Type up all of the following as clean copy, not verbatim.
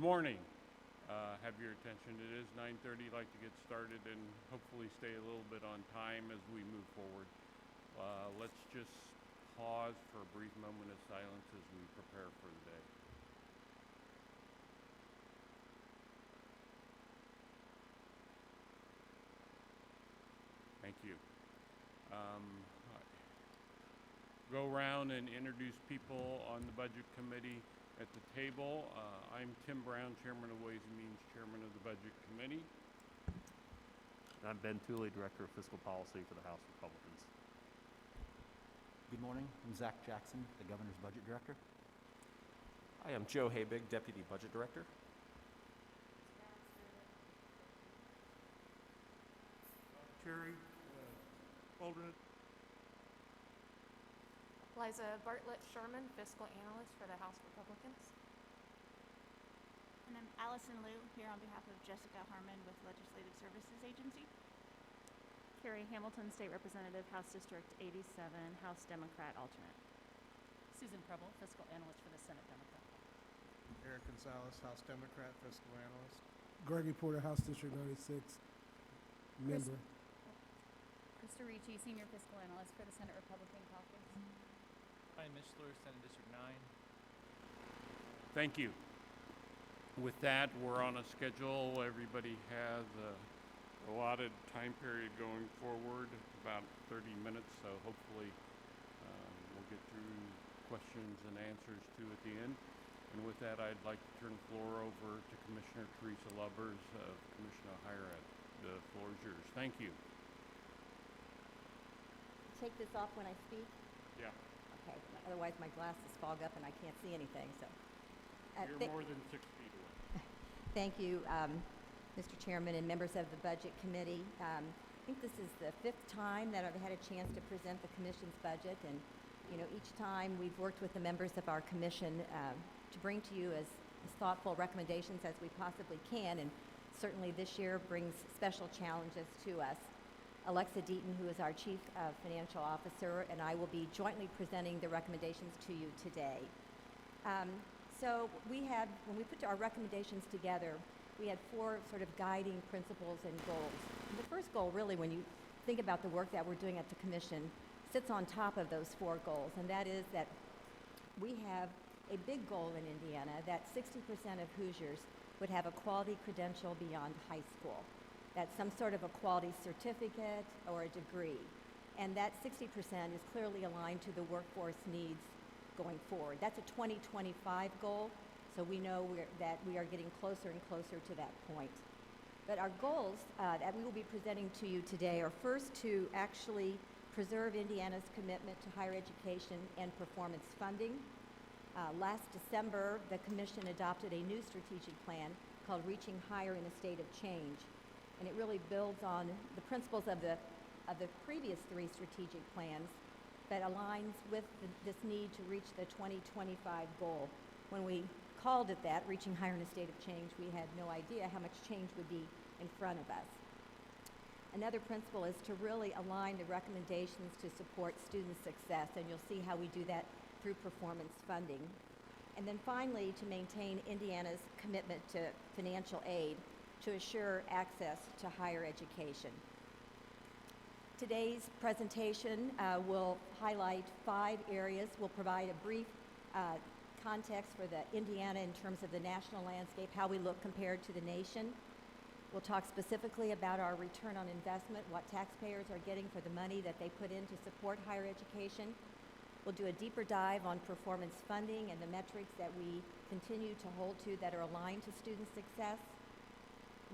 morning. Have your attention. It is 9:30. I'd like to get started and hopefully stay a little bit on time as we move forward. Let's just pause for a brief moment of silence as we prepare for the day. Thank you. Go around and introduce people on the Budget Committee at the table. I'm Tim Brown, Chairman of Ways and Means, Chairman of the Budget Committee. And I'm Ben Tooley, Director of Fiscal Policy for the House Republicans. Good morning. I'm Zach Jackson, the Governor's Budget Director. I am Joe Habig, Deputy Budget Director. Terry Aldrin. Liza Bartlett-Sherman, Fiscal Analyst for the House Republicans. And I'm Allison Liu, here on behalf of Jessica Harmon with Legislative Services Agency. Carrie Hamilton, State Representative, House District 87, House Democrat alternate. Susan Preble, Fiscal Analyst for the Senate Democrat. Eric Gonzalez, House Democrat, Fiscal Analyst. Gregory Porter, House District 96, member. Krista Ricci, Senior Fiscal Analyst for the Senate Republican Caucus. Hi, Mishler, Senate District 9. Thank you. With that, we're on a schedule. Everybody has a allotted time period going forward, about 30 minutes, so hopefully we'll get through questions and answers too at the end. And with that, I'd like to turn the floor over to Commissioner Teresa Lubbers of Commission on Higher Ed. The floor is yours. Thank you. Take this off when I speak? Yeah. Okay, otherwise my glasses fog up and I can't see anything, so. You're more than 6 feet away. Thank you, Mr. Chairman and members of the Budget Committee. I think this is the 5th time that I've had a chance to present the Commission's budget, and each time we've worked with the members of our Commission to bring to you as thoughtful recommendations as we possibly can, and certainly this year brings special challenges to us. Alexa Deaton, who is our Chief Financial Officer, and I will be jointly presenting the recommendations to you today. So when we put our recommendations together, we had 4 sort of guiding principles and goals. And the first goal, really, when you think about the work that we're doing at the Commission, sits on top of those 4 goals, and that is that we have a big goal in Indiana that 60% of Hoosiers would have a quality credential beyond high school. That's some sort of a quality certificate or a degree. And that 60% is clearly aligned to the workforce needs going forward. That's a 2025 goal, so we know that we are getting closer and closer to that point. But our goals that we will be presenting to you today are first to actually preserve Indiana's commitment to higher education and performance funding. Last December, the Commission adopted a new strategic plan called Reaching Higher in a State of Change. And it really builds on the principles of the previous 3 strategic plans, but aligns with this need to reach the 2025 goal. When we called it that, Reaching Higher in a State of Change, we had no idea how much change would be in front of us. Another principle is to really align the recommendations to support student success, and you'll see how we do that through performance funding. And then finally, to maintain Indiana's commitment to financial aid to assure access to higher education. Today's presentation will highlight 5 areas. We'll provide a brief context for the Indiana in terms of the national landscape, how we look compared to the nation. We'll talk specifically about our return on investment, what taxpayers are getting for the money that they put in to support higher education. We'll do a deeper dive on performance funding and the metrics that we continue to hold to that are aligned to student success.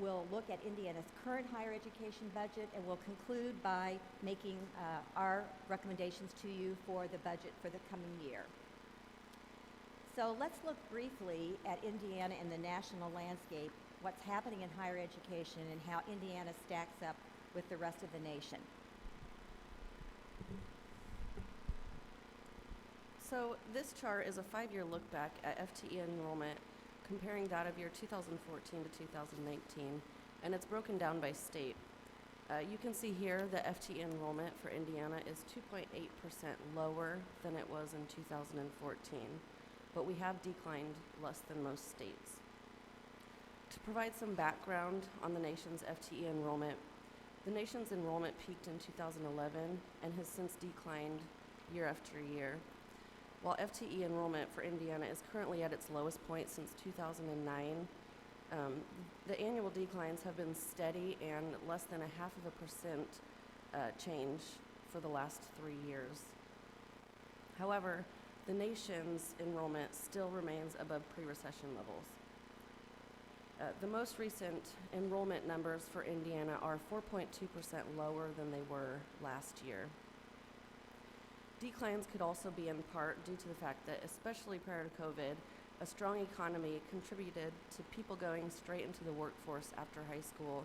We'll look at Indiana's current higher education budget, and we'll conclude by making our recommendations to you for the budget for the coming year. So let's look briefly at Indiana in the national landscape, what's happening in higher education, and how Indiana stacks up with the rest of the nation. So this chart is a 5-year look back at FTE enrollment, comparing that of year 2014 to 2019, and it's broken down by state. You can see here the FTE enrollment for Indiana is 2.8% lower than it was in 2014, but we have declined less than most states. To provide some background on the nation's FTE enrollment, the nation's enrollment peaked in 2011 and has since declined year after year. While FTE enrollment for Indiana is currently at its lowest point since 2009, the annual declines have been steady and less than 0.5% change for the last 3 years. However, the nation's enrollment still remains above pre-recession levels. The most recent enrollment numbers for Indiana are 4.2% lower than they were last year. Declines could also be in part due to the fact that, especially prior to COVID, a strong economy contributed to people going straight into the workforce after high school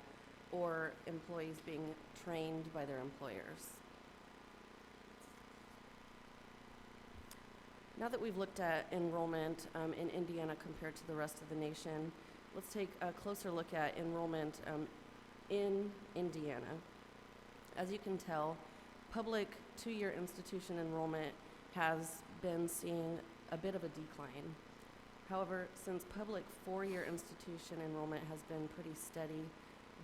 or employees being trained by their employers. Now that we've looked at enrollment in Indiana compared to the rest of the nation, let's take a closer look at enrollment in Indiana. As you can tell, public two-year institution enrollment has been seeing a bit of a decline. However, since public four-year institution enrollment has been pretty steady,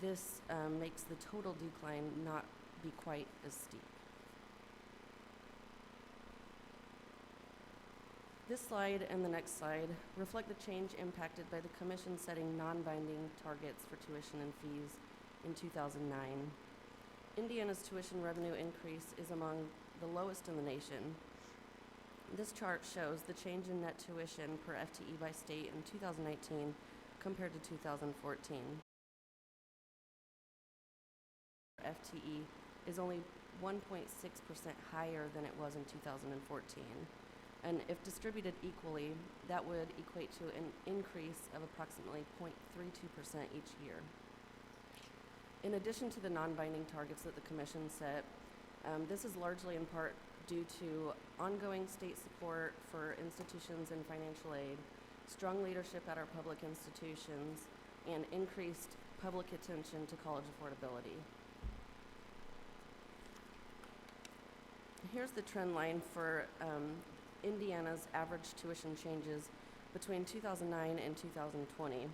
this makes the total decline not be quite as steep. This slide and the next slide reflect the change impacted by the Commission setting non-binding targets for tuition and fees in 2009. Indiana's tuition revenue increase is among the lowest in the nation. This chart shows the change in net tuition per FTE by state in 2019 compared to 2014. FTE is only 1.6% higher than it was in 2014. And if distributed equally, that would equate to an increase of approximately 0.32% each year. In addition to the non-binding targets that the Commission set, this is largely in part due to ongoing state support for institutions and financial aid, strong leadership at our public institutions, and increased public attention to college affordability. Here's the trend line for Indiana's average tuition changes between 2009 and 2020.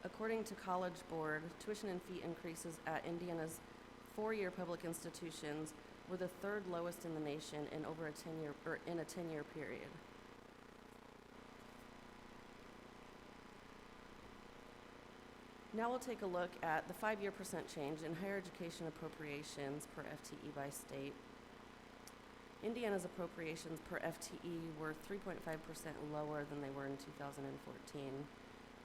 According to College Board, tuition and fee increases at Indiana's four-year public institutions were the third lowest in the nation in over a 10-year period. Now we'll take a look at the 5-year percent change in higher education appropriations per FTE by state. Indiana's appropriations per FTE were 3.5% lower than they were in 2014,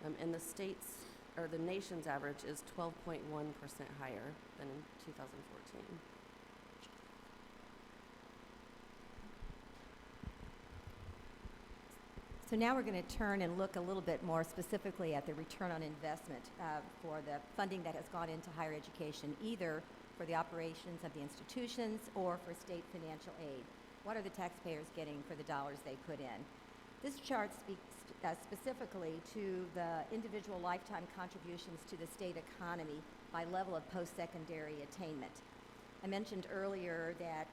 and the nation's average is 12.1% higher than in 2014. So now we're going to turn and look a little bit more specifically at the return on investment for the funding that has gone into higher education, either for the operations of the institutions or for state financial aid. What are the taxpayers getting for the dollars they put in? This chart speaks specifically to the individual lifetime contributions to the state economy by level of post-secondary attainment. I mentioned earlier that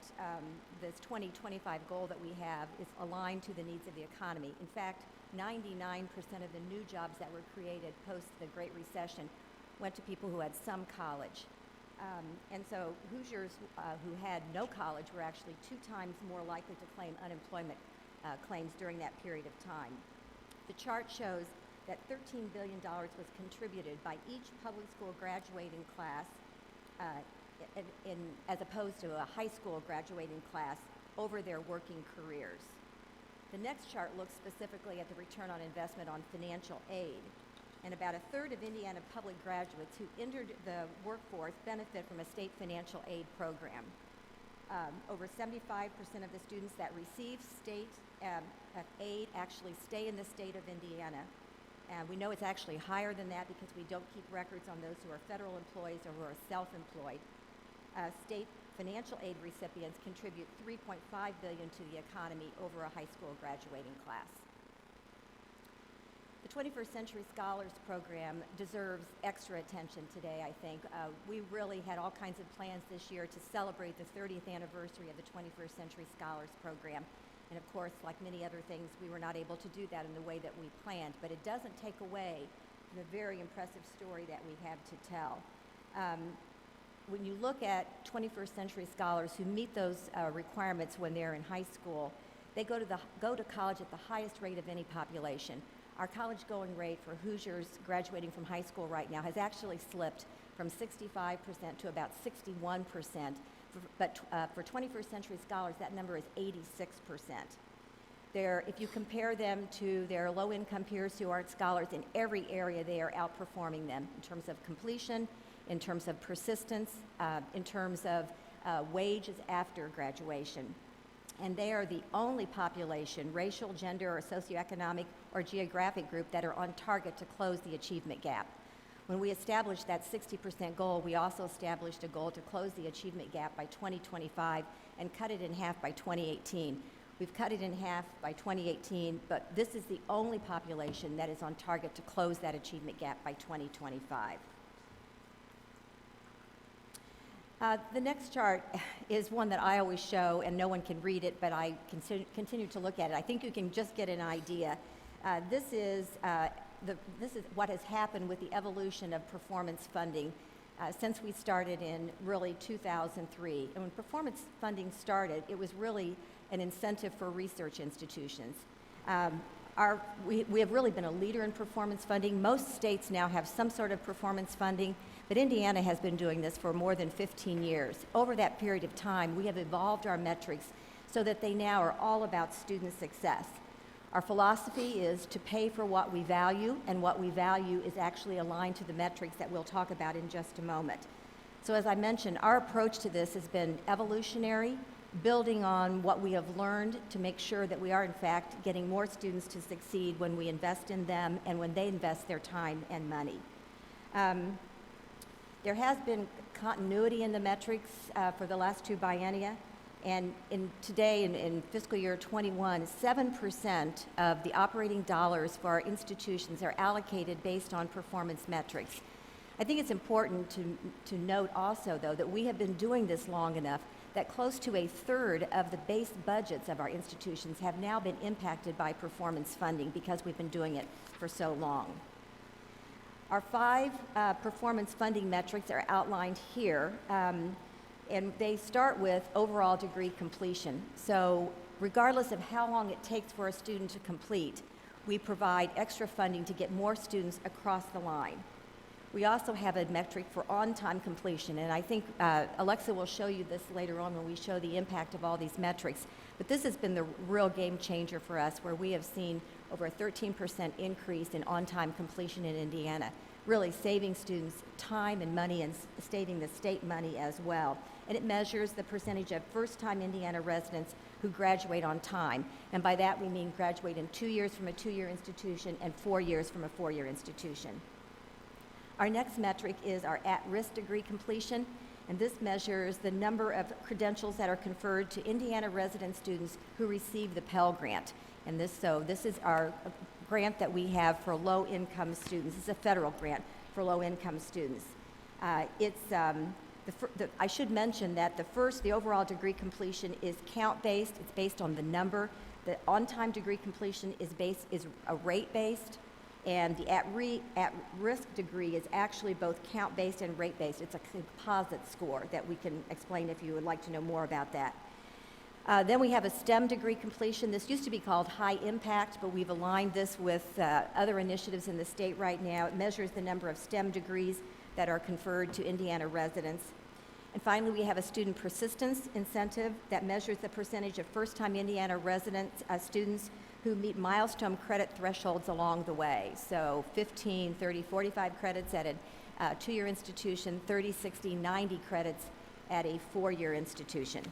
this 2025 goal that we have is aligned to the needs of the economy. In fact, 99% of the new jobs that were created post the Great Recession went to people who had some college. And so Hoosiers who had no college were actually 2 times more likely to claim unemployment claims during that period of time. The chart shows that $13 billion was contributed by each public school graduating class as opposed to a high school graduating class over their working careers. The next chart looks specifically at the return on investment on financial aid. And about a third of Indiana public graduates who entered the workforce benefit from a state financial aid program. Over 75% of the students that receive state aid actually stay in the state of Indiana. We know it's actually higher than that because we don't keep records on those who are federal employees or who are self-employed. State financial aid recipients contribute $3.5 billion to the economy over a high school graduating class. The 21st Century Scholars Program deserves extra attention today, I think. We really had all kinds of plans this year to celebrate the 30th anniversary of the 21st Century Scholars Program. And of course, like many other things, we were not able to do that in the way that we planned. But it doesn't take away the very impressive story that we have to tell. When you look at 21st century scholars who meet those requirements when they're in high school, they go to college at the highest rate of any population. Our college going rate for Hoosiers graduating from high school right now has actually slipped from 65% to about 61%. But for 21st century scholars, that number is 86%. If you compare them to their low-income peers who aren't scholars in every area, they are outperforming them in terms of completion, in terms of persistence, in terms of wages after graduation. And they are the only population, racial, gender, or socioeconomic or geographic group that are on target to close the achievement gap. When we established that 60% goal, we also established a goal to close the achievement gap by 2025 and cut it in half by 2018. We've cut it in half by 2018, but this is the only population that is on target to close that achievement gap by 2025. The next chart is one that I always show, and no one can read it, but I continue to look at it. I think you can just get an idea. This is what has happened with the evolution of performance funding since we started in really 2003. And when performance funding started, it was really an incentive for research institutions. We have really been a leader in performance funding. Most states now have some sort of performance funding, but Indiana has been doing this for more than 15 years. Over that period of time, we have evolved our metrics so that they now are all about student success. Our philosophy is to pay for what we value, and what we value is actually aligned to the metrics that we'll talk about in just a moment. So as I mentioned, our approach to this has been evolutionary, building on what we have learned to make sure that we are in fact getting more students to succeed when we invest in them and when they invest their time and money. There has been continuity in the metrics for the last two biennia, and today in fiscal year 21, 7% of the operating dollars for our institutions are allocated based on performance metrics. I think it's important to note also, though, that we have been doing this long enough that close to a third of the base budgets of our institutions have now been impacted by performance funding because we've been doing it for so long. Our 5 performance funding metrics are outlined here, and they start with overall degree completion. So regardless of how long it takes for a student to complete, we provide extra funding to get more students across the line. We also have a metric for on-time completion, and I think Alexa will show you this later on when we show the impact of all these metrics. But this has been the real game changer for us, where we have seen over a 13% increase in on-time completion in Indiana, really saving students time and money and saving the state money as well. And it measures the percentage of first-time Indiana residents who graduate on time. And by that we mean graduate in 2 years from a 2-year institution and 4 years from a 4-year institution. Our next metric is our at-risk degree completion, and this measures the number of credentials that are conferred to Indiana resident students who receive the Pell Grant. And this is our grant that we have for low-income students. It's a federal grant for low-income students. I should mention that the overall degree completion is count-based. It's based on the number. The on-time degree completion is a rate-based, and the at-risk degree is actually both count-based and rate-based. It's a composite score that we can explain if you would like to know more about that. Then we have a STEM degree completion. This used to be called high impact, but we've aligned this with other initiatives in the state right now. It measures the number of STEM degrees that are conferred to Indiana residents. And finally, we have a student persistence incentive that measures the percentage of first-time Indiana residents, students who meet milestone credit thresholds along the way. So 15, 30, 45 credits at a 2-year institution, 30, 60, 90 credits at a 4-year institution.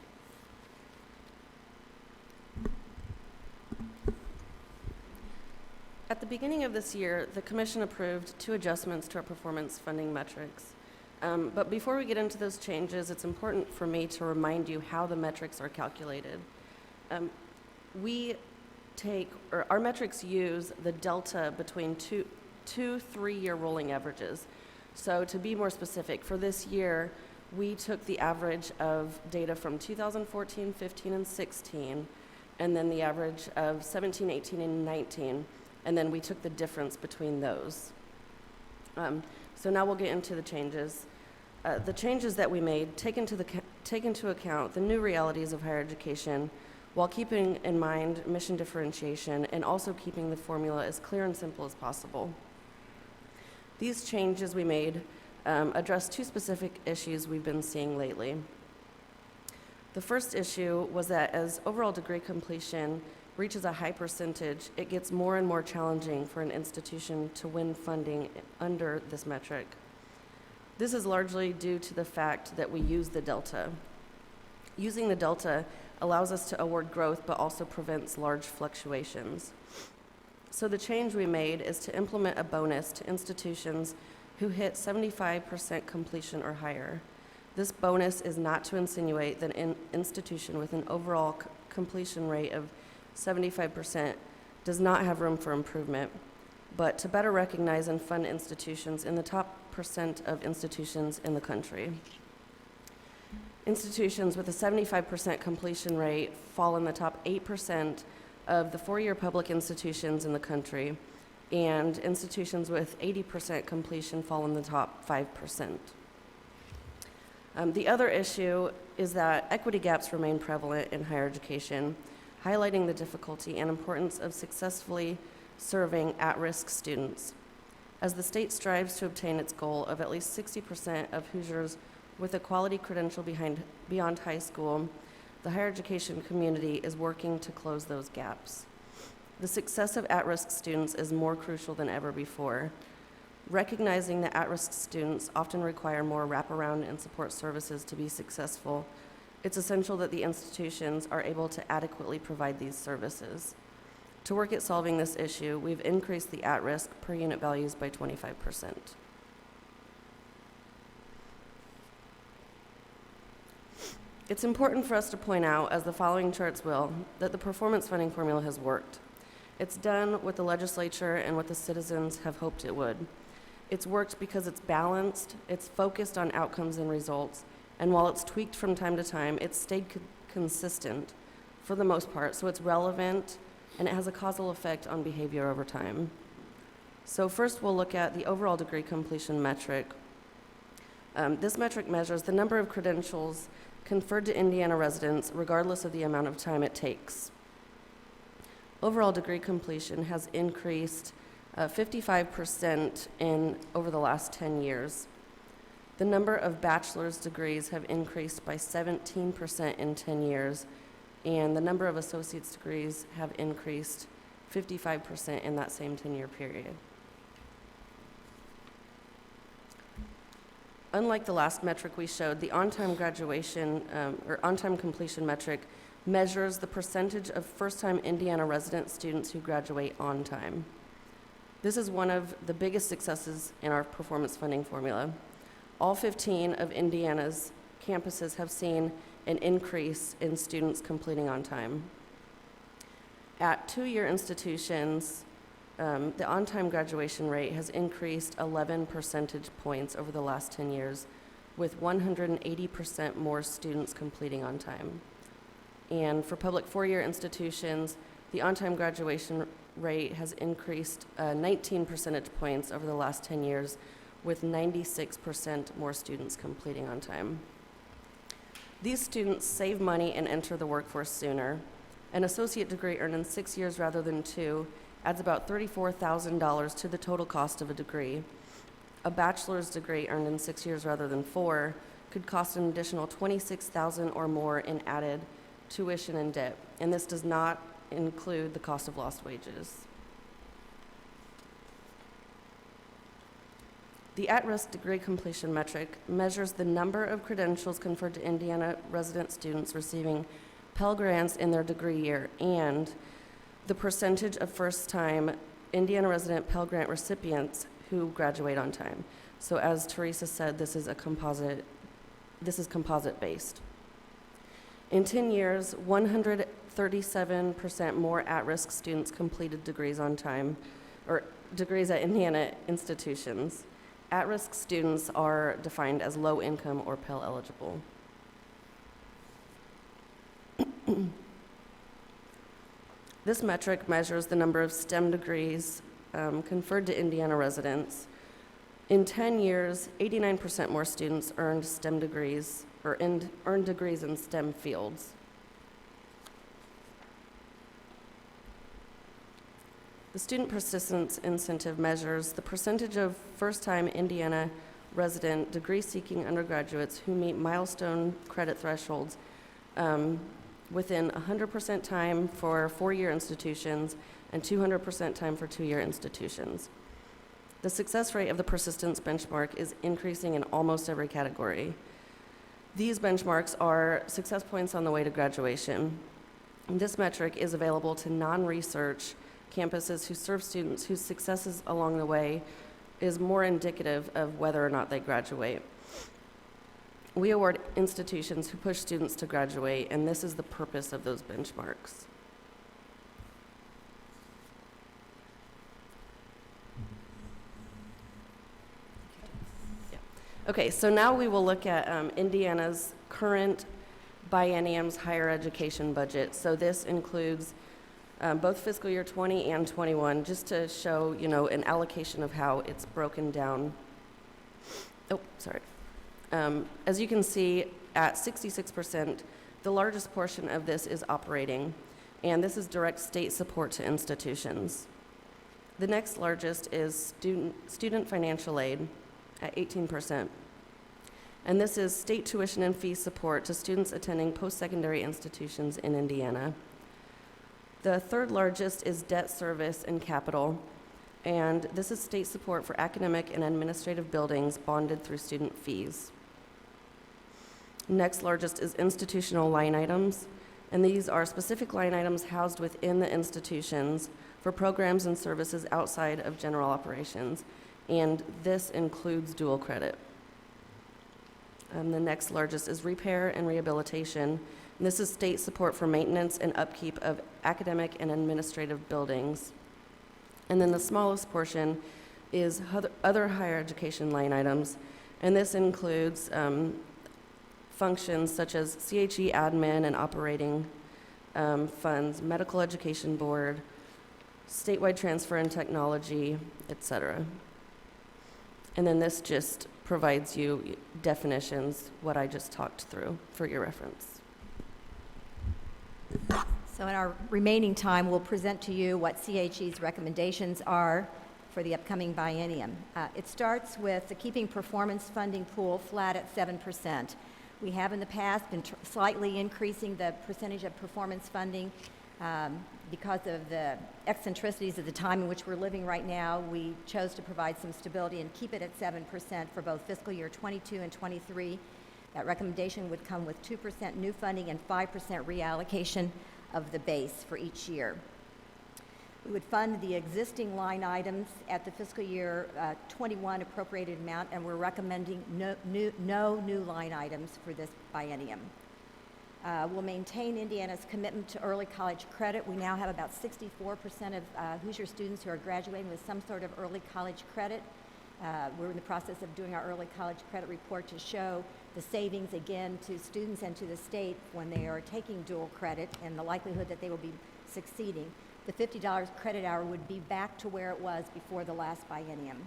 At the beginning of this year, the Commission approved 2 adjustments to our performance funding metrics. But before we get into those changes, it's important for me to remind you how the metrics are calculated. Our metrics use the delta between two 3-year rolling averages. So to be more specific, for this year, we took the average of data from 2014, 15, and 16, and then the average of 17, 18, and 19, and then we took the difference between those. So now we'll get into the changes. The changes that we made take into account the new realities of higher education while keeping in mind mission differentiation and also keeping the formula as clear and simple as possible. These changes we made address two specific issues we've been seeing lately. The first issue was that as overall degree completion reaches a high percentage, it gets more and more challenging for an institution to win funding under this metric. This is largely due to the fact that we use the delta. Using the delta allows us to award growth but also prevents large fluctuations. So the change we made is to implement a bonus to institutions who hit 75% completion or higher. This bonus is not to insinuate that an institution with an overall completion rate of 75% does not have room for improvement, but to better recognize and fund institutions in the top % of institutions in the country. Institutions with a 75% completion rate fall in the top 8% of the four-year public institutions in the country, and institutions with 80% completion fall in the top 5%. The other issue is that equity gaps remain prevalent in higher education, highlighting the difficulty and importance of successfully serving at-risk students. As the state strives to obtain its goal of at least 60% of Hoosiers with a quality credential beyond high school, the higher education community is working to close those gaps. The success of at-risk students is more crucial than ever before. Recognizing that at-risk students often require more wraparound and support services to be successful, it's essential that the institutions are able to adequately provide these services. To work at solving this issue, we've increased the at-risk per unit values by 25%. It's important for us to point out, as the following charts will, that the performance funding formula has worked. It's done what the legislature and what the citizens have hoped it would. It's worked because it's balanced, it's focused on outcomes and results, and while it's tweaked from time to time, it's stayed consistent for the most part, so it's relevant and it has a causal effect on behavior over time. So first we'll look at the overall degree completion metric. This metric measures the number of credentials conferred to Indiana residents regardless of the amount of time it takes. Overall degree completion has increased 55% over the last 10 years. The number of bachelor's degrees have increased by 17% in 10 years, and the number of associate's degrees have increased 55% in that same 10-year period. Unlike the last metric we showed, the on-time graduation or on-time completion metric measures the percentage of first-time Indiana resident students who graduate on time. This is one of the biggest successes in our performance funding formula. All 15 of Indiana's campuses have seen an increase in students completing on time. At two-year institutions, the on-time graduation rate has increased 11 percentage points over the last 10 years, with 180% more students completing on time. And for public four-year institutions, the on-time graduation rate has increased 19 percentage points over the last 10 years, with 96% more students completing on time. These students save money and enter the workforce sooner. An associate degree earned in 6 years rather than 2 adds about $34,000 to the total cost of a degree. A bachelor's degree earned in 6 years rather than 4 could cost an additional $26,000 or more in added tuition and debt, and this does not include the cost of lost wages. The at-risk degree completion metric measures the number of credentials conferred to Indiana resident students receiving Pell Grants in their degree year and the percentage of first-time Indiana resident Pell Grant recipients who graduate on time. So as Teresa said, this is composite-based. In 10 years, 137% more at-risk students completed degrees on time, or degrees at Indiana institutions. At-risk students are defined as low income or Pell eligible. This metric measures the number of STEM degrees conferred to Indiana residents In 10 years, 89% more students earned STEM degrees or earned degrees in STEM fields. The Student Persistence Incentive measures the percentage of first-time Indiana resident degree-seeking undergraduates who meet milestone credit thresholds within 100% time for four-year institutions and 200% time for two-year institutions. The success rate of the persistence benchmark is increasing in almost every category. These benchmarks are success points on the way to graduation. This metric is available to non-research campuses who serve students whose successes along the way is more indicative of whether or not they graduate. We award institutions who push students to graduate, and this is the purpose of those benchmarks. Okay, so now we will look at Indiana's current biennium's higher education budget. So this includes both fiscal year 20 and 21, just to show, an allocation of how it's broken down. Oh, sorry. As you can see, at 66%, the largest portion of this is operating, and this is direct state support to institutions. The next largest is student financial aid at 18%. And this is state tuition and fee support to students attending post-secondary institutions in Indiana. The third largest is debt service and capital, and this is state support for academic and administrative buildings bonded through student fees. Next largest is institutional line items, and these are specific line items housed within the institutions for programs and services outside of general operations, and this includes dual credit. The next largest is repair and rehabilitation. And this is state support for maintenance and upkeep of academic and administrative buildings. And then the smallest portion is other higher education line items, and this includes functions such as CHE admin and operating funds, medical education board, statewide transfer and technology, etc. And then this just provides you definitions, what I just talked through, for your reference. So in our remaining time, we'll present to you what CHE's recommendations are for the upcoming biennium. It starts with the keeping performance funding pool flat at 7%. We have in the past been slightly increasing the percentage of performance funding because of the eccentricities of the time in which we're living right now. We chose to provide some stability and keep it at 7% for both fiscal year 22 and 23. That recommendation would come with 2% new funding and 5% reallocation of the base for each year. We would fund the existing line items at the fiscal year 21 appropriated amount, and we're recommending no new line items for this biennium. We'll maintain Indiana's commitment to early college credit. We now have about 64% of Hoosier students who are graduating with some sort of early college credit. We're in the process of doing our early college credit report to show the savings again to students and to the state when they are taking dual credit and the likelihood that they will be succeeding. The $50 credit hour would be back to where it was before the last biennium.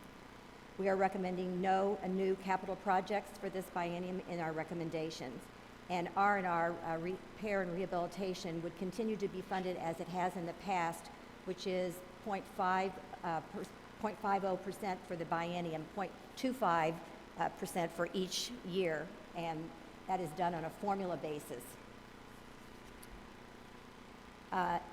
We are recommending no new capital projects for this biennium in our recommendations. And R&R, repair and rehabilitation, would continue to be funded as it has in the past, which is 0.50% for the biennium, 0.25% for each year, and that is done on a formula basis.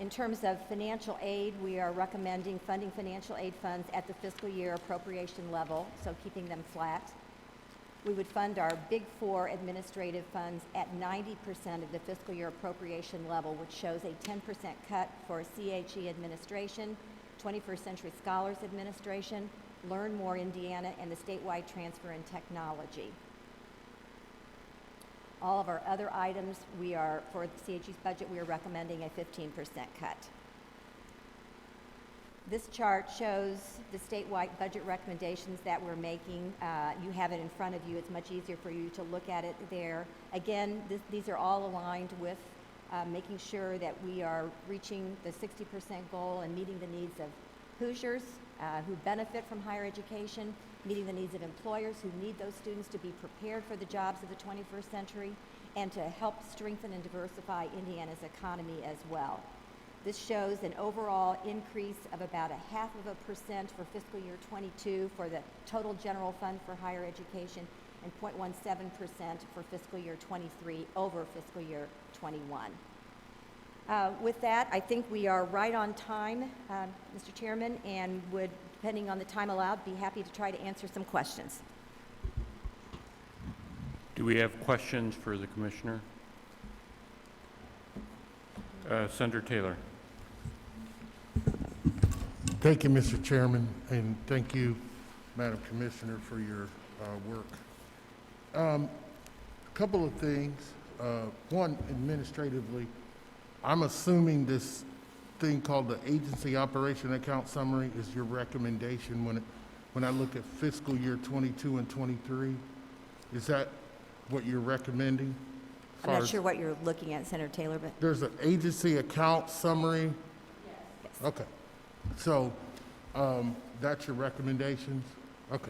In terms of financial aid, we are recommending funding financial aid funds at the fiscal year appropriation level, so keeping them flat. We would fund our Big Four administrative funds at 90% of the fiscal year appropriation level, which shows a 10% cut for CHE administration, 21st Century Scholars Administration, Learn More Indiana, and the Statewide Transfer and Technology. All of our other items, for CHE's budget, we are recommending a 15% cut. This chart shows the statewide budget recommendations that we're making. You have it in front of you. It's much easier for you to look at it there. Again, these are all aligned with making sure that we are reaching the 60% goal and meeting the needs of Hoosiers who benefit from higher education, meeting the needs of employers who need those students to be prepared for the jobs of the 21st century, and to help strengthen and diversify Indiana's economy as well. This shows an overall increase of about 0.5% for fiscal year 22 for the total general fund for higher education, and 0.17% for fiscal year 23 over fiscal year 21. With that, I think we are right on time, Mr. Chairman, and would, depending on the time allowed, be happy to try to answer some questions. Do we have questions for the commissioner? Senator Taylor. Thank you, Mr. Chairman, and thank you, Madam Commissioner, for your work. A couple of things. One, administratively, I'm assuming this thing called the Agency Operation Account Summary is your recommendation when I look at fiscal year 22 and 23. Is that what you're recommending? I'm not sure what you're looking at, Senator Taylor, but There's an agency account summary? yes. Okay. So, that's your recommendations? Okay.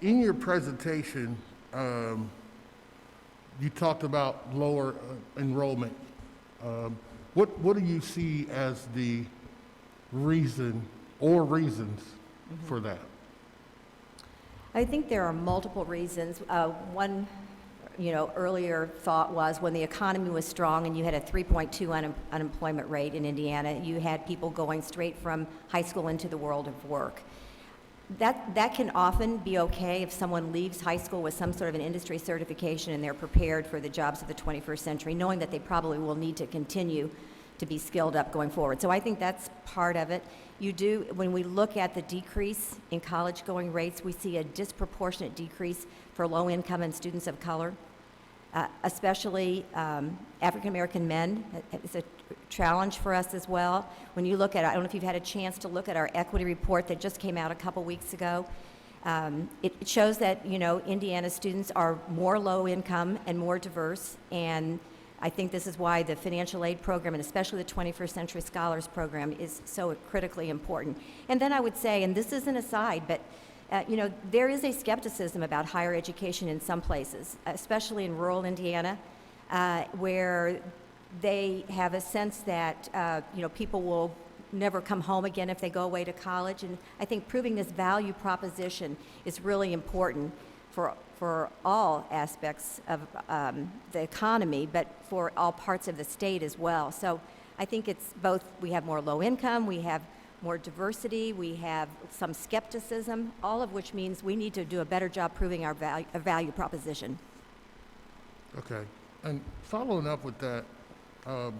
In your presentation, you talked about lower enrollment. What do you see as the reason or reasons for that? I think there are multiple reasons. One, earlier thought was when the economy was strong and you had a 3.2 unemployment rate in Indiana, you had people going straight from high school into the world of work. That can often be okay if someone leaves high school with some sort of an industry certification and they're prepared for the jobs of the 21st century, knowing that they probably will need to continue to be skilled up going forward. So I think that's part of it. When we look at the decrease in college-going rates, we see a disproportionate decrease for low-income and students of color, especially African-American men. It's a challenge for us as well. When you look at, I don't know if you've had a chance to look at our equity report that just came out a couple weeks ago. It shows that, Indiana students are more low-income and more diverse, and I think this is why the financial aid program, and especially the 21st Century Scholars Program, is so critically important. And then I would say, and this is an aside, but there is a skepticism about higher education in some places, especially in rural Indiana, where they have a sense that people will never come home again if they go away to college. And I think proving this value proposition is really important for all aspects of the economy, but for all parts of the state as well. So I think it's both. We have more low income, we have more diversity, we have some skepticism, all of which means we need to do a better job proving our value proposition. Okay. And following up with that, kind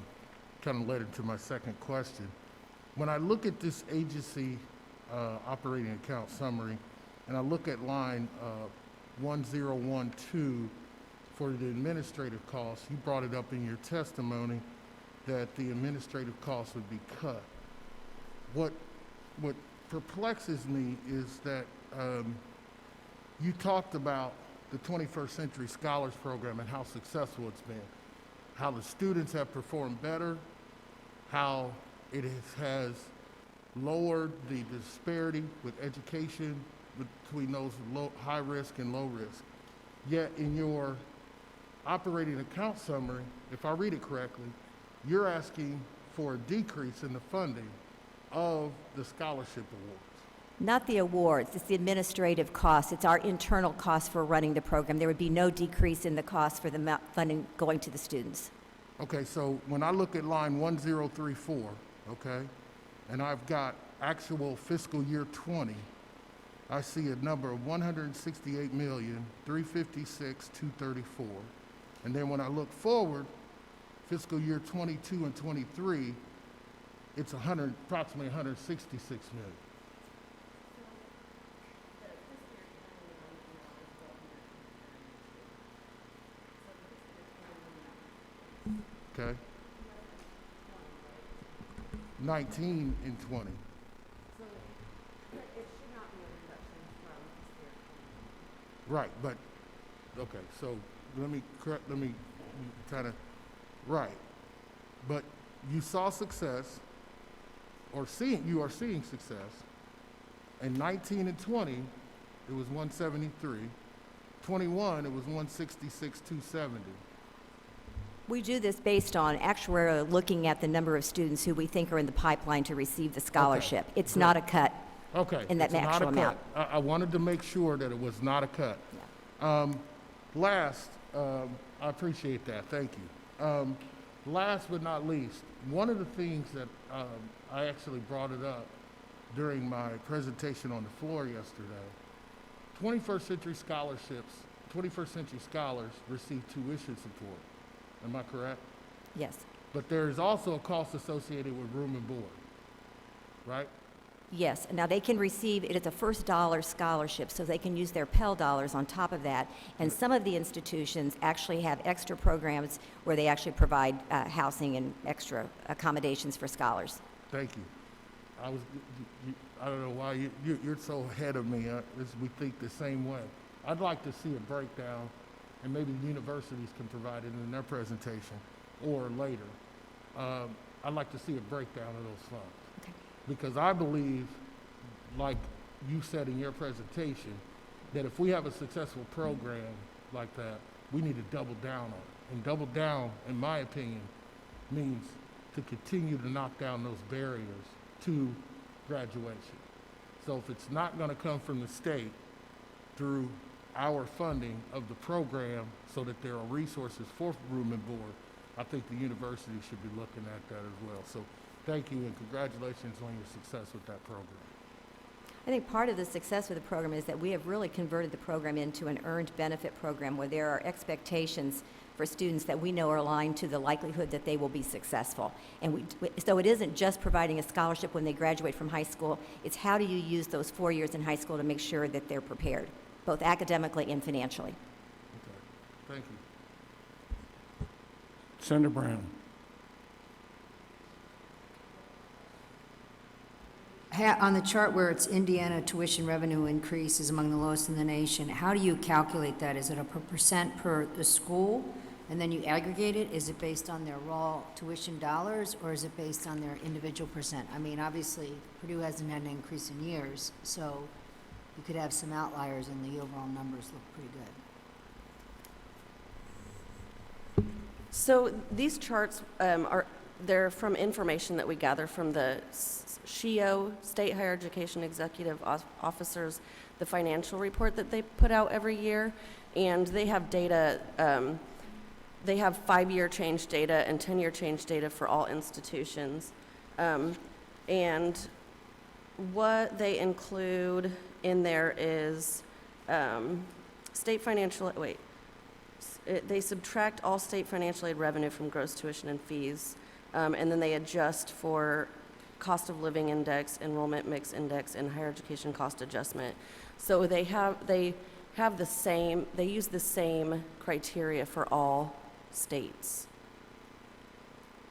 of led into my second question. When I look at this agency operating account summary, and I look at line 1012 for the administrative costs, you brought it up in your testimony that the administrative costs would be cut. What perplexes me is that you talked about the 21st Century Scholars Program and how successful it's been, how the students have performed better, how it has lowered the disparity with education between those high risk and low risk. Yet in your operating account summary, if I read it correctly, you're asking for a decrease in the funding of the scholarship awards. Not the awards, it's the administrative costs. It's our internal costs for running the program. There would be no decrease in the cost for the funding going to the students. Okay, so when I look at line 1034, okay, and I've got actual fiscal year 20, I see a number of $168,356,234. And then when I look forward, fiscal year 22 and 23, it's approximately 166 million. Okay. 19 and 20. Right, but, okay, so let me kind of, right. But you saw success you are seeing success. In 19 and 20, it was 173. 21, it was 166, 270. We do this based on actuarially looking at the number of students who we think are in the pipeline to receive the scholarship. It's good. not a cut Okay. in that it's not actual a amount. cut. I wanted to make sure that it was not a cut. Yeah. Last, I appreciate that. Thank you. Last but not least, one of the things that I actually brought it up during my presentation on the floor yesterday, 21st century scholarships, 21st century scholars receive tuition support. Am I correct? Yes. But there is also a cost associated with room and board, right? Yes. Now, they can receive, it is a first dollar scholarship, so they can use their Pell dollars on top of that. And some of the institutions actually have extra programs where they actually provide housing and extra accommodations for scholars. Thank you. I don't know why you're so ahead of me. We think the same way. I'd like to see a breakdown, and maybe universities can provide it in their presentation or later. I'd like to see a breakdown of those funds. Okay. Because I believe, like you said in your presentation, that if we have a successful program like that, we need to double down on it. And double down, in my opinion, means to continue to knock down those barriers to graduation. So if it's not going to come from the state through our funding of the program so that there are resources for room and board, I think the university should be looking at that as well. So thank you and congratulations on your success with that program. I think part of the success of the program is that we have really converted the program into an earned benefit program where there are expectations for students that we know are aligned to the likelihood that they will be successful. And so it isn't just providing a scholarship when they graduate from high school, it's how do you use those 4 years in high school to make sure that they're prepared, both academically and financially. Okay, thank you. Senator Brown. On the chart where it's Indiana tuition revenue increase is among the lowest in the nation, how do you calculate that? Is it a percent per the school, and then you aggregate it? Is it based on their raw tuition dollars, or is it based on their individual percent? I mean, obviously, Purdue hasn't had an increase in years, so you could have some outliers, and the overall numbers look pretty good. So these charts they're from information that we gather from the SHEO, State Higher Education Executive Officers, the financial report that they put out every year, and they have data, they have 5-year change data and 10-year change data for all institutions. And what they include in there is they subtract all state financial aid revenue from gross tuition and fees, and then they adjust for cost of living index, enrollment mix index, and higher education cost adjustment. So they use the same criteria for all states.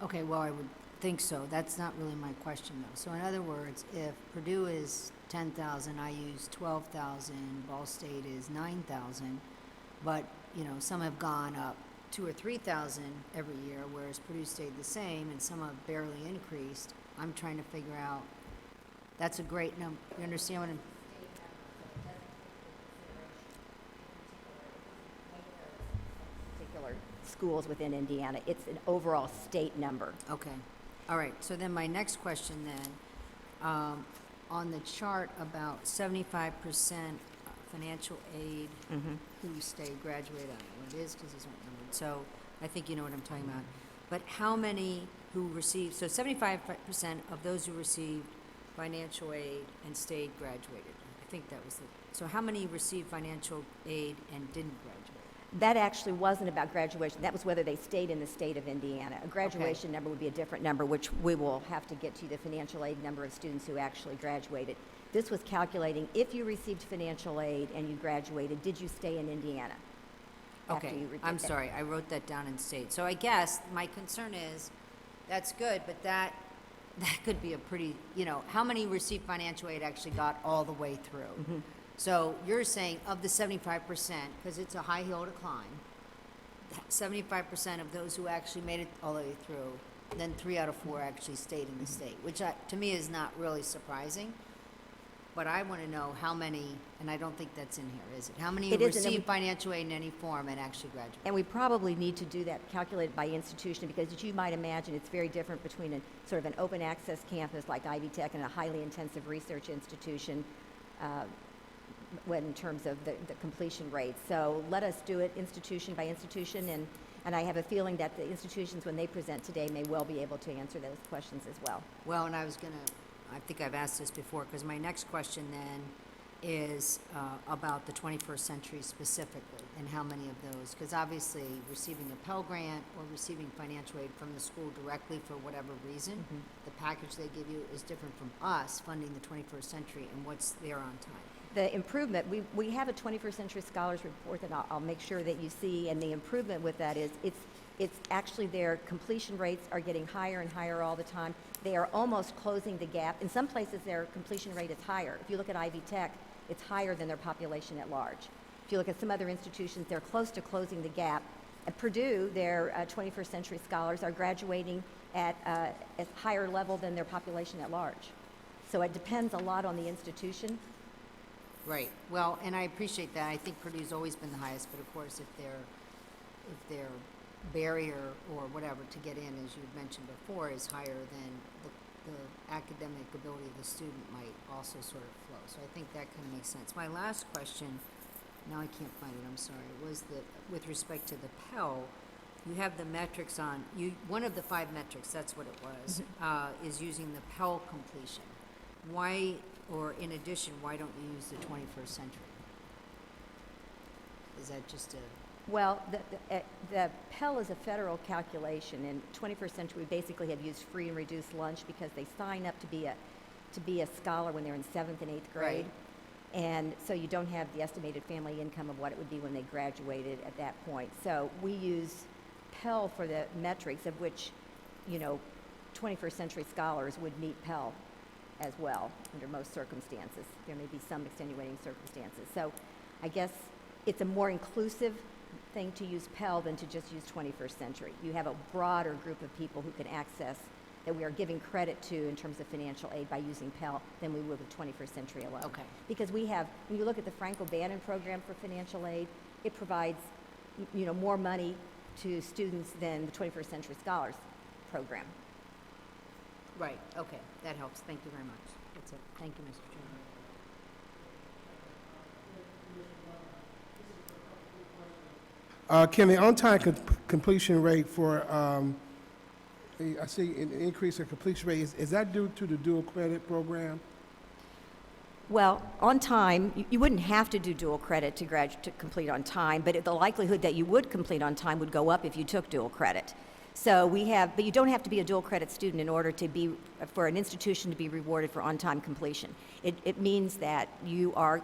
Okay, well, I would think so. That's not really my question, though. So in other words, if Purdue is 10,000, I use 12,000, Ball State is 9,000, but, some have gone up 2,000 or 3,000 every year, whereas Purdue stayed the same, and some have barely increased. I'm trying to figure out, that's a great number. You understand what I'm... Particular schools within Indiana. It's an overall state number. Okay. All right. So then my next question then, on the chart about 75% financial aid who graduate, I don't know what it is because these aren't numbered. So I think you know what I'm talking about. But how many who received, so 75% of those who received financial aid and stayed graduated. I think that was so how many received financial aid and didn't graduate? That actually wasn't about graduation. That was whether they stayed in the state of Indiana. A graduation number would be a different number, which we will have to get to the financial aid number of students who actually graduated. This was calculating if you received financial aid and you graduated, did you stay in Indiana? Okay, I'm sorry, I wrote that down in state. So I guess my concern is, that's good, but that could be a pretty, how many received financial aid actually got all the way through? So you're saying of the 75%, because it's a high hill to climb, 75% of those who actually made it all the way through then 3 out of 4 actually stayed in the state, which to me is not really surprising. But I want to know how many, and I don't think that's in here, is it? How many It isn't, and receive financial aid in any form and actually graduate? And we probably need to do that calculated by institution, because as you might imagine, it's very different between a sort of an open access campus like Ivy Tech and a highly intensive research institution when in terms of the completion rate. So let us do it institution by institution, and I have a feeling that the institutions, when they present today, may well be able to answer those questions as well. Well, and I think I've asked this before, because my next question then is about the 21st century specifically, and how many of those, because obviously receiving a Pell Grant or receiving financial aid from the school directly for whatever reason, the package they give you is different from us funding the 21st century and what's there on time. The improvement, we have a 21st Century Scholars Report that I'll make sure that you see, and the improvement with that is it's actually their completion rates are getting higher and higher all the time. They are almost closing the gap. In some places, their completion rate is higher. If you look at Ivy Tech, it's higher than their population at large. If you look at some other institutions, they're close to closing the gap. At Purdue, their 21st Century Scholars are graduating at a higher level than their population at large. So it depends a lot on the institution. Right. Well, and I appreciate that. I think Purdue's always been the highest, but of course, if their barrier or whatever to get in, as you had mentioned before, is higher, then the academic ability of the student might also sort of flow. So I think that kind of makes sense. My last question, now I can't find it, I'm sorry, was with respect to the Pell, you have the metrics on, one of the 5 metrics, that's what it was, is using the Pell completion. Why, or in addition, why don't you use the 21st century? Is that just a... Well, the Pell is a federal calculation, and 21st century we basically have used free and reduced lunch because they sign up to be a scholar when they're in 7th and 8th grade. Right. And so you don't have the estimated family income of what it would be when they graduated at that point. So we use Pell for the metrics of which, 21st century scholars would meet Pell as well under most circumstances. There may be some extenuating circumstances. So I guess it's a more inclusive thing to use Pell than to just use 21st century. You have a broader group of people who can access that we are giving credit to in terms of financial aid by using Pell than we would with 21st century alone. Okay. Because we have, when you look at the Franco-Bannon program for financial aid, it provides, more money to students than the 21st century scholars program. Right, okay, that helps. Thank you very much. That's it. Thank you, Mr. Chairman. Can the on-time completion rate for, I see an increase in completion rate, is that due to the dual credit program? Well, on time, you wouldn't have to do dual credit to complete on time, but the likelihood that you would complete on time would go up if you took dual credit. So but you don't have to be a dual credit student in order for an institution to be rewarded for on-time completion. It means that you are,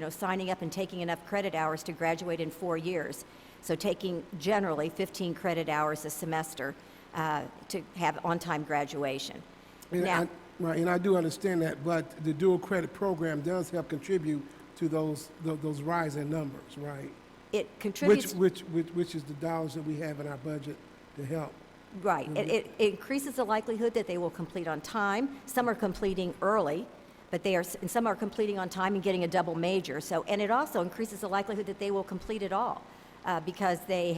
signing up and taking enough credit hours to graduate in 4 years. So taking generally 15 credit hours a semester to have on-time graduation. Right, and I do understand that, but the dual credit program does help contribute to those rising numbers, right? It contributes. Which is the dollars that we have in our budget to help. Right. It increases the likelihood that they will complete on time. Some are completing early, but and some are completing on time and getting a double major. So, and it also increases the likelihood that they will complete it all because they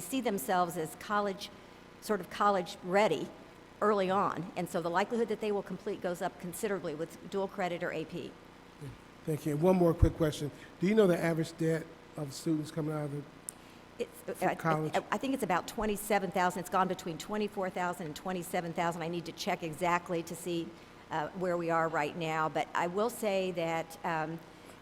see themselves as college ready early on, and so the likelihood that they will complete goes up considerably with dual credit or AP. Thank you. And one more quick question: do you know the average debt of students coming out of college? I think it's about 27,000. It's gone between 24,000 and 27,000. I need to check exactly to see where we are right now. But I will say that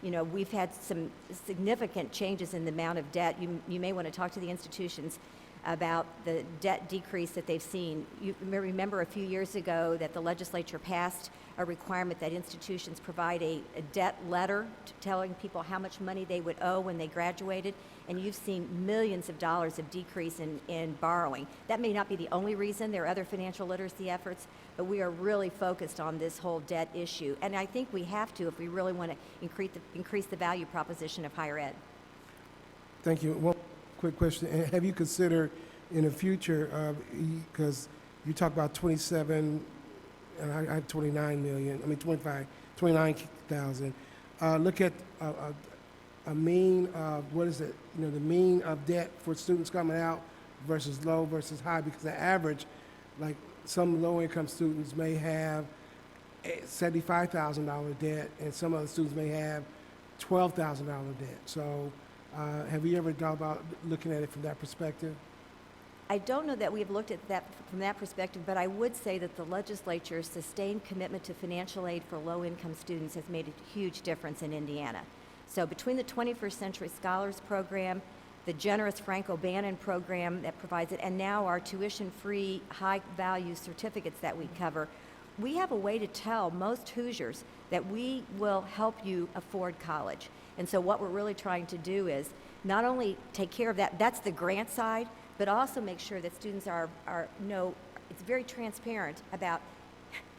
we've had some significant changes in the amount of debt. You may want to talk to the institutions about the debt decrease that they've seen. You remember a few years ago that the legislature passed a requirement that institutions provide a debt letter telling people how much money they would owe when they graduated, and you've seen millions of dollars of decrease in borrowing. That may not be the only reason. There are other financial literacy efforts, but we are really focused on this whole debt issue, and I think we have to if we really want to increase the value proposition of higher ed. Thank you. One quick question: have you considered in the future, because you talk about 27, and I have 29 million, I mean 29,000. Look at a mean of, what is it, the mean of debt for students coming out versus low versus high, because the average, like some low-income students may have $75,000 debt, and some other students may have $12,000 debt. So have you ever thought about looking at it from that perspective? I don't know that we've looked at that from that perspective, but I would say that the legislature's sustained commitment to financial aid for low-income students has made a huge difference in Indiana. So between the 21st Century Scholars Program, the generous Frank O'Bannon program that provides it, and now our tuition-free, high-value certificates that we cover, we have a way to tell most Hoosiers that we will help you afford college. And so what we're really trying to do is not only take care of that, that's the grant side, but also make sure that students it's very transparent about,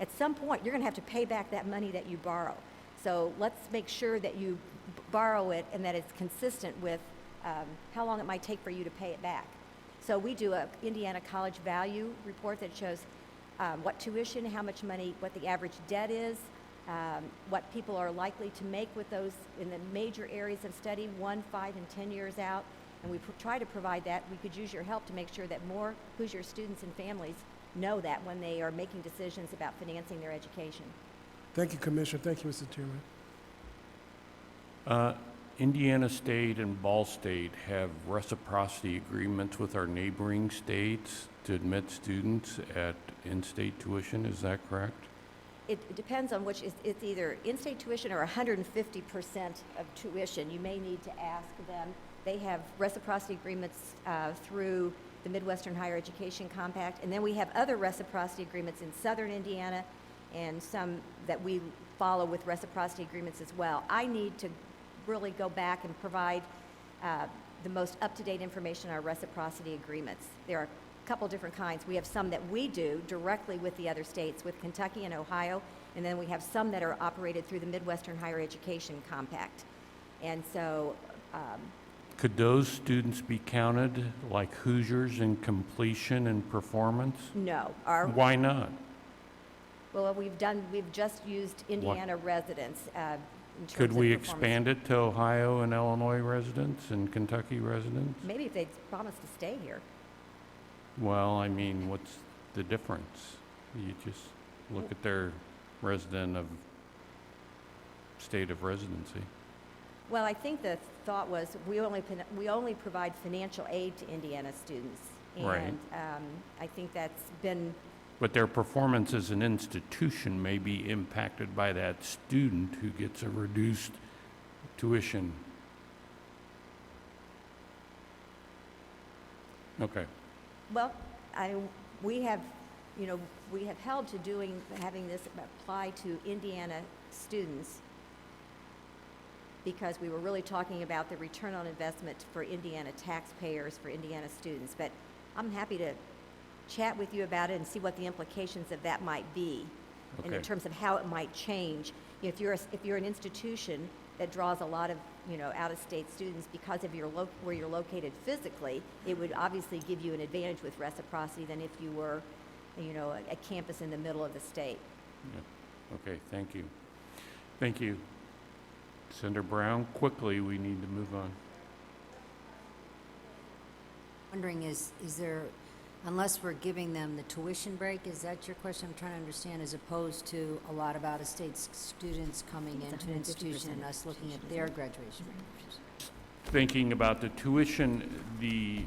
at some point, you're going to have to pay back that money that you borrow. So let's make sure that you borrow it and that it's consistent with how long it might take for you to pay it back. So we do a Indiana College Value report that shows what tuition, how much money, what the average debt is, what people are likely to make with those in the major areas of study, 1, 5, and 10 years out. And we try to provide that. We could use your help to make sure that more Hoosier students and families know that when they are making decisions about financing their education. Thank you, Commissioner. Thank you, Mr. Chairman. Indiana State and Ball State have reciprocity agreements with our neighboring states to admit students at in-state tuition. Is that correct? It depends on which, it's either in-state tuition or 150% of tuition. You may need to ask them. They have reciprocity agreements through the Midwestern Higher Education Compact, and then we have other reciprocity agreements in southern Indiana and some that we follow with reciprocity agreements as well. I need to really go back and provide the most up-to-date information on our reciprocity agreements. There are a couple different kinds. We have some that we do directly with the other states, with Kentucky and Ohio, and then we have some that are operated through the Midwestern Higher Education Compact. And so could those students be counted like Hoosiers in completion and performance? no. Why not? Well, we've just used Indiana residents in terms Could of we performance. expand it to Ohio and Illinois residents and Kentucky residents? Maybe if they promise to stay here. Well, I mean, what's the difference? You just look at their resident of state of residency. Well, I think the thought was we only provide financial aid to Indiana students. And Right. I think that's been, But their performance as an institution may be impacted by that student who gets a reduced tuition. Okay. well, we have held to having this apply to Indiana students because we were really talking about the return on investment for Indiana taxpayers, for Indiana students. But I'm happy to chat with you about it and see what the implications of that might be, and in Okay. terms of how it might change. If you're an institution that draws a lot of out-of-state students because of where you're located physically, it would obviously give you an advantage with reciprocity than if you were, a campus in the middle of the state. Yeah. Okay, thank you. Thank you. Senator Brown, quickly, we need to move on. Wondering is there, unless we're giving them the tuition break, is that your question? I'm trying to understand, as opposed to a lot of out-of-state students coming into an institution and us looking at their graduation rate. Thinking about the tuition, the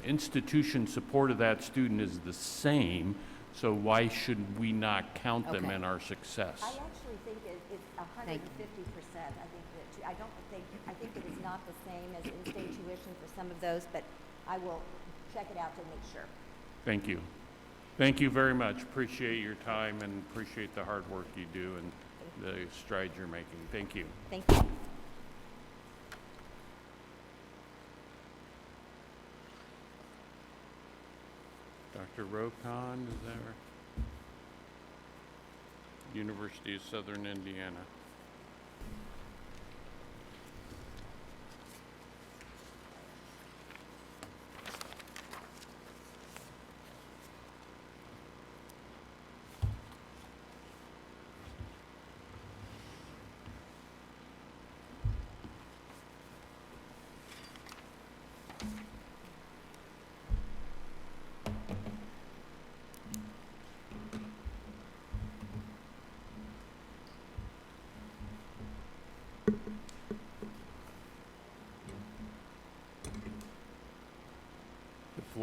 institution support of that student is the same, so why should we not count them Okay. in our success? I actually think it's 150%. I think it is not the same as in-state tuition for some of those, but I will check it out to make sure. Thank you. Thank you very much. Appreciate your time and appreciate the hard work you do and the strides you're making. Thank you. Thank you. Dr. Rokon, is that right? University of Southern Indiana.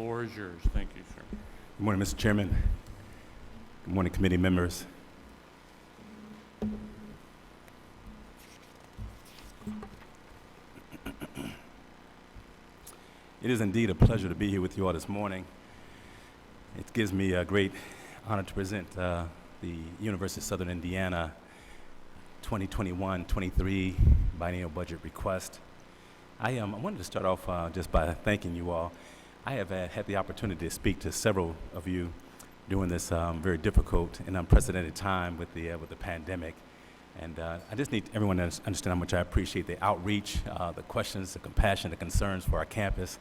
floor is yours. Thank you, sir. Good morning, Mr. Chairman. Good morning, committee members. It is indeed a pleasure to be here with you all this morning. It gives me a great honor to present the University of Southern Indiana 2021-23 Biennial Budget Request. I wanted to start off just by thanking you all. I have had the opportunity to speak to several of you during this very difficult and unprecedented time with the pandemic. And I just need everyone to understand how much I appreciate the outreach, the questions, the compassion, the concerns for our campus,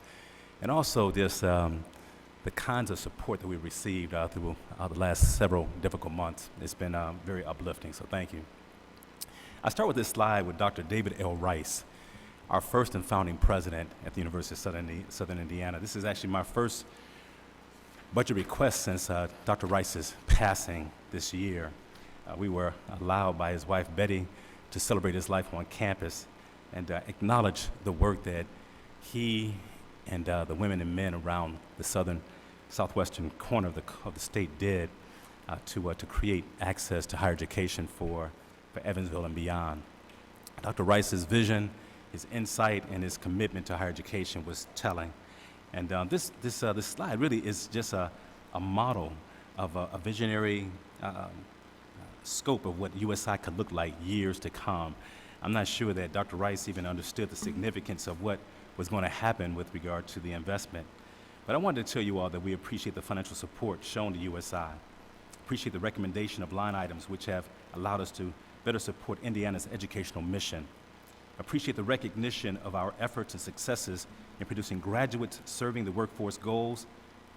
and also just the kinds of support that we've received through the last several difficult months. It's been very uplifting, so thank you. I start with this slide with Dr. David L. Rice, our first and founding president at the University of Southern Indiana. This is actually my first budget request since Dr. Rice's passing this year. We were allowed by his wife, Betty, to celebrate his life on campus and acknowledge the work that he and the women and men around the southwestern corner of the state did to create access to higher education for Evansville and beyond. Dr. Rice's vision, his insight, and his commitment to higher education was telling. And this slide really is just a model of a visionary scope of what USI could look like years to come. I'm not sure that Dr. Rice even understood the significance of what was going to happen with regard to the investment. But I wanted to tell you all that we appreciate the financial support shown to USI, appreciate the recommendation of line items which have allowed us to better support Indiana's educational mission, appreciate the recognition of our efforts and successes in producing graduates serving the workforce goals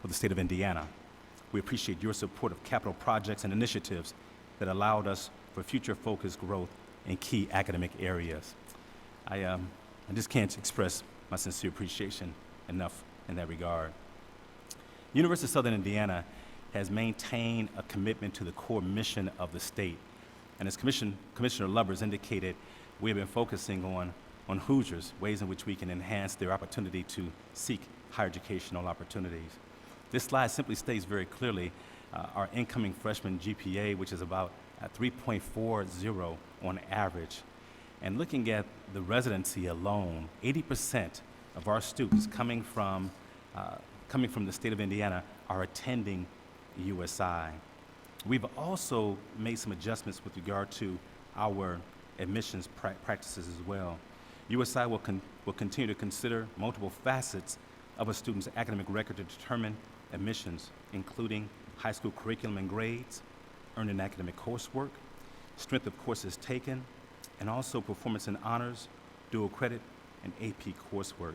of the state of Indiana. We appreciate your support of capital projects and initiatives that allowed us for future focused growth in key academic areas. I just can't express my sincere appreciation enough in that regard. University of Southern Indiana has maintained a commitment to the core mission of the state. And as Commissioner Lubbers indicated, we have been focusing on Hoosiers, ways in which we can enhance their opportunity to seek higher educational opportunities. This slide simply states very clearly our incoming freshman GPA, which is about 3.40 on average. And looking at the residency alone, 80% of our students coming from the state of Indiana are attending USI. We've also made some adjustments with regard to our admissions practices as well. USI will continue to consider multiple facets of a student's academic record to determine admissions, including high school curriculum and grades, earned in academic coursework, strength of courses taken, and also performance in honors, dual credit, and AP coursework.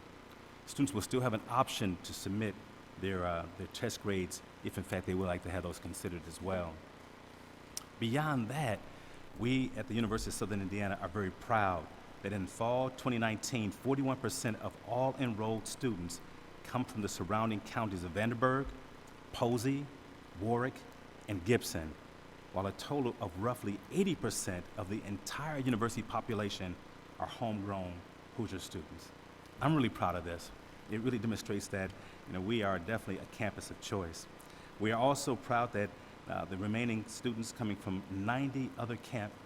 Students will still have an option to submit their test grades if in fact they would like to have those considered as well. Beyond that, we at the University of Southern Indiana are very proud that in fall 2019, 41% of all enrolled students come from the surrounding counties of Vanderburgh, Posey, Warwick, and Gibson, while a total of roughly 80% of the entire university population are homegrown Hoosier students. I'm really proud of this. It really demonstrates that we are definitely a campus of choice. We are also proud that the remaining students coming from 90 other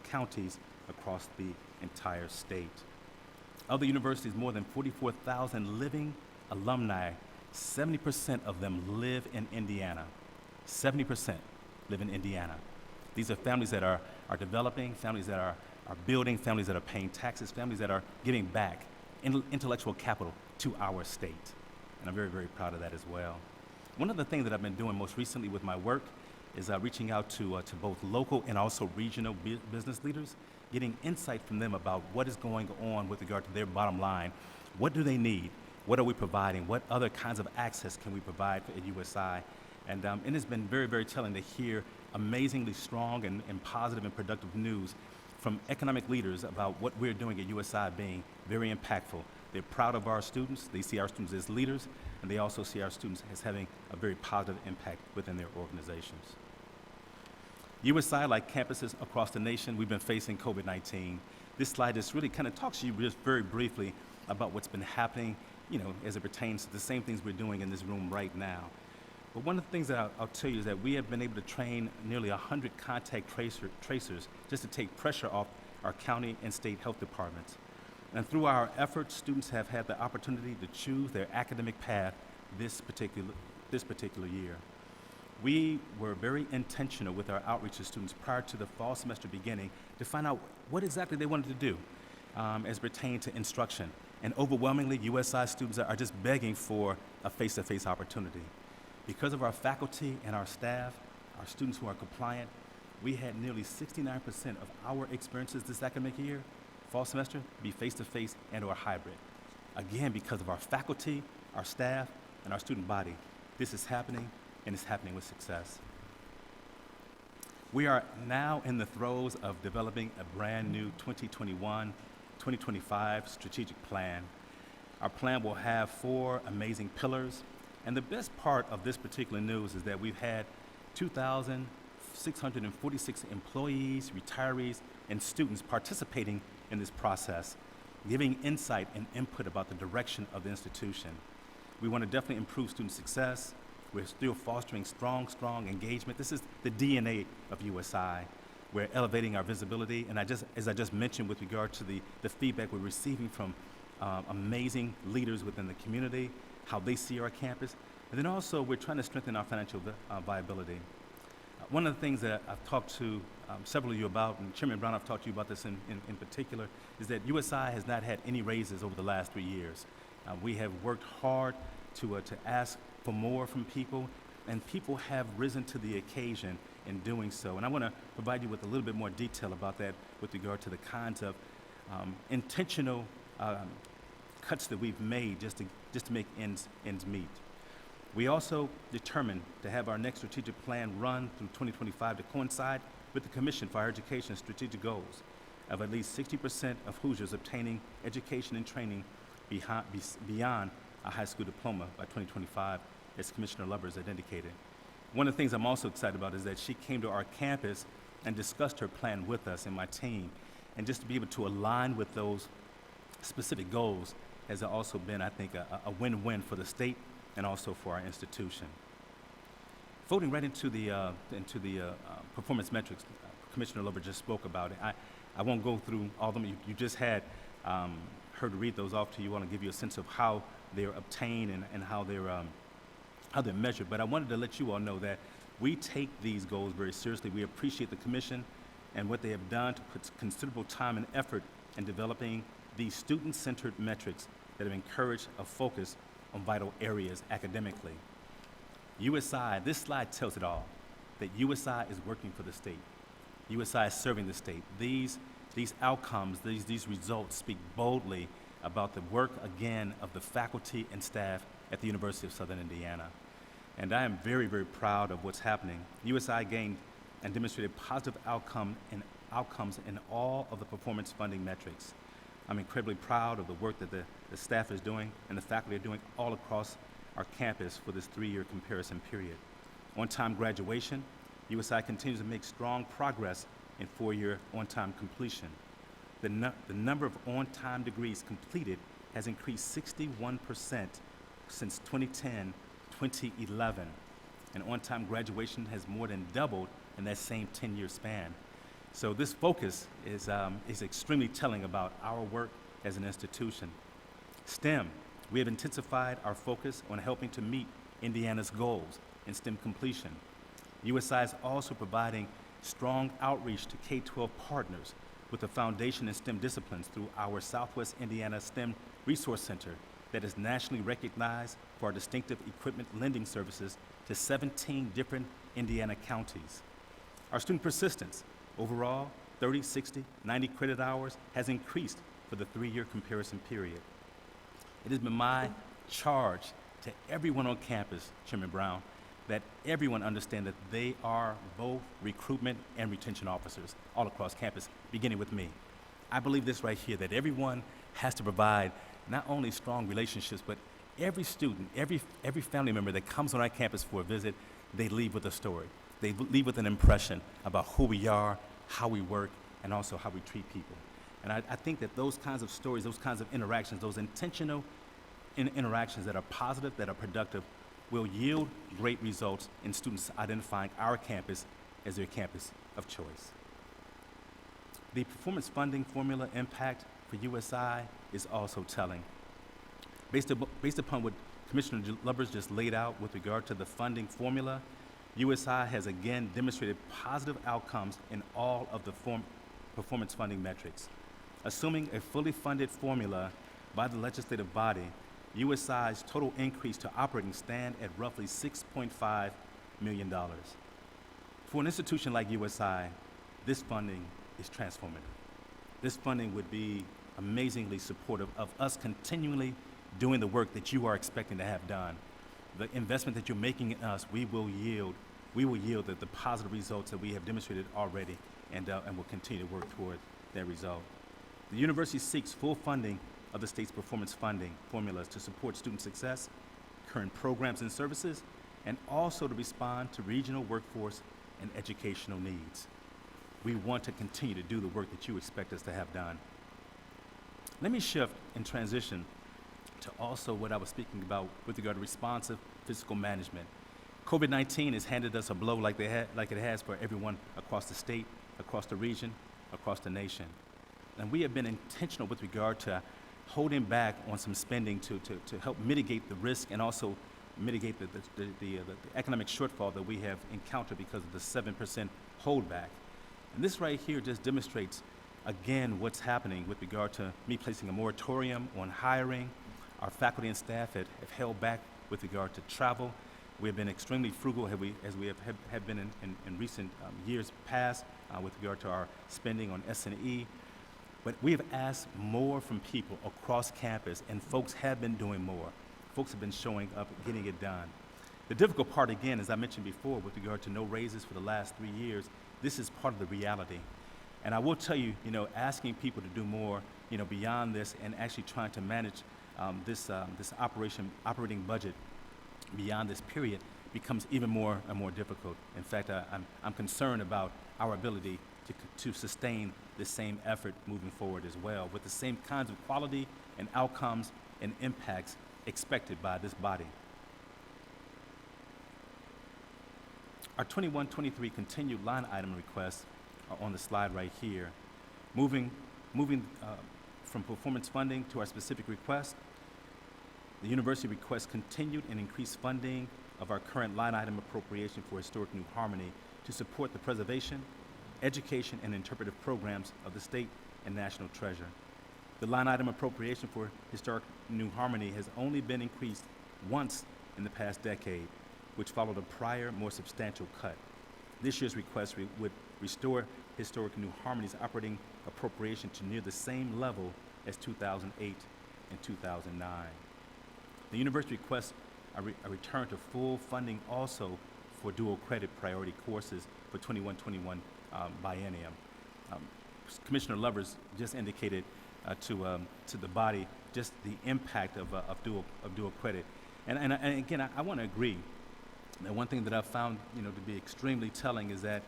counties across the entire state. Of the university's more than 44,000 living alumni, 70% of them live in Indiana. 70% live in Indiana. These are families that are developing, families that are building, families that are paying taxes, families that are giving back intellectual capital to our state. And I'm very, very proud of that as well. One of the things that I've been doing most recently with my work is reaching out to both local and also regional business leaders, getting insight from them about what is going on with regard to their bottom line. What do they need? What are we providing? What other kinds of access can we provide at USI? And it's been very, very telling to hear amazingly strong and positive and productive news from economic leaders about what we're doing at USI being very impactful. They're proud of our students. They see our students as leaders, and they also see our students as having a very positive impact within their organizations. USI, like campuses across the nation, we've been facing COVID-19. This slide just really kind of talks to you just very briefly about what's been happening as it pertains to the same things we're doing in this room right now. But one of the things that I'll tell you is that we have been able to train nearly 100 contact tracers just to take pressure off our county and state health departments. And through our efforts, students have had the opportunity to choose their academic path this particular year. We were very intentional with our outreach to students prior to the fall semester beginning to find out what exactly they wanted to do as pertained to instruction. And overwhelmingly, USI students are just begging for a face-to-face opportunity. Because of our faculty and our staff, our students who are compliant, we had nearly 69% of our experiences this academic year, fall semester, be face-to-face and or hybrid. Again, because of our faculty, our staff, and our student body. This is happening, and it's happening with success. We are now in the throes of developing a brand new 2021-2025 strategic plan. Our plan will have 4 amazing pillars, and the best part of this particular news is that we've had 2,646 employees, retirees, and students participating in this process, giving insight and input about the direction of the institution. We want to definitely improve student success. We're still fostering strong engagement. This is the DNA of USI. We're elevating our visibility, and as I just mentioned with regard to the feedback we're receiving from amazing leaders within the community, how they see our campus, and then also we're trying to strengthen our financial viability. One of the things that I've talked to several of you about, and Chairman Brown, I've talked to you about this in particular, is that USI has not had any raises over the last 3 years. We have worked hard to ask for more from people, and people have risen to the occasion in doing so. And I want to provide you with a little bit more detail about that with regard to the kinds of intentional cuts that we've made just to make ends meet. We also determined to have our next strategic plan run through 2025 to coincide with the Commission for Higher Education strategic goals of at least 60% of Hoosiers obtaining education and training beyond a high school diploma by 2025, as Commissioner Lubbers had indicated. One of the things I'm also excited about is that she came to our campus and discussed her plan with us and my team, and just to be able to align with those specific goals has also been, I think, a win-win for the state and also for our institution. Folding right into the performance metrics, Commissioner Lubbers just spoke about it. I won't go through all of them. You just had her to read those off to you all and give you a sense of how they're obtained and how they're measured. But I wanted to let you all know that we take these goals very seriously. We appreciate the Commission and what they have done to put considerable time and effort in developing these student-centered metrics that have encouraged a focus on vital areas academically. USI, this slide tells it all, that USI is working for the state. USI is serving the state. These outcomes, these results speak boldly about the work, again, of the faculty and staff at the University of Southern Indiana. And I am very, very proud of what's happening. USI gained and demonstrated positive outcomes in all of the performance funding metrics. I'm incredibly proud of the work that the staff is doing and the faculty are doing all across our campus for this 3-year comparison period. On-time graduation, USI continues to make strong progress in 4-year on-time completion. The number of on-time degrees completed has increased 61% since 2010-2011, and on-time graduation has more than doubled in that same 10-year span. So this focus is extremely telling about our work as an institution. STEM, we have intensified our focus on helping to meet Indiana's goals in STEM completion. USI is also providing strong outreach to K-12 partners with a foundation in STEM disciplines through our Southwest Indiana STEM Resource Center that is nationally recognized for our distinctive equipment lending services to 17 different Indiana counties. Our student persistence, overall, 30, 60, 90 credit hours has increased for the 3-year comparison period. It has been my charge to everyone on campus, Chairman Brown, that everyone understand that they are both recruitment and retention officers all across campus, beginning with me. I believe this right here, that everyone has to provide not only strong relationships, but every student, every family member that comes on our campus for a visit, they leave with a story. They leave with an impression about who we are, how we work, and also how we treat people. And I think that those kinds of stories, those kinds of interactions, those intentional interactions that are positive, that are productive, will yield great results in students identifying our campus as their campus of choice. The performance funding formula impact for USI is also telling. Based upon what Commissioner Lubbers just laid out with regard to the funding formula, USI has again demonstrated positive outcomes in all of the performance funding metrics. Assuming a fully funded formula by the legislative body, USI's total increase to operating stand at roughly $6.5 million. For an institution like USI, this funding is transformative. This funding would be amazingly supportive of us continually doing the work that you are expecting to have done. The investment that you're making in us, we will yield the positive results that we have demonstrated already, and will continue to work toward that result. The university seeks full funding of the state's performance funding formulas to support student success, current programs and services, and also to respond to regional workforce and educational needs. We want to continue to do the work that you expect us to have done. Let me shift and transition to also what I was speaking about with regard to responsive fiscal management. COVID-19 has handed us a blow like it has for everyone across the state, across the region, across the nation. And we have been intentional with regard to holding back on some spending to help mitigate the risk and also mitigate the economic shortfall that we have encountered because of the 7% holdback. And this right here just demonstrates, again, what's happening with regard to me placing a moratorium on hiring. Our faculty and staff have held back with regard to travel. We have been extremely frugal as we have been in recent years past with regard to our spending on S&E. But we have asked more from people across campus, and folks have been doing more. Folks have been showing up, getting it done. The difficult part, again, as I mentioned before, with regard to no raises for the last 3 years, this is part of the reality. And I will tell you, asking people to do more, beyond this and actually trying to manage this operating budget beyond this period becomes even more and more difficult. In fact, I'm concerned about our ability to sustain the same effort moving forward as well, with the same kinds of quality and outcomes and impacts expected by this body. Our 21-23 continued line item requests are on the slide right here. Moving from performance funding to our specific request, the university requests continued and increased funding of our current line item appropriation for Historic New Harmony to support the preservation, education, and interpretive programs of the state and national treasure. The line item appropriation for Historic New Harmony has only been increased once in the past decade, which followed a prior, more substantial cut. This year's request would restore Historic New Harmony's operating appropriation to near the same level as 2008 and 2009. The university requests a return to full funding also for dual credit priority courses for 21-21 Biennium. Commissioner Lubbers just indicated to the body just the impact of dual credit. And again, I want to agree that one thing that I've found to be extremely telling is that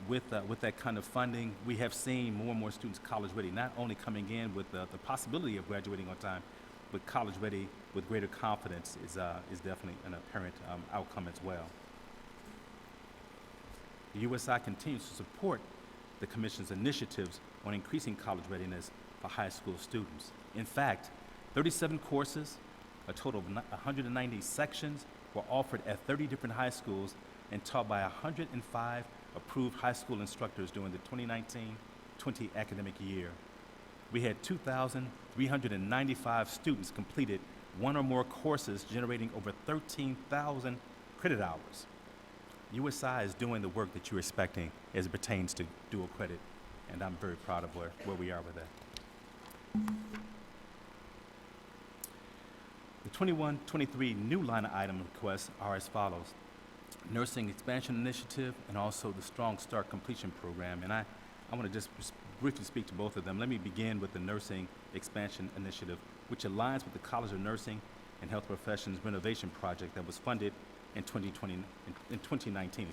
with that kind of funding, we have seen more and more students college ready, not only coming in with the possibility of graduating on time, but college ready with greater confidence is definitely an apparent outcome as well. The USI continues to support the Commission's initiatives on increasing college readiness for high school students. In fact, 37 courses, a total of 190 sections, were offered at 30 different high schools and taught by 105 approved high school instructors during the 2019-20 academic year. We had 2,395 students completed one or more courses, generating over 13,000 credit hours. USI is doing the work that you're expecting as it pertains to dual credit, and I'm very proud of where we are with that. The 21-23 new line item requests are as follows: Nursing Expansion Initiative and also the Strong Start Completion Program. And I want to just briefly speak to both of them. Let me begin with the Nursing Expansion Initiative, which aligns with the College of Nursing and Health Professions renovation project that was funded in 2019.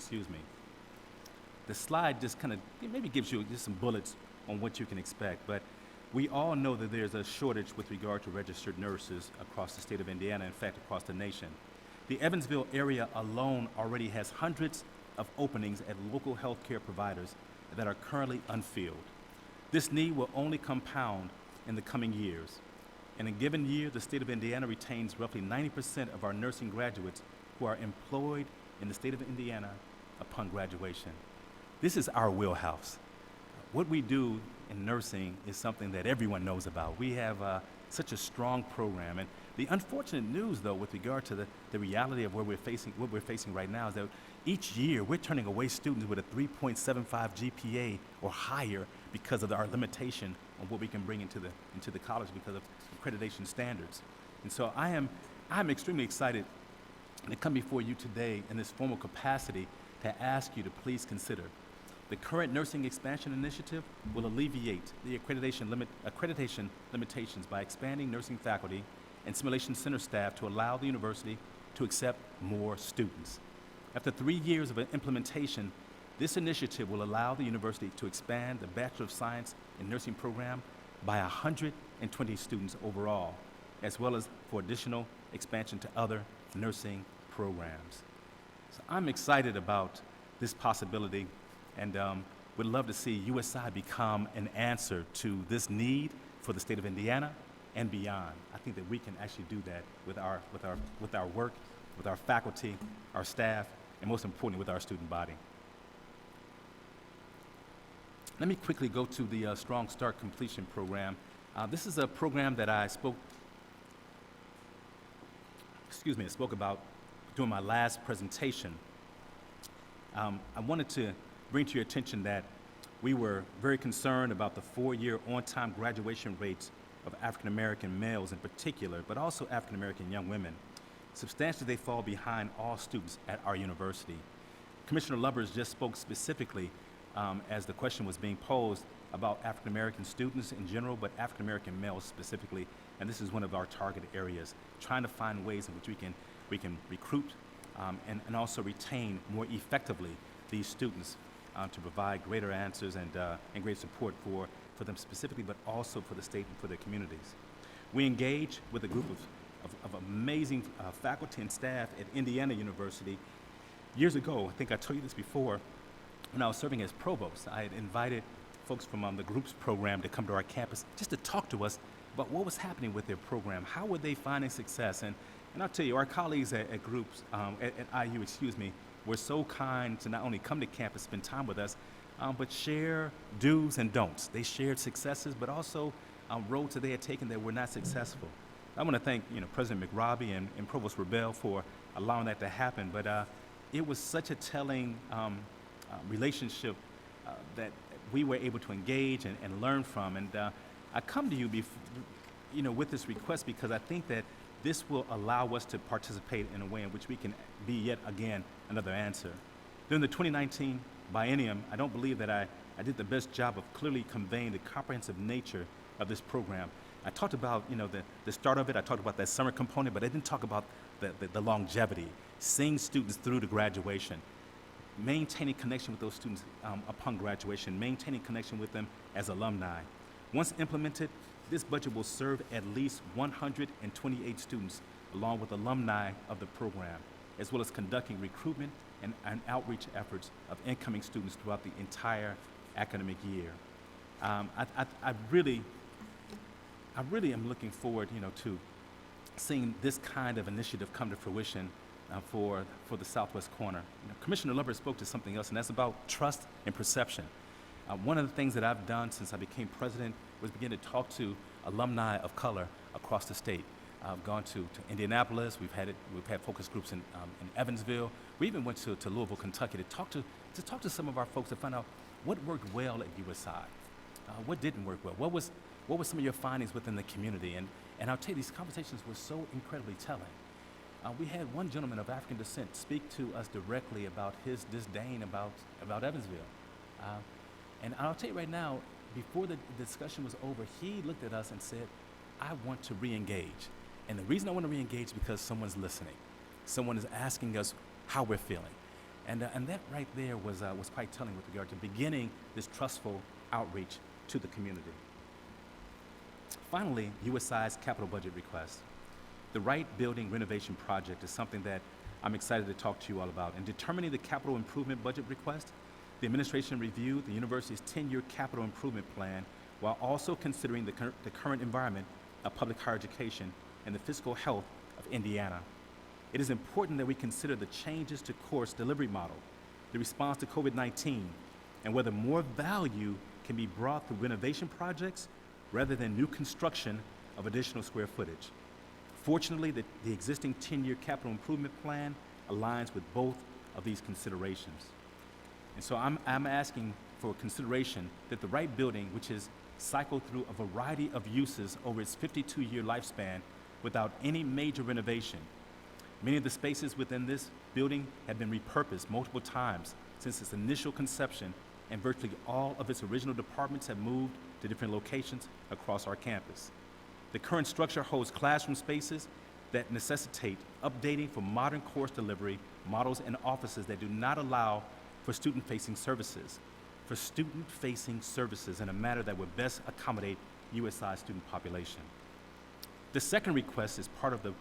The slide just kind of maybe gives you just some bullets on what you can expect, but We all know that there's a shortage with regard to registered nurses across the state of Indiana, in fact, across the nation. The Evansville area alone already has hundreds of openings at local healthcare providers that are currently unfilled. This need will only compound in the coming years. In a given year, the state of Indiana retains roughly 90% of our nursing graduates who are employed in the state of Indiana upon graduation. This is our wheelhouse. What we do in nursing is something that everyone knows about. We have such a strong program. And the unfortunate news, though, with regard to the reality of what we're facing right now is that each year we're turning away students with a 3.75 GPA or higher because of our limitation on what we can bring into the college because of accreditation standards. And so I'm extremely excited to come before you today in this formal capacity to ask you to please consider. The current Nursing Expansion Initiative will alleviate the accreditation limitations by expanding nursing faculty and simulation center staff to allow the university to accept more students. After 3 years of implementation, this initiative will allow the university to expand the Bachelor of Science in Nursing program by 120 students overall, as well as for additional expansion to other nursing programs. So I'm excited about this possibility and would love to see USI become an answer to this need for the state of Indiana and beyond. I think that we can actually do that with our work, with our faculty, our staff, and most importantly, with our student body. Let me quickly go to the Strong Start Completion Program. This is a program that I spoke about during my last presentation. I wanted to bring to your attention that we were very concerned about the 4-year on-time graduation rates of African American males in particular, but also African American young women. Substantially, they fall behind all students at our university. Commissioner Lubbers just spoke specifically as the question was being posed about African American students in general, but African American males specifically, and this is one of our target areas, trying to find ways in which we can recruit and also retain more effectively these students to provide greater answers and great support for them specifically, but also for the state and for their communities. We engage with a group of amazing faculty and staff at Indiana University. Years ago, I think I told you this before, when I was serving as provost, I had invited folks from the groups program to come to our campus just to talk to us about what was happening with their program, how were they finding success, and I'll tell you, our colleagues at groups, at IU, were so kind to not only come to campus, spend time with us, but share do's and don'ts. They shared successes, but also roads that they had taken that were not successful. I want to thank President McRobbie and Provost Rebel for allowing that to happen, but it was such a telling relationship that we were able to engage and learn from. And I come to you with this request because I think that this will allow us to participate in a way in which we can be yet again another answer. During the 2019 Biennium, I don't believe that I did the best job of clearly conveying the comprehensive nature of this program. I talked about the start of it, I talked about that summer component, but I didn't talk about the longevity, seeing students through to graduation, maintaining connection with those students upon graduation, maintaining connection with them as alumni. Once implemented, this budget will serve at least 128 students along with alumni of the program, as well as conducting recruitment and outreach efforts of incoming students throughout the entire academic year. I really am looking forward, to seeing this kind of initiative come to fruition for the Southwest corner. Commissioner Lubbers spoke to something else, and that's about trust and perception. One of the things that I've done since I became president was begin to talk to alumni of color across the state. I've gone to Indianapolis. We've had focus groups in Evansville. We even went to Louisville, Kentucky to talk to some of our folks to find out what worked well at USI, what didn't work well, what were some of your findings within the community, and I'll tell you, these conversations were so incredibly telling. We had one gentleman of African descent speak to us directly about his disdain about Evansville, and I'll tell you right now, before the discussion was over, he looked at us and said, "I want to re-engage." And the reason I want to re-engage is because someone's listening. Someone is asking us how we're feeling. And that right there was quite telling with regard to beginning this trustful outreach to the community. Finally, USI's capital budget request. The Wright Building renovation project is something that I'm excited to talk to you all about. In determining the capital improvement budget request, the administration reviewed the university's 10-year capital improvement plan while also considering the current environment of public higher education and the fiscal health of Indiana. It is important that we consider the changes to course delivery model, the response to COVID-19, and whether more value can be brought through renovation projects rather than new construction of additional square footage. Fortunately, the existing 10-year capital improvement plan aligns with both of these considerations. And so I'm asking for consideration that the Wright Building, which has cycled through a variety of uses over its 52-year lifespan without any major renovation. Many of the spaces within this building have been repurposed multiple times since its initial conception, and virtually all of its original departments have moved to different locations across our campus. The current structure holds classroom spaces that necessitate updating for modern course delivery models and offices that do not allow for student-facing services in a manner that would best accommodate USI student population. The second request is part of a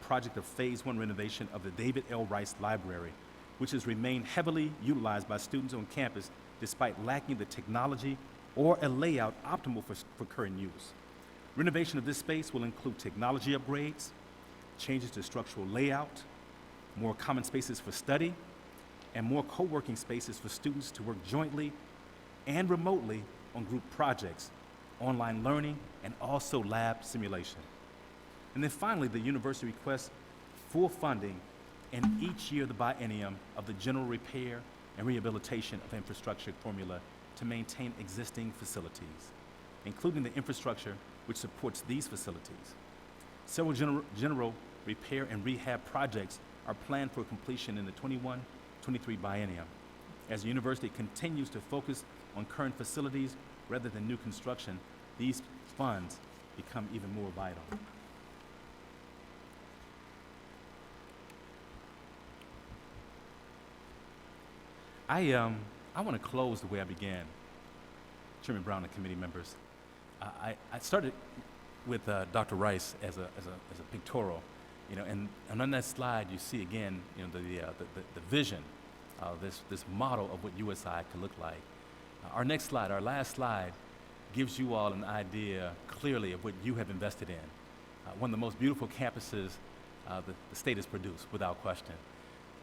project of Phase 1 renovation of the David L. Rice Library, which has remained heavily utilized by students on campus despite lacking the technology or a layout optimal for current use. Renovation of this space will include technology upgrades, changes to structural layout, more common spaces for study, and more co-working spaces for students to work jointly and remotely on group projects, online learning, and also lab simulation. And then finally, the university requests full funding in each year of the biennium of the general repair and rehabilitation of infrastructure formula to maintain existing facilities, including the infrastructure which supports these facilities. Several general repair and rehab projects are planned for completion in the 21-23 biennium. As the university continues to focus on current facilities rather than new construction, these funds become even more vital. I want to close the way I began. Chairman Brown and committee members. I started with Dr. Rice as a pictorial, and on that slide you see again, the vision, this model of what USI could look like. Our next slide, our last slide, gives you all an idea clearly of what you have invested in. One of the most beautiful campuses the state has produced, without question.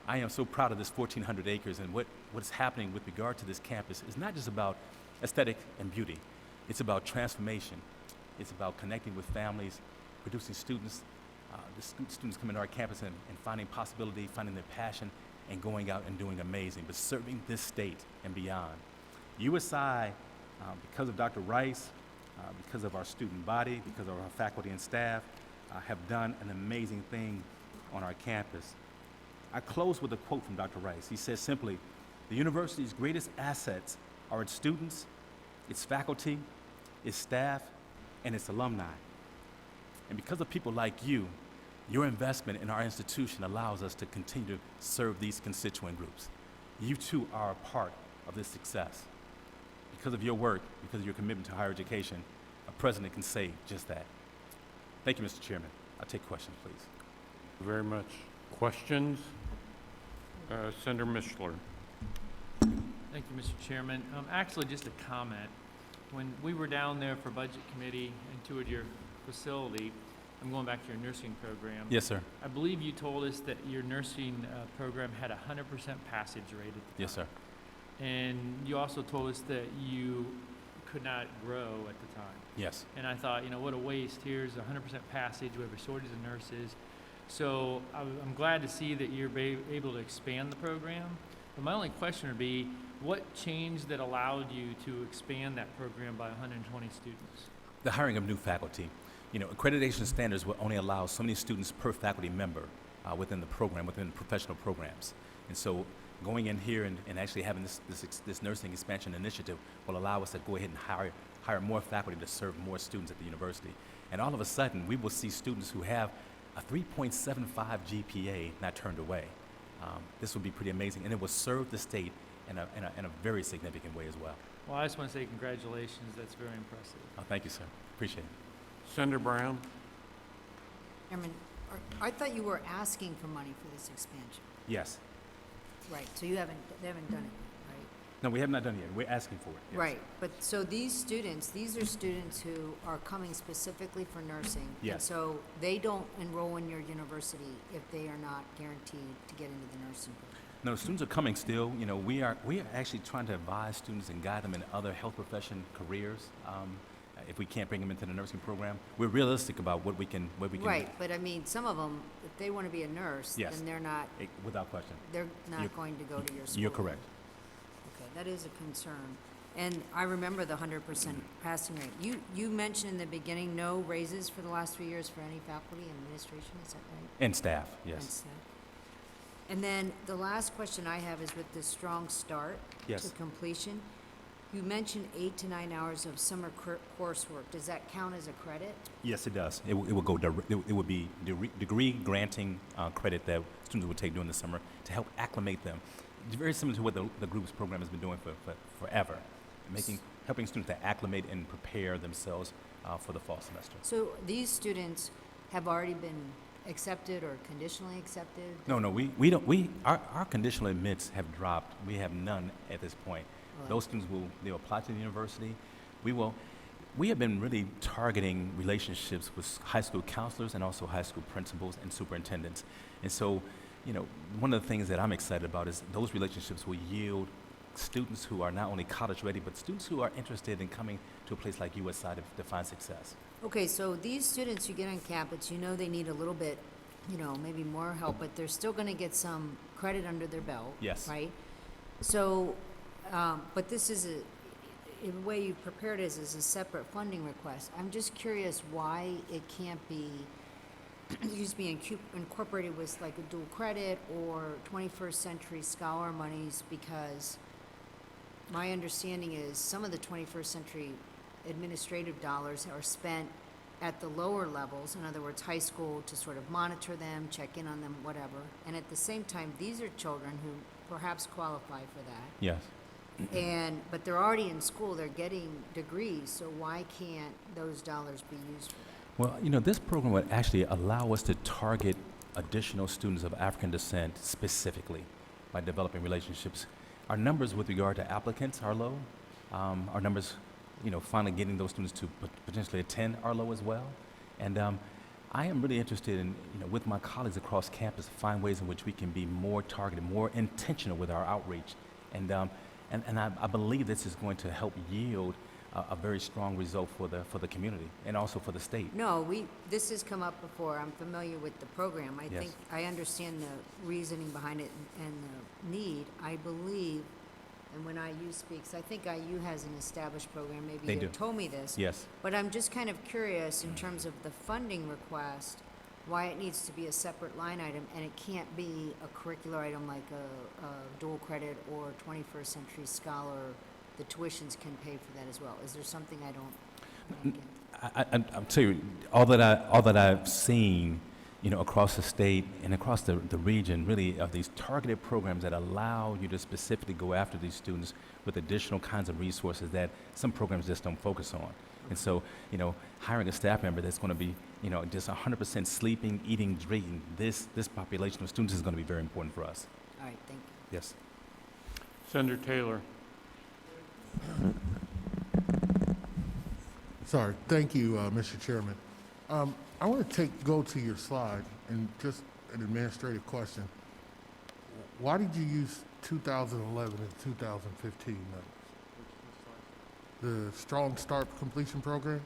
I am so proud of this 1,400 acres, and what is happening with regard to this campus is not just about aesthetic and beauty. It's about transformation. It's about connecting with families, producing students. Students come into our campus and finding possibility, finding their passion, and going out and doing amazing, but serving this state and beyond. USI, because of Dr. Rice, because of our student body, because of our faculty and staff, have done an amazing thing on our campus. I close with a quote from Dr. Rice. He says simply, "The university's greatest assets are its students, its faculty, its staff, and its alumni. And because of people like you, your investment in our institution allows us to continue to serve these constituent groups. You too are a part of this success. Because of your work, because of your commitment to higher education, a president can say just that." Thank you, Mr. Chairman. I'll take questions, please. Thank you very much. Questions? Senator Mishler. Thank you, Mr. Chairman. Actually, just a comment. When we were down there for Budget Committee and toured your facility, I'm going back to your nursing program. Yes, sir. I believe you told us that your nursing program had a 100% passage rate at the time. Yes, sir. And you also told us that you could not grow at the time. Yes. And I thought, what a waste. Here's 100% passage. We have a shortage of nurses. So I'm glad to see that you're able to expand the program. But my only question would be, what changed that allowed you to expand that program by 120 students? The hiring of new faculty. Accreditation standards will only allow so many students per faculty member within the program, within professional programs. And so going in here and actually having this nursing expansion initiative will allow us to go ahead and hire more faculty to serve more students at the university. And all of a sudden, we will see students who have a 3.75 GPA not turned away. This would be pretty amazing, and it will serve the state in a very significant way as well. Well, I just want to say congratulations. That's very impressive. Oh, thank you, sir. Appreciate it. Senator Brown? Chairman, I thought you were asking for money for this expansion. Yes. Right, so they haven't done it, right? No, we have not done it yet. We're asking for it. Yes. Right, but so these are students who are coming specifically for nursing. And Yes. so they don't enroll in your university if they are not guaranteed to get into the nursing program. No, students are coming still. You know, we are actually trying to advise students and guide them in other health profession careers. If we can't bring them into the nursing program, we're realistic about what we can. Right, but I mean, some of them, if they want to be a nurse, Yes. then they're not, Without question. they're not You're- going to go to your school. You're correct. Okay, that is a concern. And I remember the 100% passing rate. You mentioned in the beginning no raises for the last 3 years for any faculty and administration, is that right? And staff, And yes. staff. And then the last question I have is with this strong start Yes. to completion. You mentioned 8 to 9 hours of summer coursework. Does that count as a credit? Yes, it does. It will go. It would be degree granting credit that students would take during the summer to help acclimate them. It's very similar to what the groups program has been doing for forever, helping students to acclimate and prepare themselves for the fall semester. So these students have already been accepted or conditionally accepted? No, our conditional admits have dropped. We have none at this point. Right. Those students they'll apply to the university. We have been really targeting relationships with high school counselors and also high school principals and superintendents. And so, you know, one of the things that I'm excited about is those relationships will yield students who are not only college ready, but students who are interested in coming to a place like USI to find success. Okay, so these students you get on campus, you know they need a little bit, you know, maybe more help, but they're still going to get some credit under their belt. Yes. Right? So, but this is in the way you've prepared it is a separate funding request. I'm just curious why it can't be, incorporated with like a dual credit or 21st century scholar monies, because my understanding is some of the 21st century administrative dollars are spent at the lower levels, in other words, high school, to sort of monitor them, check in on them, whatever. And at the same time, these are children who perhaps qualify for that. Yes. But they're already in school, they're getting degrees, so why can't those dollars be used for that? Well, you know, this program would actually allow us to target additional students of African descent specifically by developing relationships. Our numbers with regard to applicants are low. Our numbers, you know, finally getting those students to potentially attend are low as well. And I am really interested in, you know, with my colleagues across campus, find ways in which we can be more targeted, more intentional with our outreach. And I believe this is going to help yield a very strong result for the community and also for the state. No, this has come up before. I'm familiar with the program. I Yes. think I understand the reasoning behind it and the need. I believe, and when IU speaks, I think IU has an established program. Maybe They you do. told me this. Yes. But I'm just kind of curious in terms of the funding request, why it needs to be a separate line item and it can't be a curricular item like a dual credit or 21st century scholar. The tuitions can pay for that as well. Is there something I don't? I'll tell you, all that I've seen, you know, across the state and across the region, really, are these targeted programs that allow you to specifically go after these students with additional kinds of resources that some programs just don't focus on. And so, you know, hiring a staff member that's going to be, you know, just 100% sleeping, eating, drinking, this population of students is going to be very important for us. All right, thank you. Yes. Senator Taylor. Sorry. Thank you, Mr. Chairman. I want to go to your slide and just an administrative question. Why did you use 2011 and 2015 numbers? The Strong Start Completion Program?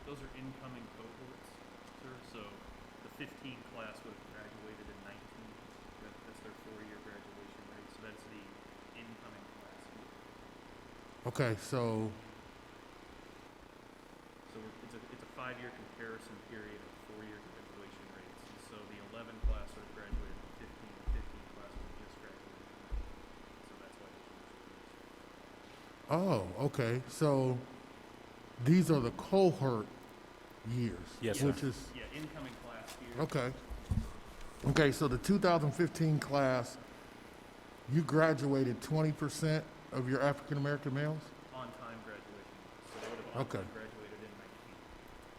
Those are incoming cohorts, sir. So the 15 class would have graduated in 19. That's their 4-year graduation rate. So that's the incoming class. Okay, so it's a 5-year comparison period of 4-year graduation rates. And so the 11 class would have graduated in 15. The 15 class would have just graduated in 19. So that's why they changed the rules. Oh, okay. So these are the cohort years. Yes, which sir. is Yeah, incoming class here. okay. Okay, so the 2015 class, you graduated 20% of your African American males? On-time graduation. So they would have Okay. on-time graduated in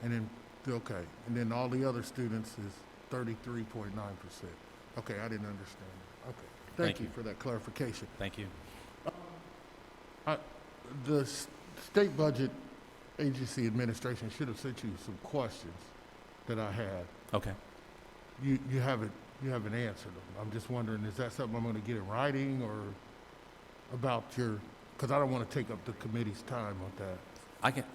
19. And then, okay, and then all the other students is 33.9%. Okay, I didn't understand that. Okay, thank you for that clarification. Thank you. The state budget agency administration should have sent you some questions that I had. Okay. You haven't answered them. I'm just wondering, is that something I'm going to get in writing, or about your, because I don't want to take up the committee's time with that.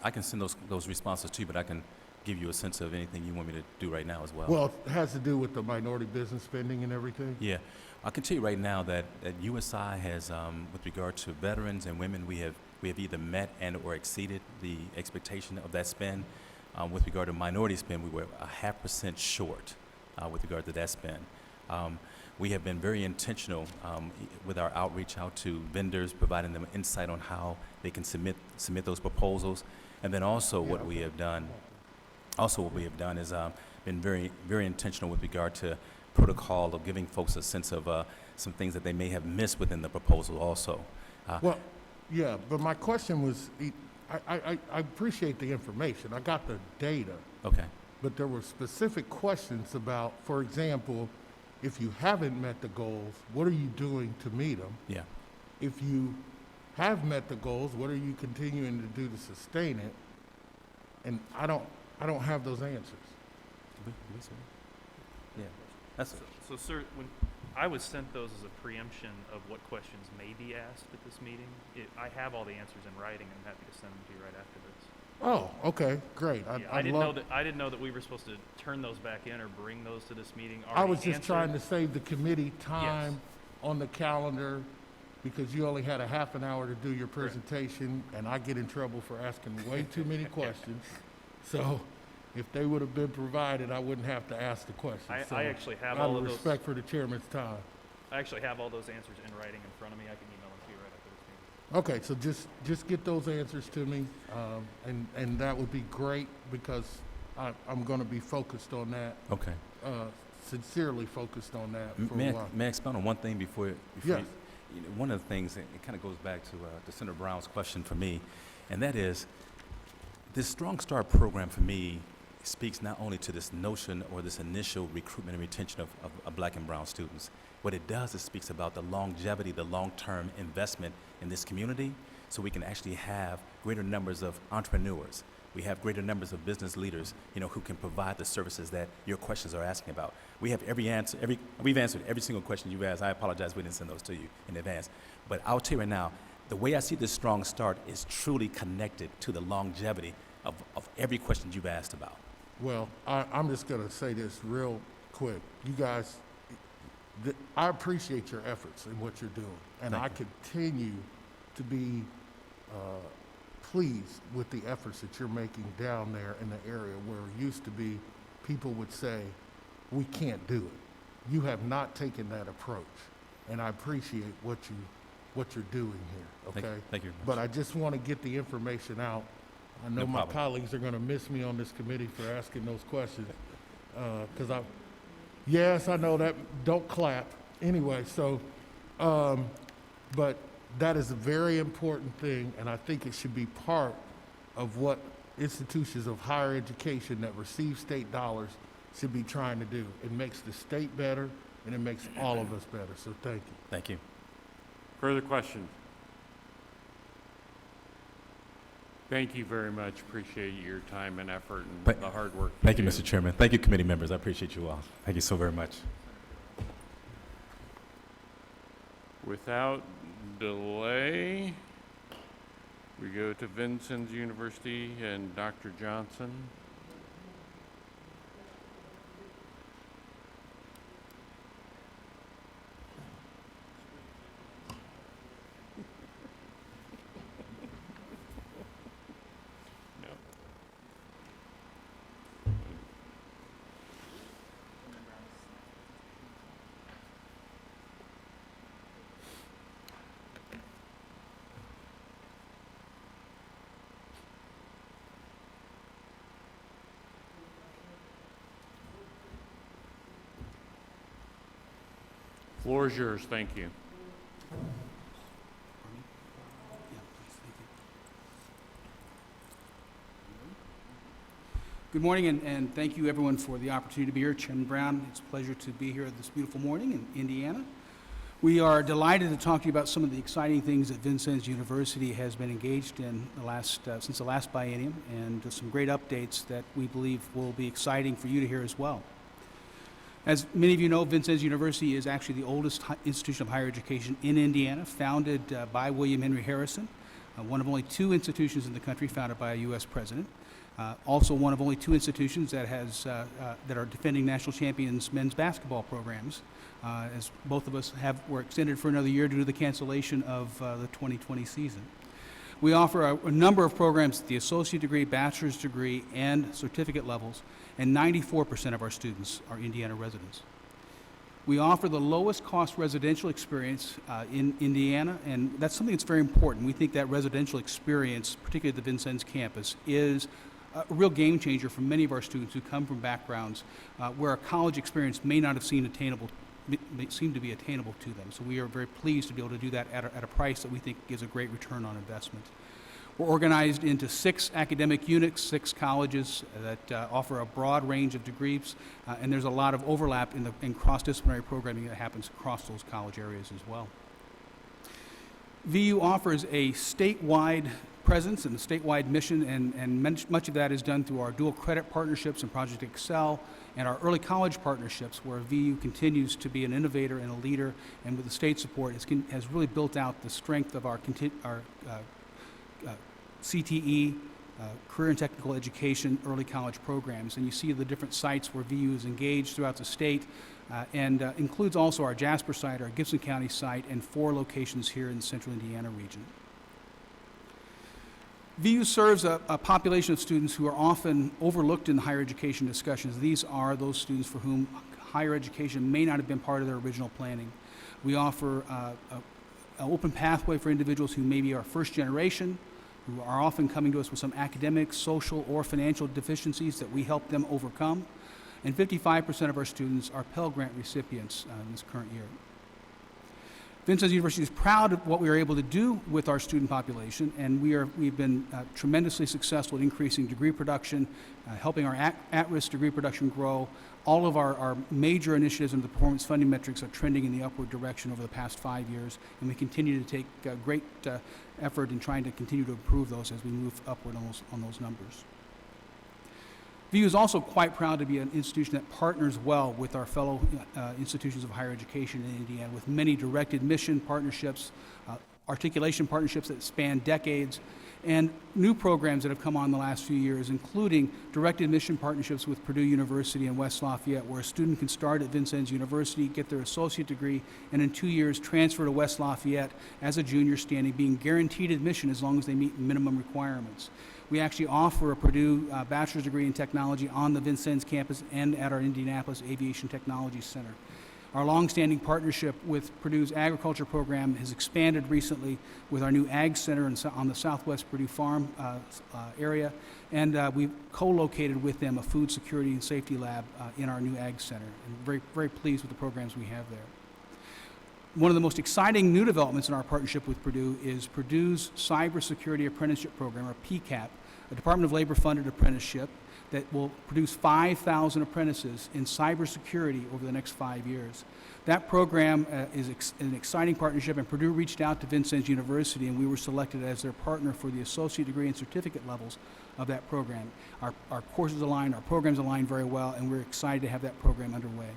I can send those responses to you, but I can give you a sense of anything you want me to do right now as well. Well, it has to do with the minority business spending and everything. Yeah, I can tell you right now that USI has, with regard to veterans and women, we have either met and or exceeded the expectation of that spend. With regard to minority spend, we were 0.5% short with regard to that spend. We have been very intentional with our outreach out to vendors, providing them insight on how they can submit those proposals, and then also what we have done. Also, what we have done is been very, very intentional with regard to protocol of giving folks a sense of some things that they may have missed within the proposal also. Well, yeah, but my question was, I appreciate the information. I got the data. Okay. But there were specific questions about, for example, if you haven't met the goals, what are you doing to meet them? Yeah. If you have met the goals, what are you continuing to do to sustain it? And I don't have those answers. Yeah. That's So, sir, when I was sent those as a preemption of what questions may be asked at this meeting, I have all the answers in writing. I'm happy to send them to you right after this. Oh, okay, great. I didn't know that we were supposed to turn those back in or bring those to this meeting. I was just trying to save the committee time on the calendar, because you only had a half an hour to do your presentation, and I get in trouble for asking way too many questions. So if they would have been provided, I wouldn't have to ask the questions. I actually have out all of of those. respect for the chairman's time. I actually have all those answers in writing in front of me. I can email them to you right after this meeting. Okay, so just get those answers to me, and that would be great, because I'm going to be focused on that. Okay. Sincerely focused on that for a while. May I expound on one thing before Yes. you know, one of the things, it kind of goes back to Senator Brown's question for me, and that is, this Strong Start program for me speaks not only to this notion or this initial recruitment and retention of black and brown students. What it does, it speaks about the longevity, the long-term investment in this community, so we can actually have greater numbers of entrepreneurs. We have greater numbers of business leaders, you know, who can provide the services that your questions are asking about. We have we've answered every single question you've asked. I apologize we didn't send those to you in advance. But I'll tell you right now, the way I see this Strong Start is truly connected to the longevity of every question you've asked about. Well, I'm just going to say this real quick. You guys, I appreciate your efforts and what you're doing. And I continue to be pleased with the efforts that you're making down there in the area where it used to be people would say, we can't do it. You have not taken that approach. And I appreciate what you're doing here, okay? Thank you. But I just want to get the information out. I know my colleagues are going to miss me on this committee for asking those questions. Yes, I know that, don't clap. Anyway, so, but that is a very important thing, and I think it should be part of what institutions of higher education that receive state dollars should be trying to do. It makes the state better, and it makes all of us better, so thank you. Thank you. Further questions? Thank you very much. Appreciate your time and effort and the hard work. Thank you, Mr. Chairman. Thank you, committee members. I appreciate you all. Thank you so very much. Without delay, we go to Vincennes University and Dr. Johnson. Floor is yours. Thank you. Good morning, and thank you everyone for the opportunity to be here. Chairman Brown, it's a pleasure to be here this beautiful morning in Indiana. We are delighted to talk to you about some of the exciting things that Vincennes University has been engaged in since the last biennium, and some great updates that we believe will be exciting for you to hear as well. As many of you know, Vincennes University is actually the oldest institution of higher education in Indiana, founded by William Henry Harrison, one of only 2 institutions in the country founded by a U.S. president. Also one of only 2 institutions that are defending national champions men's basketball programs, as both of us were extended for another year due to the cancellation of the 2020 season. We offer a number of programs at the associate degree, bachelor's degree, and certificate levels, and 94% of our students are Indiana residents. We offer the lowest cost residential experience in Indiana, and that's something that's very important. We think that residential experience, particularly at the Vincennes campus, is a real game changer for many of our students who come from backgrounds where a college experience may not have seemed to be attainable to them. So we are very pleased to be able to do that at a price that we think gives a great return on investment. We're organized into 6 academic units, 6 colleges that offer a broad range of degrees, and there's a lot of overlap in cross-disciplinary programming that happens across those college areas as well. VU offers a statewide presence and a statewide mission, and much of that is done through our dual credit partnerships and Project Excel and our early college partnerships, where VU continues to be an innovator and a leader, and with the state support has really built out the strength of our CTE, career and technical education, early college programs. And you see the different sites where VU is engaged throughout the state, and includes also our Jasper site, our Gibson County site, and 4 locations here in the central Indiana region. VU serves a population of students who are often overlooked in higher education discussions. These are those students for whom higher education may not have been part of their original planning. We offer an open pathway for individuals who maybe are first generation, who are often coming to us with some academic, social, or financial deficiencies that we help them overcome. And 55% of our students are Pell Grant recipients in this current year. Vincennes University is proud of what we are able to do with our student population, and we've been tremendously successful in increasing degree production, helping our at-risk degree production grow. All of our major initiatives and the performance funding metrics are trending in the upward direction over the past 5 years, and we continue to take great effort in trying to continue to improve those as we move upward on those numbers. VU is also quite proud to be an institution that partners well with our fellow institutions of higher education in Indiana, with many direct admission partnerships, articulation partnerships that span decades, and new programs that have come on the last few years, including direct admission partnerships with Purdue University in West Lafayette, where a student can start at Vincennes University, get their associate degree, and in 2 years transfer to West Lafayette as a junior standing, being guaranteed admission as long as they meet minimum requirements. We actually offer a Purdue bachelor's degree in technology on the Vincennes campus and at our Indianapolis Aviation Technology Center. Our longstanding partnership with Purdue's agriculture program has expanded recently with our new Ag Center on the Southwest Purdue Farm area, and we've co-located with them a food security and safety lab in our new Ag Center, and very, very pleased with the programs we have there. One of the most exciting new developments in our partnership with Purdue is Purdue's Cybersecurity Apprenticeship Program, or PCAP, a Department of Labor-funded apprenticeship that will produce 5,000 apprentices in cybersecurity over the next 5 years. That program is an exciting partnership, and Purdue reached out to Vincennes University, and we were selected as their partner for the associate degree and certificate levels of that program. Our courses align, our programs align very well, and we're excited to have that program underway.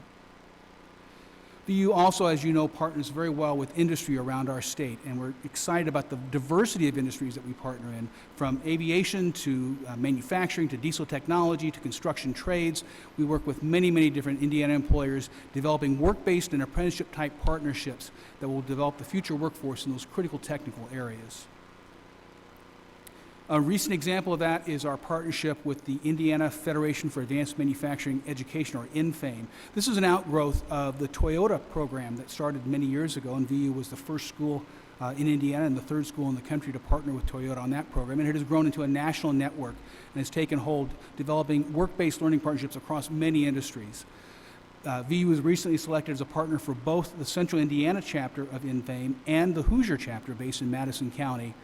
VU also, as you know, partners very well with industry around our state, and we're excited about the diversity of industries that we partner in, from aviation to manufacturing to diesel technology to construction trades. We work with many, many different Indiana employers developing work-based and apprenticeship-type partnerships that will develop the future workforce in those critical technical areas. A recent example of that is our partnership with the Indiana Federation for Advanced Manufacturing Education, or INFAME. This is an outgrowth of the Toyota program that started many years ago, and VU was the first school in Indiana and the third school in the country to partner with Toyota on that program. And it has grown into a national network and has taken hold, developing work-based learning partnerships across many industries. VU was recently selected as a partner for both the Central Indiana chapter of INFAME and the Hoosier chapter based in Madison County.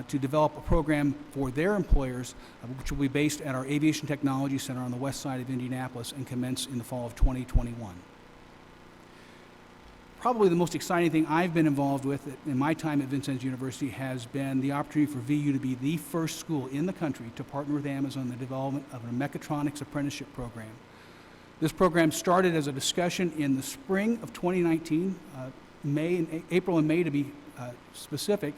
to develop a program for their employers, which will be based at our Aviation Technology Center on the west side of Indianapolis and commence in the fall of 2021. Probably the most exciting thing I've been involved with in my time at Vincennes University has been the opportunity for VU to be the first school in the country to partner with Amazon in the development of a mechatronics apprenticeship program. This program started as a discussion in the spring of 2019, April and May to be specific,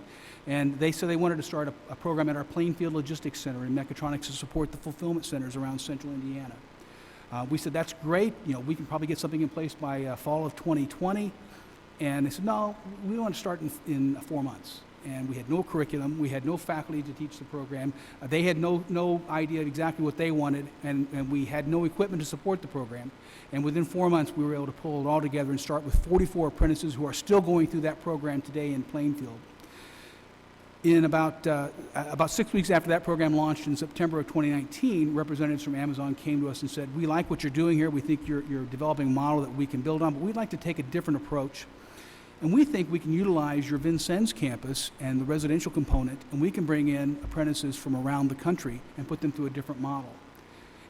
and they said they wanted to start a program at our Plainfield Logistics Center in mechatronics to support the fulfillment centers around central Indiana. We said, that's great, we can probably get something in place by fall of 2020. And they said, no, we want to start in 4 months. And we had no curriculum, we had no faculty to teach the program. They had no idea of exactly what they wanted, and we had no equipment to support the program. And within 4 months, we were able to pull it all together and start with 44 apprentices who are still going through that program today in Plainfield. In about 6 weeks after that program launched in September of 2019, representatives from Amazon came to us and said, we like what you're doing here, we think you're developing a model that we can build on, but we'd like to take a different approach. And we think we can utilize your Vincennes campus and the residential component, and we can bring in apprentices from around the country and put them through a different model.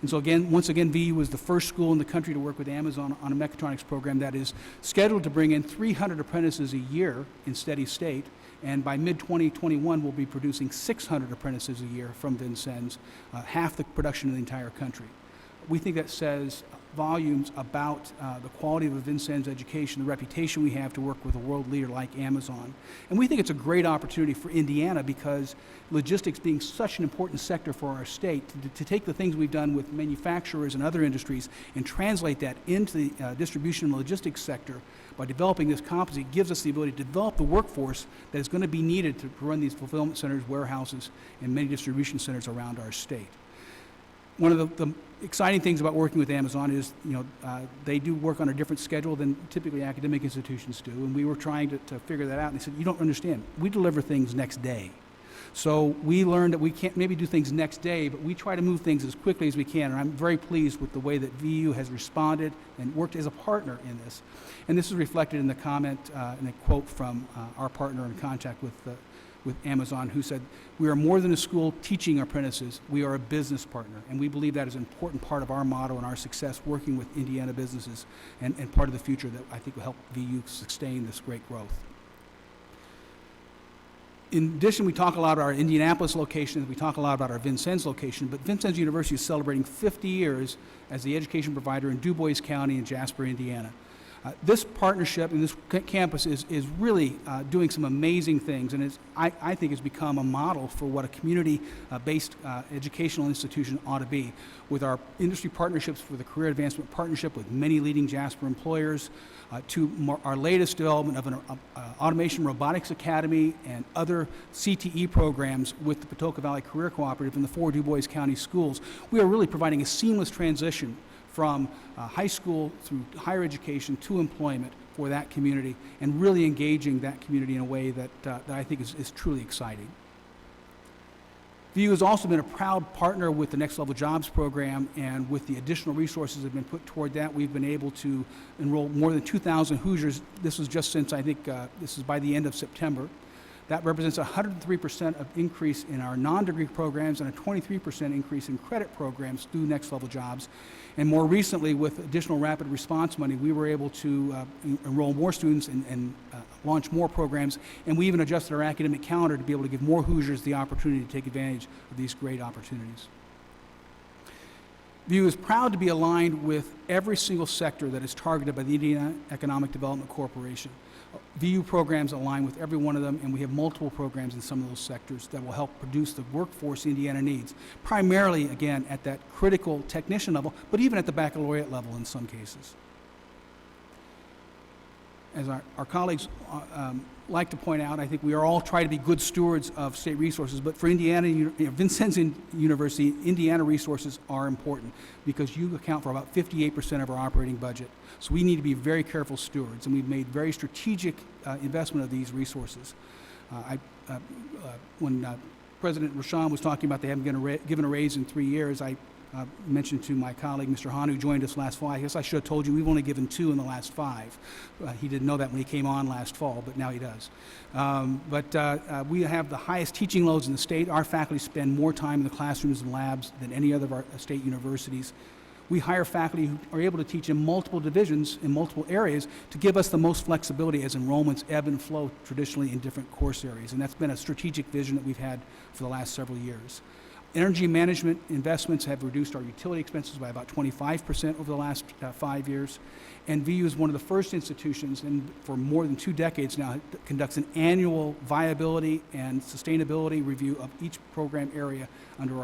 And so once again, VU was the first school in the country to work with Amazon on a mechatronics program that is scheduled to bring in 300 apprentices a year in steady state. And by mid-2021, we'll be producing 600 apprentices a year from Vincennes, half the production in the entire country. We think that says volumes about the quality of a Vincennes education, the reputation we have to work with a world leader like Amazon. And we think it's a great opportunity for Indiana because logistics being such an important sector for our state, to take the things we've done with manufacturers and other industries and translate that into the distribution and logistics sector by developing this competency gives us the ability to develop the workforce that is going to be needed to run these fulfillment centers, warehouses, and many distribution centers around our state. One of the exciting things about working with Amazon is, they do work on a different schedule than typically academic institutions do, and we were trying to figure that out, and they said, you don't understand, we deliver things next day. So we learned that we can't maybe do things next day, but we try to move things as quickly as we can, and I'm very pleased with the way that VU has responded and worked as a partner in this. And this is reflected in the comment and a quote from our partner in contact with Amazon, who said, we are more than a school teaching apprentices, we are a business partner. And we believe that is an important part of our motto and our success working with Indiana businesses and part of the future that I think will help VU sustain this great growth. In addition, we talk a lot about our Indianapolis location, we talk a lot about our Vincennes location, but Vincennes University is celebrating 50 years as the education provider in Du Bois County in Jasper, Indiana. This partnership and this campus is really doing some amazing things, and I think has become a model for what a community-based educational institution ought to be. With our industry partnerships for the Career Advancement Partnership with many leading Jasper employers, to our latest development of an Automation Robotics Academy and other CTE programs with the Patoka Valley Career Cooperative and the 4 Du Bois County schools, we are really providing a seamless transition from high school through higher education to employment for that community, and really engaging that community in a way that I think is truly exciting. VU has also been a proud partner with the Next Level Jobs program, and with the additional resources that have been put toward that, we've been able to enroll more than 2,000 Hoosiers. This was just since, I think, this is by the end of September. That represents a 103% of increase in our non-degree programs and a 23% increase in credit programs through Next Level Jobs. And more recently, with additional rapid response money, we were able to enroll more students and launch more programs. And we even adjusted our academic calendar to be able to give more Hoosiers the opportunity to take advantage of these great opportunities. VU is proud to be aligned with every single sector that is targeted by the Indiana Economic Development Corporation. VU programs align with every one of them, and we have multiple programs in some of those sectors that will help produce the workforce Indiana needs, primarily, again, at that critical technician level, but even at the baccalaureate level in some cases. As our colleagues like to point out, I think we are all trying to be good stewards of state resources, but for Indiana, Vincennes University, Indiana resources are important because you account for about 58% of our operating budget. So we need to be very careful stewards, and we've made very strategic investment of these resources. When President Rashan was talking about they haven't given a raise in 3 years, I mentioned to my colleague, Mr. Hahn, who joined us last fall, I guess I should have told you, we've only given 2 in the last 5. He didn't know that when he came on last fall, but now he does. We have the highest teaching loads in the state. Our faculty spend more time in the classrooms and labs than any other of our state universities. We hire faculty who are able to teach in multiple divisions, in multiple areas, to give us the most flexibility as enrollments ebb and flow traditionally in different course areas. And that's been a strategic vision that we've had for the last several years. Energy management investments have reduced our utility expenses by about 25% over the last 5 years. And VU is one of the first institutions, and for more than 2 decades now, that conducts an annual viability and sustainability review of each program area under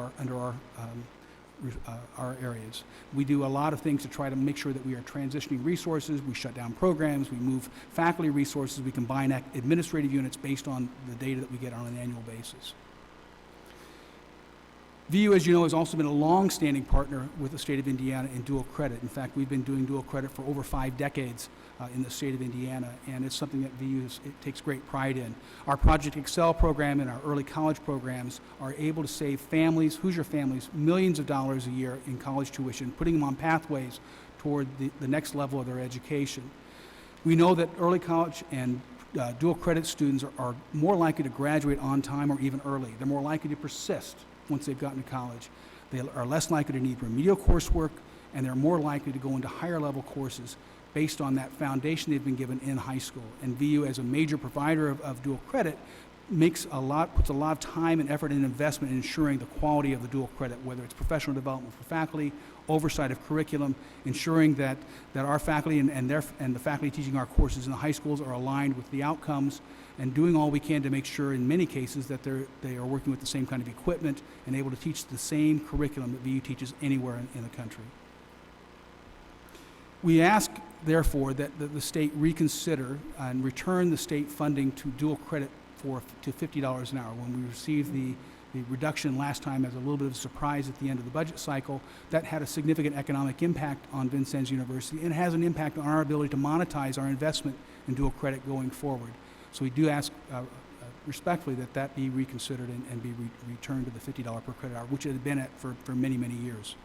our areas. We do a lot of things to try to make sure that we are transitioning resources. We shut down programs. We move faculty resources. We combine administrative units based on the data that we get on an annual basis. VU, as you know, has also been a long-standing partner with the state of Indiana in dual credit. In fact, we've been doing dual credit for over 5 decades in the state of Indiana, and it's something that VU takes great pride in. Our Project Excel program and our early college programs are able to save families, Hoosier families, millions of dollars a year in college tuition, putting them on pathways toward the next level of their education. We know that early college and dual credit students are more likely to graduate on time or even early. They're more likely to persist once they've gotten to college. They are less likely to need remedial coursework, and they're more likely to go into higher level courses based on that foundation they've been given in high school. And VU, as a major provider of dual credit, puts a lot of time and effort and investment in ensuring the quality of the dual credit, whether it's professional development for faculty, oversight of curriculum, ensuring that our faculty and the faculty teaching our courses in the high schools are aligned with the outcomes, and doing all we can to make sure in many cases that they are working with the same kind of equipment and able to teach the same curriculum that VU teaches anywhere in the country. We ask, therefore, that the state reconsider and return the state funding to dual credit to $50 an hour. When we received the reduction last time as a little bit of a surprise at the end of the budget cycle, that had a significant economic impact on Vincennes University, and has an impact on our ability to monetize our investment in dual credit going forward. So we do ask respectfully that be reconsidered and be returned to the $50 per credit hour, which it had been at for many, many years.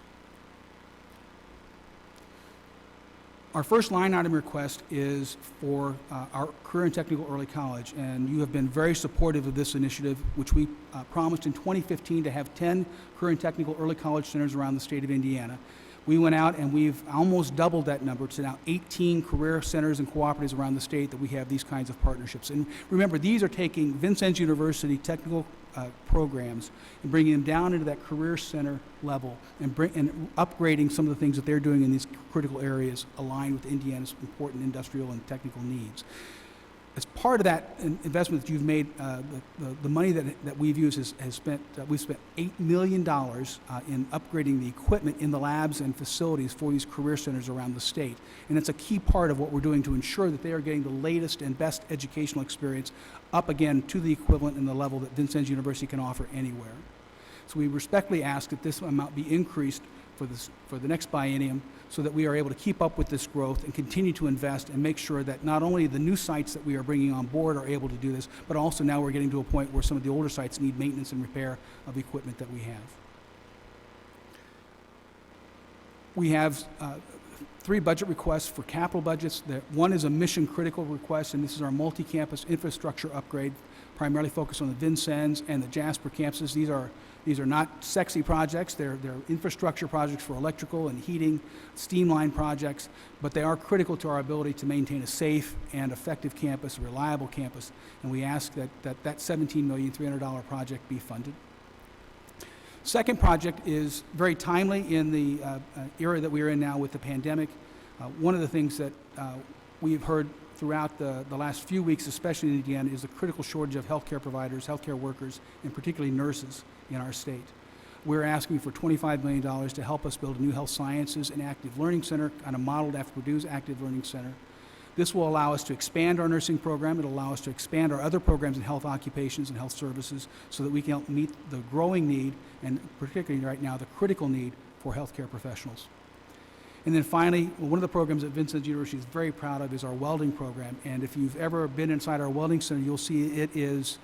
Our first line item request is for our career and technical early college, and you have been very supportive of this initiative, which we promised in 2015 to have 10 career and technical early college centers around the state of Indiana. We went out and we've almost doubled that number to now 18 career centers and cooperatives around the state that we have these kinds of partnerships. And remember, these are taking Vincennes University technical programs and bringing them down into that career center level and upgrading some of the things that they're doing in these critical areas aligned with Indiana's important industrial and technical needs. As part of that investment that you've made, the money that we've used we've spent $8 million in upgrading the equipment in the labs and facilities for these career centers around the state. And it's a key part of what we're doing to ensure that they are getting the latest and best educational experience up again to the equivalent and the level that Vincennes University can offer anywhere. So we respectfully ask that this amount be increased for the next biennium, so that we are able to keep up with this growth and continue to invest and make sure that not only the new sites that we are bringing on board are able to do this, but also now we're getting to a point where some of the older sites need maintenance and repair of equipment that we have. We have 3 budget requests for capital budgets. One is a mission critical request, and this is our multi-campus infrastructure upgrade, primarily focused on the Vincennes and the Jasper campuses. These are not sexy projects. They're infrastructure projects for electrical and heating, steam line projects, but they are critical to our ability to maintain a safe and effective campus, a reliable campus, and we ask that $17,300,000 project be funded. Second project is very timely in the era that we are in now with the pandemic. One of the things that we've heard throughout the last few weeks, especially in Indiana, is the critical shortage of healthcare providers, healthcare workers, and particularly nurses in our state. We're asking for $25 million to help us build a new health sciences and active learning center, kind of modeled after Purdue's active learning center. This will allow us to expand our nursing program. It'll allow us to expand our other programs in health occupations and health services so that we can help meet the growing need, and particularly right now, the critical need for healthcare professionals. And then finally, one of the programs that Vincennes University is very proud of is our welding program. And if you've ever been inside our welding center, you'll see it is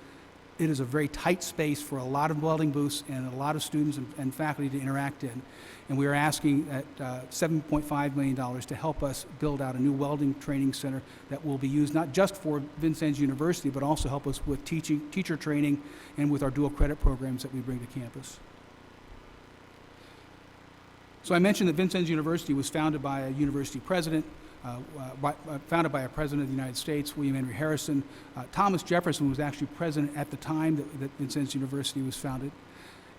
it is a very tight space for a lot of welding booths and a lot of students and faculty to interact in. And we are asking at $7.5 million to help us build out a new welding training center that will be used not just for Vincennes University, but also help us with teacher training and with our dual credit programs that we bring to campus. So I mentioned that Vincennes University was founded by a university president, founded by a president of the United States, William Henry Harrison. Thomas Jefferson was actually president at the time that Vincennes University was founded.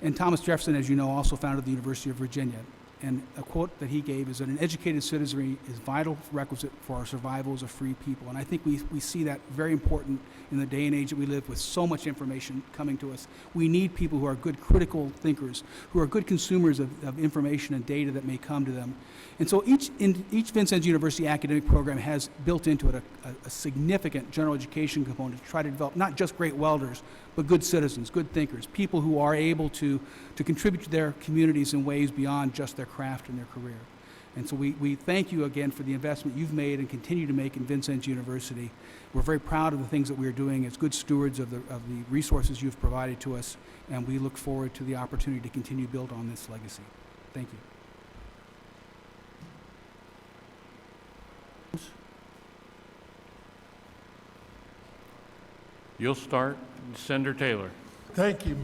And Thomas Jefferson, as you know, also founded the University of Virginia. And a quote that he gave is that an educated citizenry is vital requisite for our survival as a free people. And I think we see that very important in the day and age that we live with so much information coming to us. We need people who are good critical thinkers, who are good consumers of information and data that may come to them. And so each Vincennes University academic program has built into it a significant general education component to try to develop not just great welders, but good citizens, good thinkers, people who are able to contribute to their communities in ways beyond just their craft and their career. And so we thank you again for the investment you've made and continue to make in Vincennes University. We're very proud of the things that we are doing as good stewards of the resources you've provided to us, and we look forward to the opportunity to continue to build on this legacy. Thank you. You'll start. Senator Taylor. Thank you,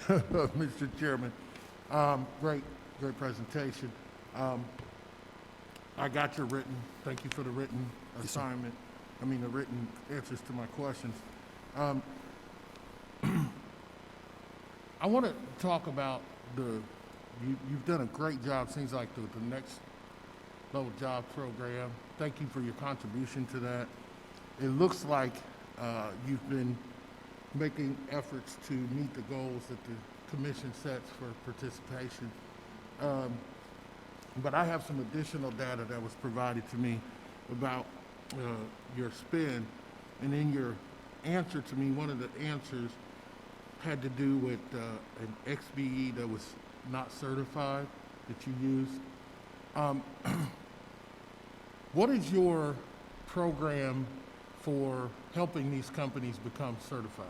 Mr. Chairman. Great presentation. I got your written, thank you for the written assignment, the written answers to my questions. I want to talk about you've done a great job, seems like the next level job program. Thank you for your contribution to that. It looks like you've been making efforts to meet the goals that the commission sets for participation. But I have some additional data that was provided to me about your spend. And in your answer to me, one of the answers had to do with an XBE that was not certified that you used. What is your program for helping these companies become certified?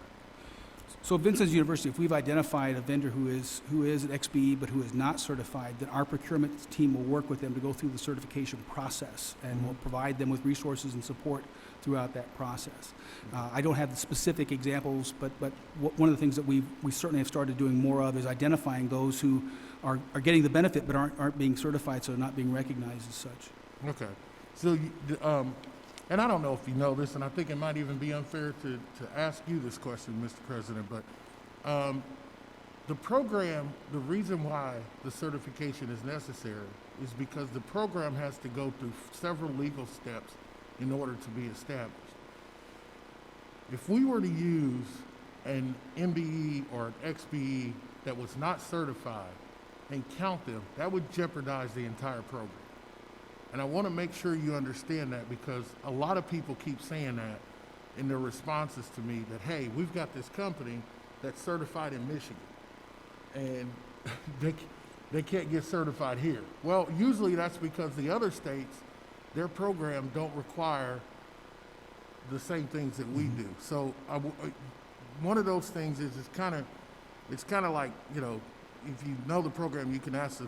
So at Vincennes University, if we've identified a vendor who is an XBE but who is not certified, then our procurement team will work with them to go through the certification process, and we'll provide them with resources and support throughout that process. I don't have the specific examples, but one of the things that we certainly have started doing more of is identifying those who are getting the benefit but aren't being certified, so not being recognized as such. Okay. So, and I don't know if you know this, and I think it might even be unfair to ask you this question, Mr. President, but the program, the reason why the certification is necessary is because the program has to go through several legal steps in order to be established. If we were to use an MBE or an XBE that was not certified and count them, that would jeopardize the entire program. And I want to make sure you understand that, because a lot of people keep saying that in their responses to me, that, hey, we've got this company that's certified in Michigan, and they can't get certified here. Well, usually that's because the other states, their program don't require the same things that we do. So one of those things is it's kind of like, if you know the program, you can ask the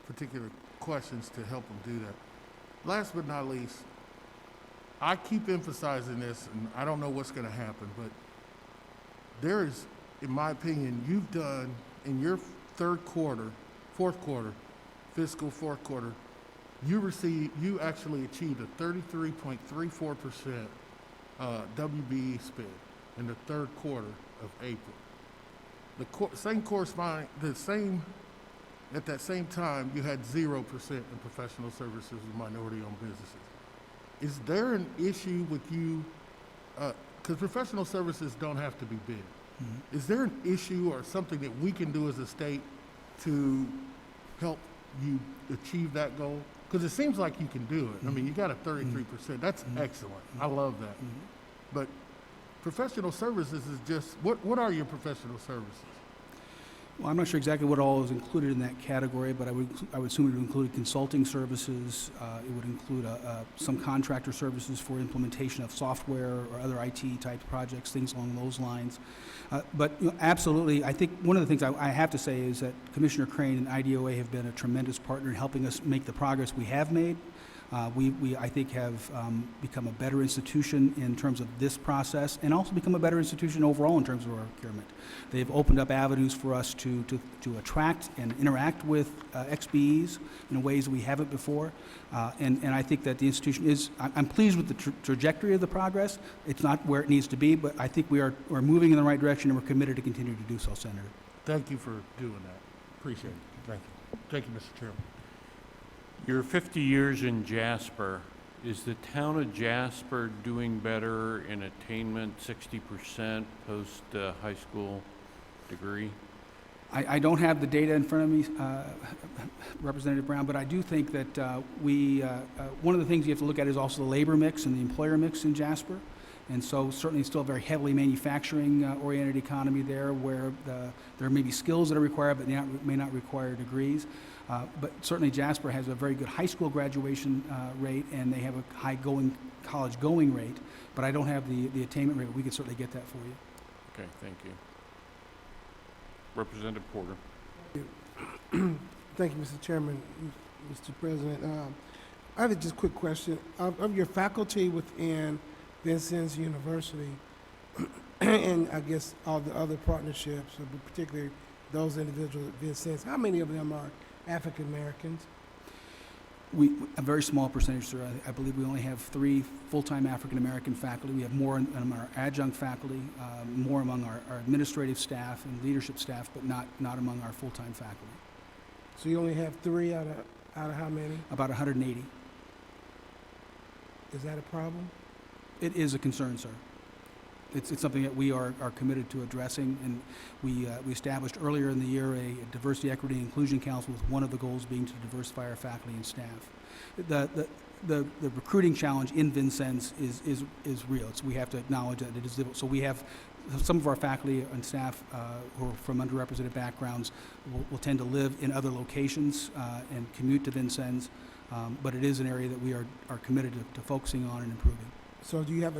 particular questions to help them do that. Last but not least, I keep emphasizing this, and I don't know what's going to happen, but there is, in my opinion, you've done in your fourth quarter, fiscal fourth quarter, you actually achieved a 33.34% WBE spend in the third quarter of April. At that same time, you had 0% in professional services with minority-owned businesses. Is there an issue with you, because professional services don't have to be big. Is there an issue or something that we can do as a state to help you achieve that goal? Because it seems like you can do it. I mean, you got a 33%. That's excellent. I love that. But professional services is just, what are your professional services? Well, I'm not sure exactly what all is included in that category, but I would assume it would include consulting services. It would include some contractor services for implementation of software or other IT type projects, things along those lines. But absolutely, I think one of the things I have to say is that Commissioner Crane and IDOA have been a tremendous partner in helping us make the progress we have made. We, I think, have become a better institution in terms of this process, and also become a better institution overall in terms of our procurement. They've opened up avenues for us to attract and interact with XBEs in ways we haven't before, and I think that the institution is, I'm pleased with the trajectory of the progress. It's not where it needs to be, but I think we're moving in the right direction, and we're committed to continue to do so, Senator. Thank you for doing that. Appreciate it. Thank you. Thank you, Mr. Chairman. Your 50 years in Jasper, is the town of Jasper doing better in attainment, 60% post high school degree? I don't have the data in front of me, Representative Brown, but I do think that one of the things you have to look at is also the labor mix and the employer mix in Jasper. And so certainly still a very heavily manufacturing-oriented economy there, where there may be skills that are required, but may not require degrees. But certainly Jasper has a very good high school graduation rate, and they have a high college going rate. But I don't have the attainment rate. We could certainly get that for you. Okay, thank you. Representative Porter. Thank you, Mr. Chairman, Mr. President. I have just a quick question. Of your faculty within Vincennes University, and I guess all the other partnerships, but particularly those individuals at Vincennes, how many of them are African Americans? A very small percentage, sir. I believe we only have 3 full-time African American faculty. We have more among our adjunct faculty, more among our administrative staff and leadership staff, but not among our full-time faculty. So you only have 3 out of how many? About 180. Is that a problem? It is a concern, sir. It's something that we are committed to addressing, and we established earlier in the year a Diversity, Equity, and Inclusion Council, with one of the goals being to diversify our faculty and staff. The recruiting challenge in Vincennes is real. We have to acknowledge that it is difficult. So we have some of our faculty and staff who are from underrepresented backgrounds will tend to live in other locations and commute to Vincennes, but it is an area that we are committed to focusing on and improving. So do you have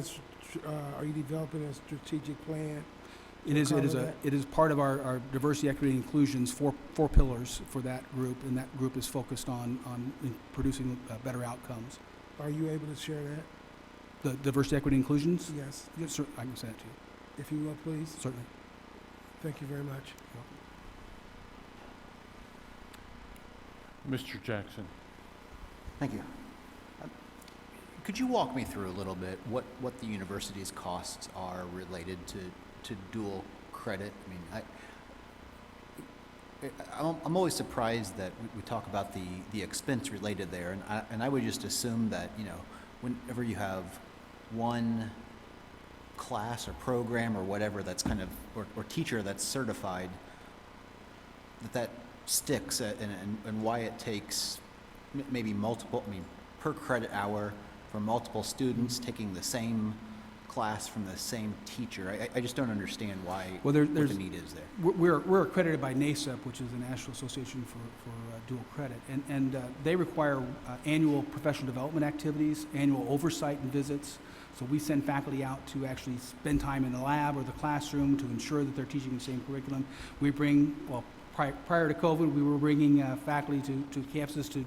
are you developing a strategic plan? It is part of our diversity, equity, and inclusion's four pillars for that group, and that group is focused on producing better outcomes. Are you able to share that? The diversity, equity, and inclusions? Yes. Yes, sir. I can send it to you. If you will, please. Certainly. Thank you very much. Mr. Jackson. Thank you. Could you walk me through a little bit what the university's costs are related to dual credit? I mean, I'm always surprised that we talk about the expense related there, and I would just assume that, whenever you have one class or program or whatever that's kind of, or teacher that's certified, that sticks, and why it takes maybe multiple, per credit hour for multiple students taking the same class from the same teacher. I just don't understand why, what the need is there. We're accredited by NASEP, which is the National Association for Dual Credit, and they require annual professional development activities, annual oversight and visits. So we send faculty out to actually spend time in the lab or the classroom to ensure that they're teaching the same curriculum. We bring, prior to COVID, we were bringing faculty to campuses to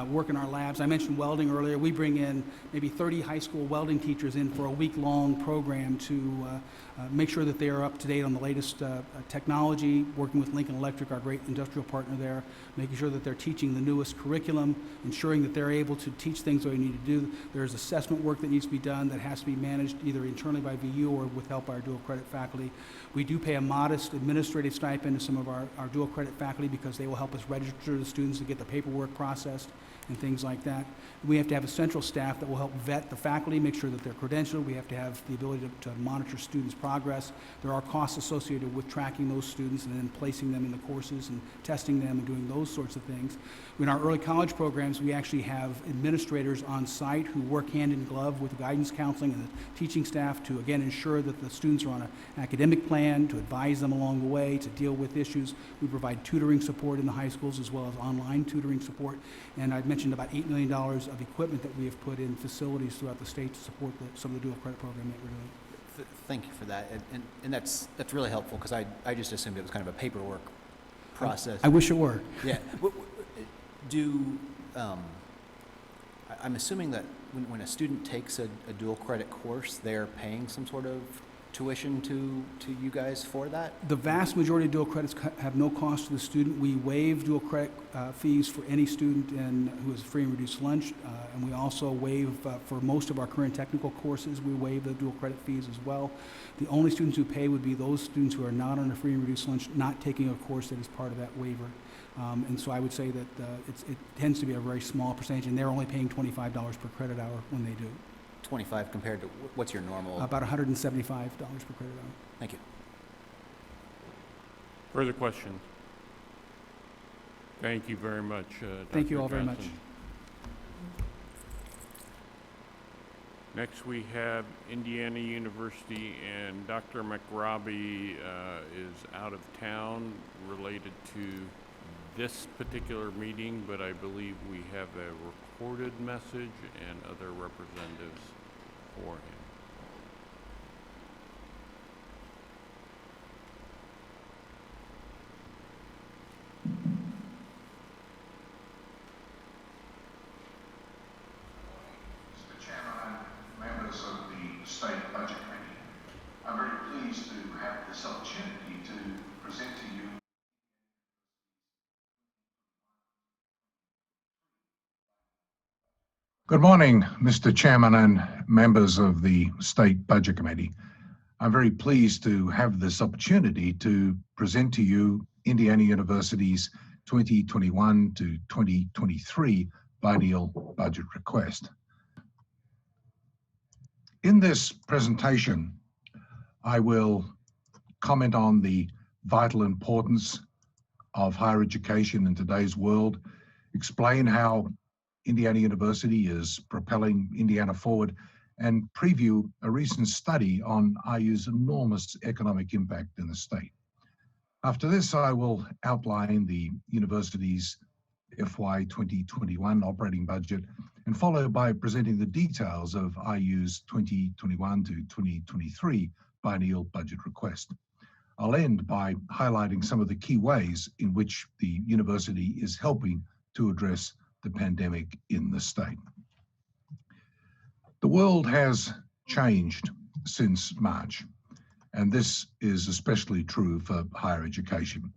work in our labs. I mentioned welding earlier. We bring in maybe 30 high school welding teachers in for a week-long program to make sure that they are up to date on the latest technology, working with Lincoln Electric, our great industrial partner there, making sure that they're teaching the newest curriculum, ensuring that they're able to teach things that we need to do. There's assessment work that needs to be done that has to be managed either internally by VU or with help by our dual credit faculty. We do pay a modest administrative stipend to some of our dual credit faculty because they will help us register the students to get the paperwork processed and things like that. We have to have a central staff that will help vet the faculty, make sure that they're credentialed. We have to have the ability to monitor students' progress progress. There are costs associated with tracking those students and then placing them in the courses and testing them and doing those sorts of things. In our early college programs, we actually have administrators on site who work hand in glove with the guidance counseling and the teaching staff to, again, ensure that the students are on an academic plan, to advise them along the way, to deal with issues. We provide tutoring support in the high schools as well as online tutoring support. And I've mentioned about $8 million of equipment that we have put in facilities throughout the state to support some of the dual credit program that we're doing. Thank you for that, and that's really helpful, because I just assumed it was kind of a paperwork process. I wish it were. Yeah. I'm assuming that when a student takes a dual credit course, they're paying some sort of tuition to you guys for that? The vast majority of dual credits have no cost to the student. We waive dual credit fees for any student who has free and reduced lunch, and we also waive, for most of our current technical courses, we waive the dual credit fees as well. The only students who pay would be those students who are not on a free and reduced lunch, not taking a course that is part of that waiver. And so I would say that it tends to be a very small percentage, and they're only paying $25 per credit hour when they do. 25 compared to what's your normal? About $175 per credit hour. Thank you. Further questions? Thank you very much, Thank you Dr. all very much. Johnson. Next, we have Indiana University, and Dr. McRobbie is out of town related to this particular meeting, but I believe we have a recorded message and other representatives for him. Mr. Chairman and members of the State Budget Committee, I'm very pleased to have this opportunity to present to you Good morning, Mr. Chairman and members of the State Budget Committee. I'm very pleased to have this opportunity to present to you Indiana University's 2021 to 2023 Biennial Budget Request. In this presentation, I will comment on the vital importance of higher education in today's world, explain how Indiana University is propelling Indiana forward, and preview a recent study on IU's enormous economic impact in the state. After this, I will outline the university's FY 2021 operating budget, and follow by presenting the details of IU's 2021 to 2023 biennial budget request. I'll end by highlighting some of the key ways in which the university is helping to address the pandemic in the state. The world has changed since March, and this is especially true for higher education.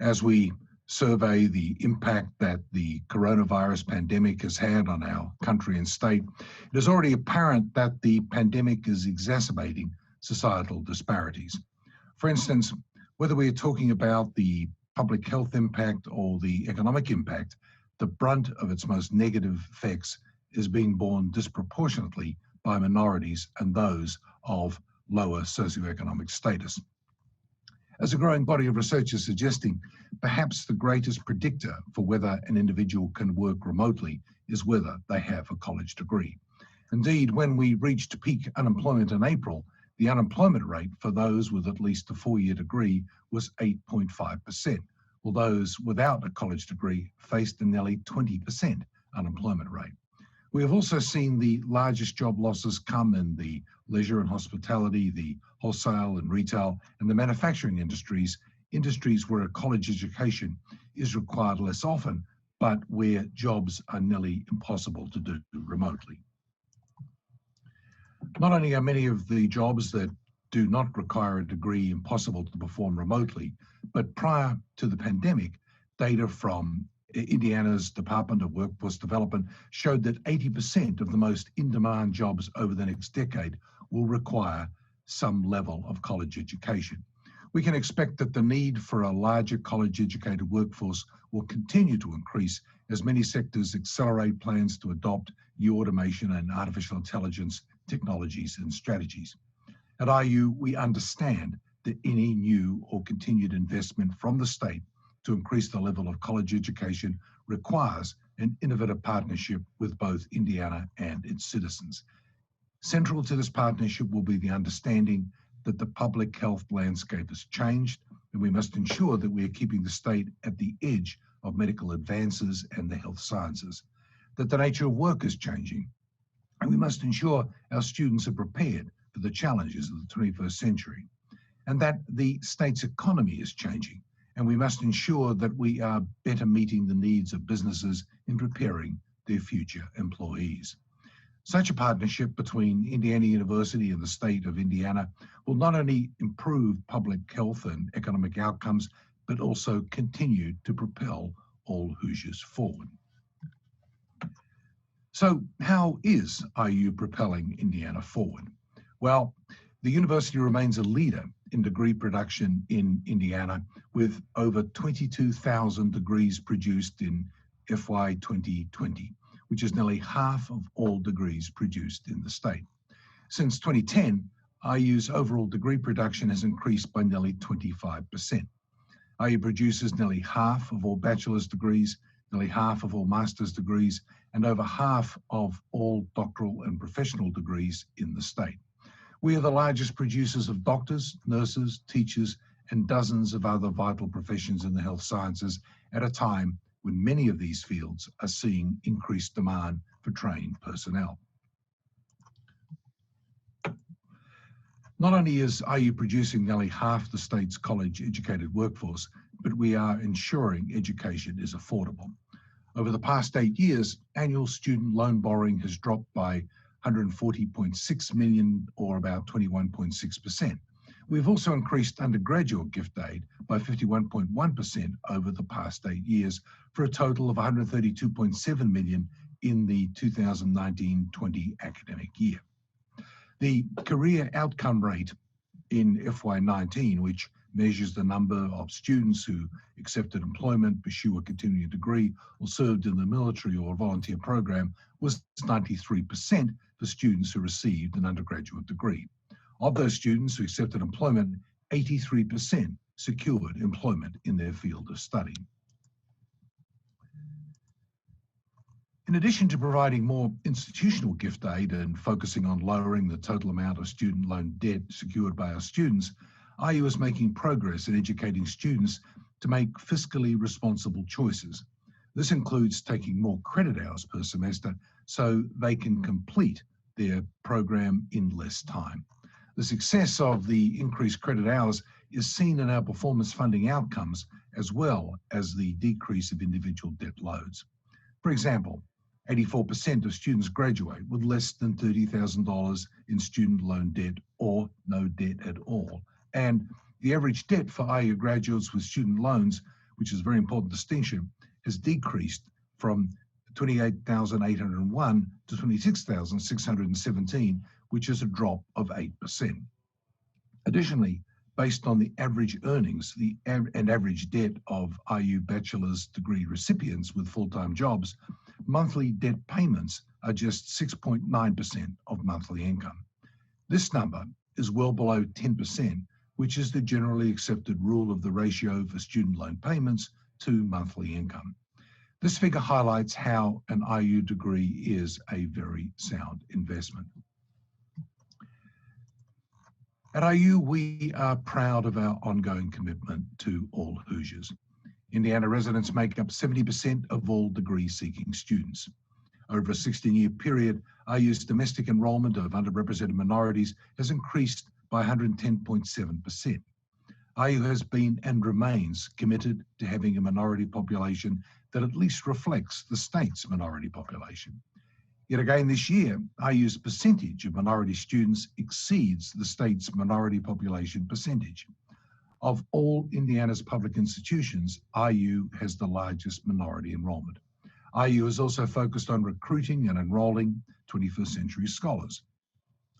As we survey the impact that the coronavirus pandemic has had on our country and state, it is already apparent that the pandemic is exacerbating societal disparities. For instance, whether we are talking about the public health impact or the economic impact, the brunt of its most negative effects is being borne disproportionately by minorities and those of lower socioeconomic status. As a growing body of research is suggesting, perhaps the greatest predictor for whether an individual can work remotely is whether they have a college degree. Indeed, when we reached peak unemployment in April, the unemployment rate for those with at least a four-year degree was 8.5%. While those without a college degree faced a nearly 20% unemployment rate. We have also seen the largest job losses come in the leisure and hospitality, the wholesale and retail, and the manufacturing industries where a college education is required less often, but where jobs are nearly impossible to do remotely. Not only are many of the jobs that do not require a degree impossible to perform remotely, but prior to the pandemic, data from Indiana's Department of Workforce Development showed that 80% of the most in-demand jobs over the next decade will require some level of college education. We can expect that the need for a larger college-educated workforce will continue to increase as many sectors accelerate plans to adopt new automation and artificial intelligence technologies and strategies. At IU, we understand that any new or continued investment from the state to increase the level of college education requires an innovative partnership with both Indiana and its citizens. Central to this partnership will be the understanding that the public health landscape has changed, and we must ensure that we are keeping the state at the edge of medical advances and the health sciences, that the nature of work is changing, and we must ensure our students are prepared for the challenges of the 21st century, and that the state's economy is changing, and we must ensure that we are better meeting the needs of businesses in preparing their future employees. Such a partnership between Indiana University and the state of Indiana will not only improve public health and economic outcomes, but also continue to propel all Hoosiers forward. So how is IU propelling Indiana forward? Well, the university remains a leader in degree production in Indiana, with over 22,000 degrees produced in FY 2020, which is nearly half of all degrees produced in the state. Since 2010, IU's overall degree production has increased by nearly 25%. IU produces nearly half of all bachelor's degrees, nearly half of all master's degrees, and over half of all doctoral and professional degrees in the state. We are the largest producers of doctors, nurses, teachers, and dozens of other vital professions in the health sciences at a time when many of these fields are seeing increased demand for trained personnel. Not only is IU producing nearly half the state's college-educated workforce, but we are ensuring education is affordable. Over the past 8 years, annual student loan borrowing has dropped by $140.6 million, or about 21.6%. We've also increased undergraduate gift aid by 51.1% over the past 8 years, for a total of $132.7 million in the 2019-20 academic year. The career outcome rate in FY19, which measures the number of students who accepted employment, pursue a continuing degree, or served in the military or volunteer program, was 93% for students who received an undergraduate degree. Of those students who accepted employment, 83% secured employment in their field of study. In addition to providing more institutional gift aid and focusing on lowering the total amount of student loan debt secured by our students, IU is making progress in educating students to make fiscally responsible choices. This includes taking more credit hours per semester so they can complete their program in less time. The success of the increased credit hours is seen in our performance funding outcomes, as well as the decrease of individual debt loads. For example, 84% of students graduate with less than $30,000 in student loan debt or no debt at all. And the average debt for IU graduates with student loans, which is a very important distinction, has decreased from $28,801 to $26,617, which is a drop of 8%. Additionally, based on the average earnings and average debt of IU bachelor's degree recipients with full-time jobs, monthly debt payments are just 6.9% of monthly income. This number is well below 10%, which is the generally accepted rule of the ratio for student loan payments to monthly income. This figure highlights how an IU degree is a very sound investment. At IU, we are proud of our ongoing commitment to all Hoosiers. Indiana residents make up 70% of all degree-seeking students. Over a 16-year period, IU's domestic enrollment of underrepresented minorities has increased by 110.7%. IU has been and remains committed to having a minority population that at least reflects the state's minority population. Yet again this year, IU's percentage of minority students exceeds the state's minority population percentage. Of all Indiana's public institutions, IU has the largest minority enrollment. IU is also focused on recruiting and enrolling 21st century scholars.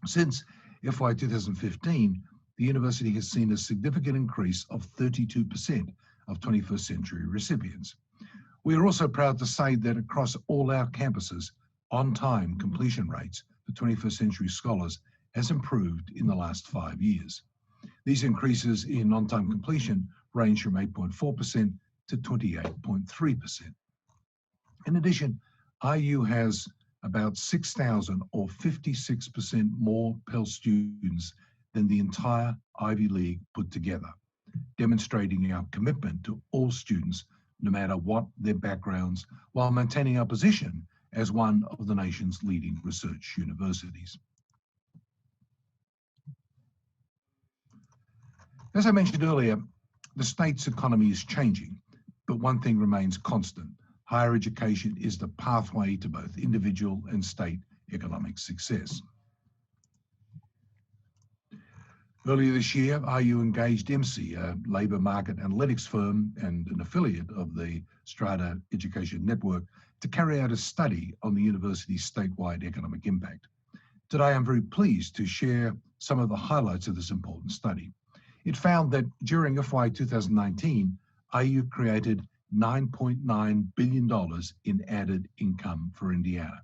Since FY 2015, the university has seen a significant increase of 32% of 21st century recipients. We are also proud to say that across all our campuses, on-time completion rates for 21st century scholars has improved in the last 5 years. These increases in on-time completion range from 8.4% to 28.3%. In addition, IU has about 6,000 or 56% more Pell students than the entire Ivy League put together, demonstrating our commitment to all students, no matter what their backgrounds, while maintaining our position as one of the nation's leading research universities. As I mentioned earlier, the state's economy is changing, but one thing remains constant. Higher education is the pathway to both individual and state economic success. Earlier this year, IU engaged MC, a labour market analytics firm and an affiliate of the Strata Education Network, to carry out a study on the university's statewide economic impact. Today, I'm very pleased to share some of the highlights of this important study. It found that during FY 2019, IU created $9.9 billion in added income for Indiana.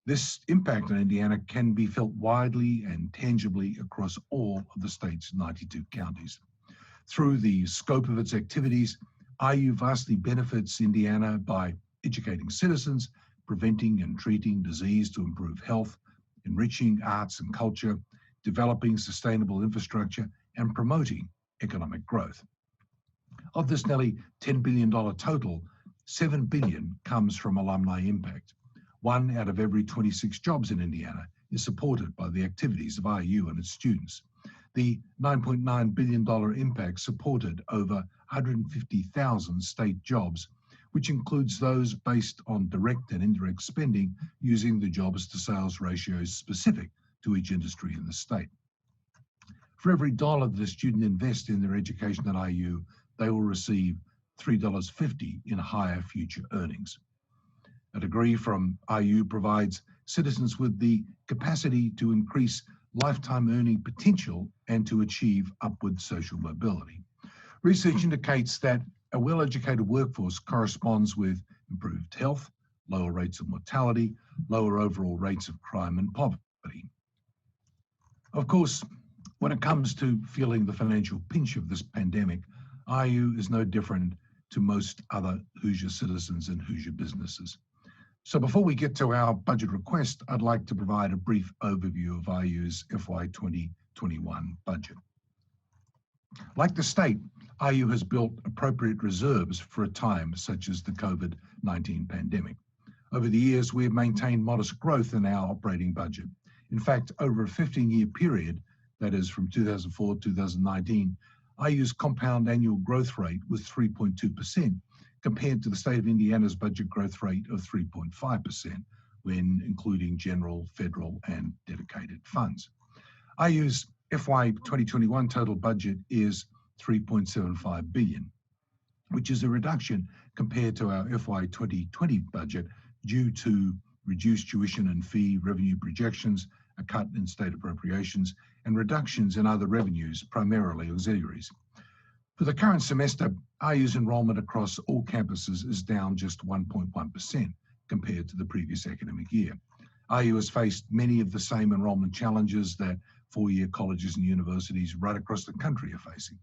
This impact on Indiana can be felt widely and tangibly across all of the state's 92 counties. Through the scope of its activities, IU vastly benefits Indiana by educating citizens, preventing and treating disease to improve health, enriching arts and culture, developing sustainable infrastructure, and promoting economic growth. Of this nearly $10 billion total, $7 billion comes from alumni impact. 1 out of every 26 jobs in Indiana is supported by the activities of IU and its students. The $9.9 billion impact supported over 150,000 state jobs, which includes those based on direct and indirect spending using the jobs to sales ratios specific to each industry in the state. For every dollar that a student invests in their education at IU, they will receive $3.50 in higher future earnings. A degree from IU provides citizens with the capacity to increase lifetime earning potential and to achieve upward social mobility. Research indicates that a well-educated workforce corresponds with improved health, lower rates of mortality, lower overall rates of crime and poverty. Of course, when it comes to feeling the financial pinch of this pandemic, IU is no different to most other Hoosier citizens and Hoosier businesses. So before we get to our budget request, I'd like to provide a brief overview of IU's FY 2021 budget. Like the state, IU has built appropriate reserves for a time such as the COVID-19 pandemic. Over the years, we have maintained modest growth in our operating budget. In fact, over a 15-year period, that is from 2004 to 2019, IU's compound annual growth rate was 3.2%, compared to the state of Indiana's budget growth rate of 3.5%, when including general, federal, and dedicated funds. IU's FY 2021 total budget is $3.75 billion, which is a reduction compared to our FY 2020 budget due to reduced tuition and fee revenue projections, a cut in state appropriations, and reductions in other revenues, primarily auxiliaries. For the current semester, IU's enrollment across all campuses is down just 1.1% compared to the previous academic year. IU has faced many of the same enrollment challenges that four-year colleges and universities right across the country are facing.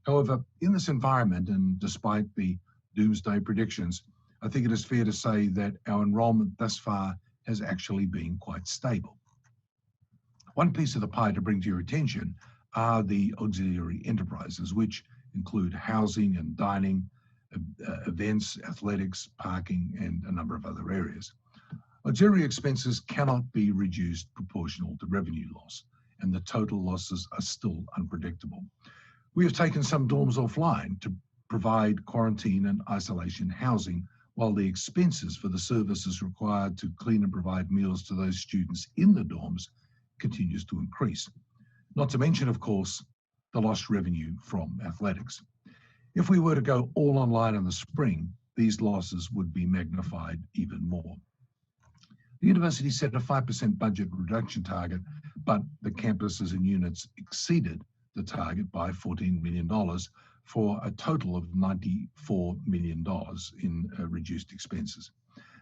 However, in this environment, and despite the doomsday predictions, I think it is fair to say that our enrollment thus far has actually been quite stable. One piece of the pie to bring to your attention are the auxiliary enterprises, which include housing and dining, events, athletics, parking, and a number of other areas. Auxiliary expenses cannot be reduced proportional to revenue loss, and the total losses are still unpredictable. We have taken some dorms offline to provide quarantine and isolation housing, while the expenses for the services required to clean and provide meals to those students in the dorms continues to increase. Not to mention, of course, the lost revenue from athletics. If we were to go all online in the spring, these losses would be magnified even more. The university set a 5% budget reduction target, but the campuses and units exceeded the target by $14 million for a total of $94 million in reduced expenses.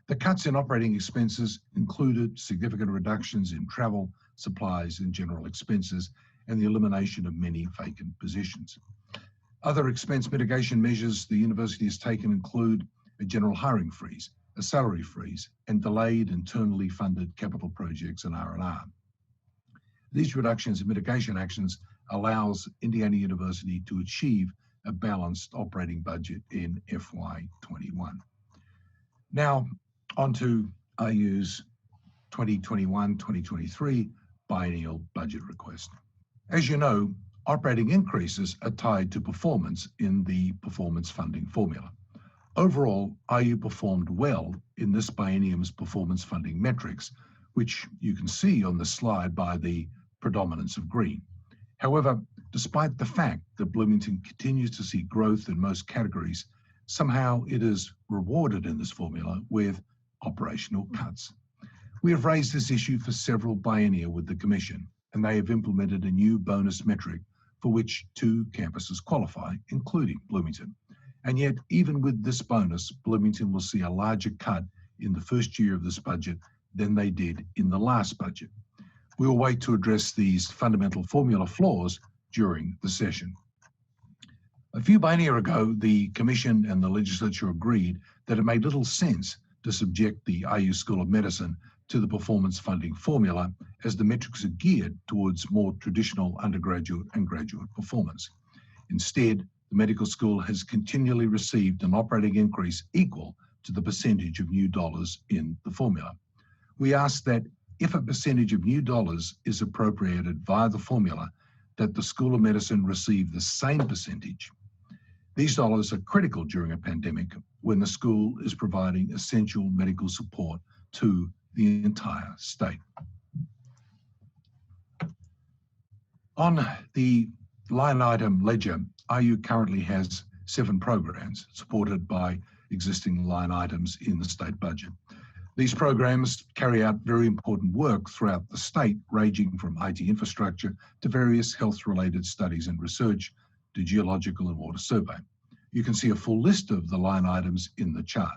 The cuts in operating expenses included significant reductions in travel, supplies, and general expenses, and the elimination of many vacant positions. Other expense mitigation measures the university has taken include a general hiring freeze, a salary freeze, and delayed internally funded capital projects and R&R. These reductions and mitigation actions allows Indiana University to achieve a balanced operating budget in FY21. Now, on to IU's 2021-2023 biennial budget request. As you know, operating increases are tied to performance in the performance funding formula. Overall, IU performed well in this biennium's performance funding metrics, which you can see on the slide by the predominance of green. However, despite the fact that Bloomington continues to see growth in most categories, somehow it is rewarded in this formula with operational cuts. We have raised this issue for several biennia with the Commission, and they have implemented a new bonus metric for which 2 campuses qualify, including Bloomington. And yet, even with this bonus, Bloomington will see a larger cut in the first year of this budget than they did in the last budget. We will wait to address these fundamental formula flaws during the session. A few biennia ago, the Commission and the Legislature agreed that it made little sense to subject the IU School of Medicine to the performance funding formula, as the metrics are geared towards more traditional undergraduate and graduate performance. Instead, the medical school has continually received an operating increase equal to the percentage of new dollars in the formula. We ask that if a percentage of new dollars is appropriated via the formula, that the School of Medicine receive the same percentage. These dollars are critical during a pandemic when the school is providing essential medical support to the entire state. On the line item ledger, IU currently has 7 programs supported by existing line items in the state budget. These programs carry out very important work throughout the state, ranging from IT infrastructure to various health-related studies and research to geological and water survey. You can see a full list of the line items in the chart.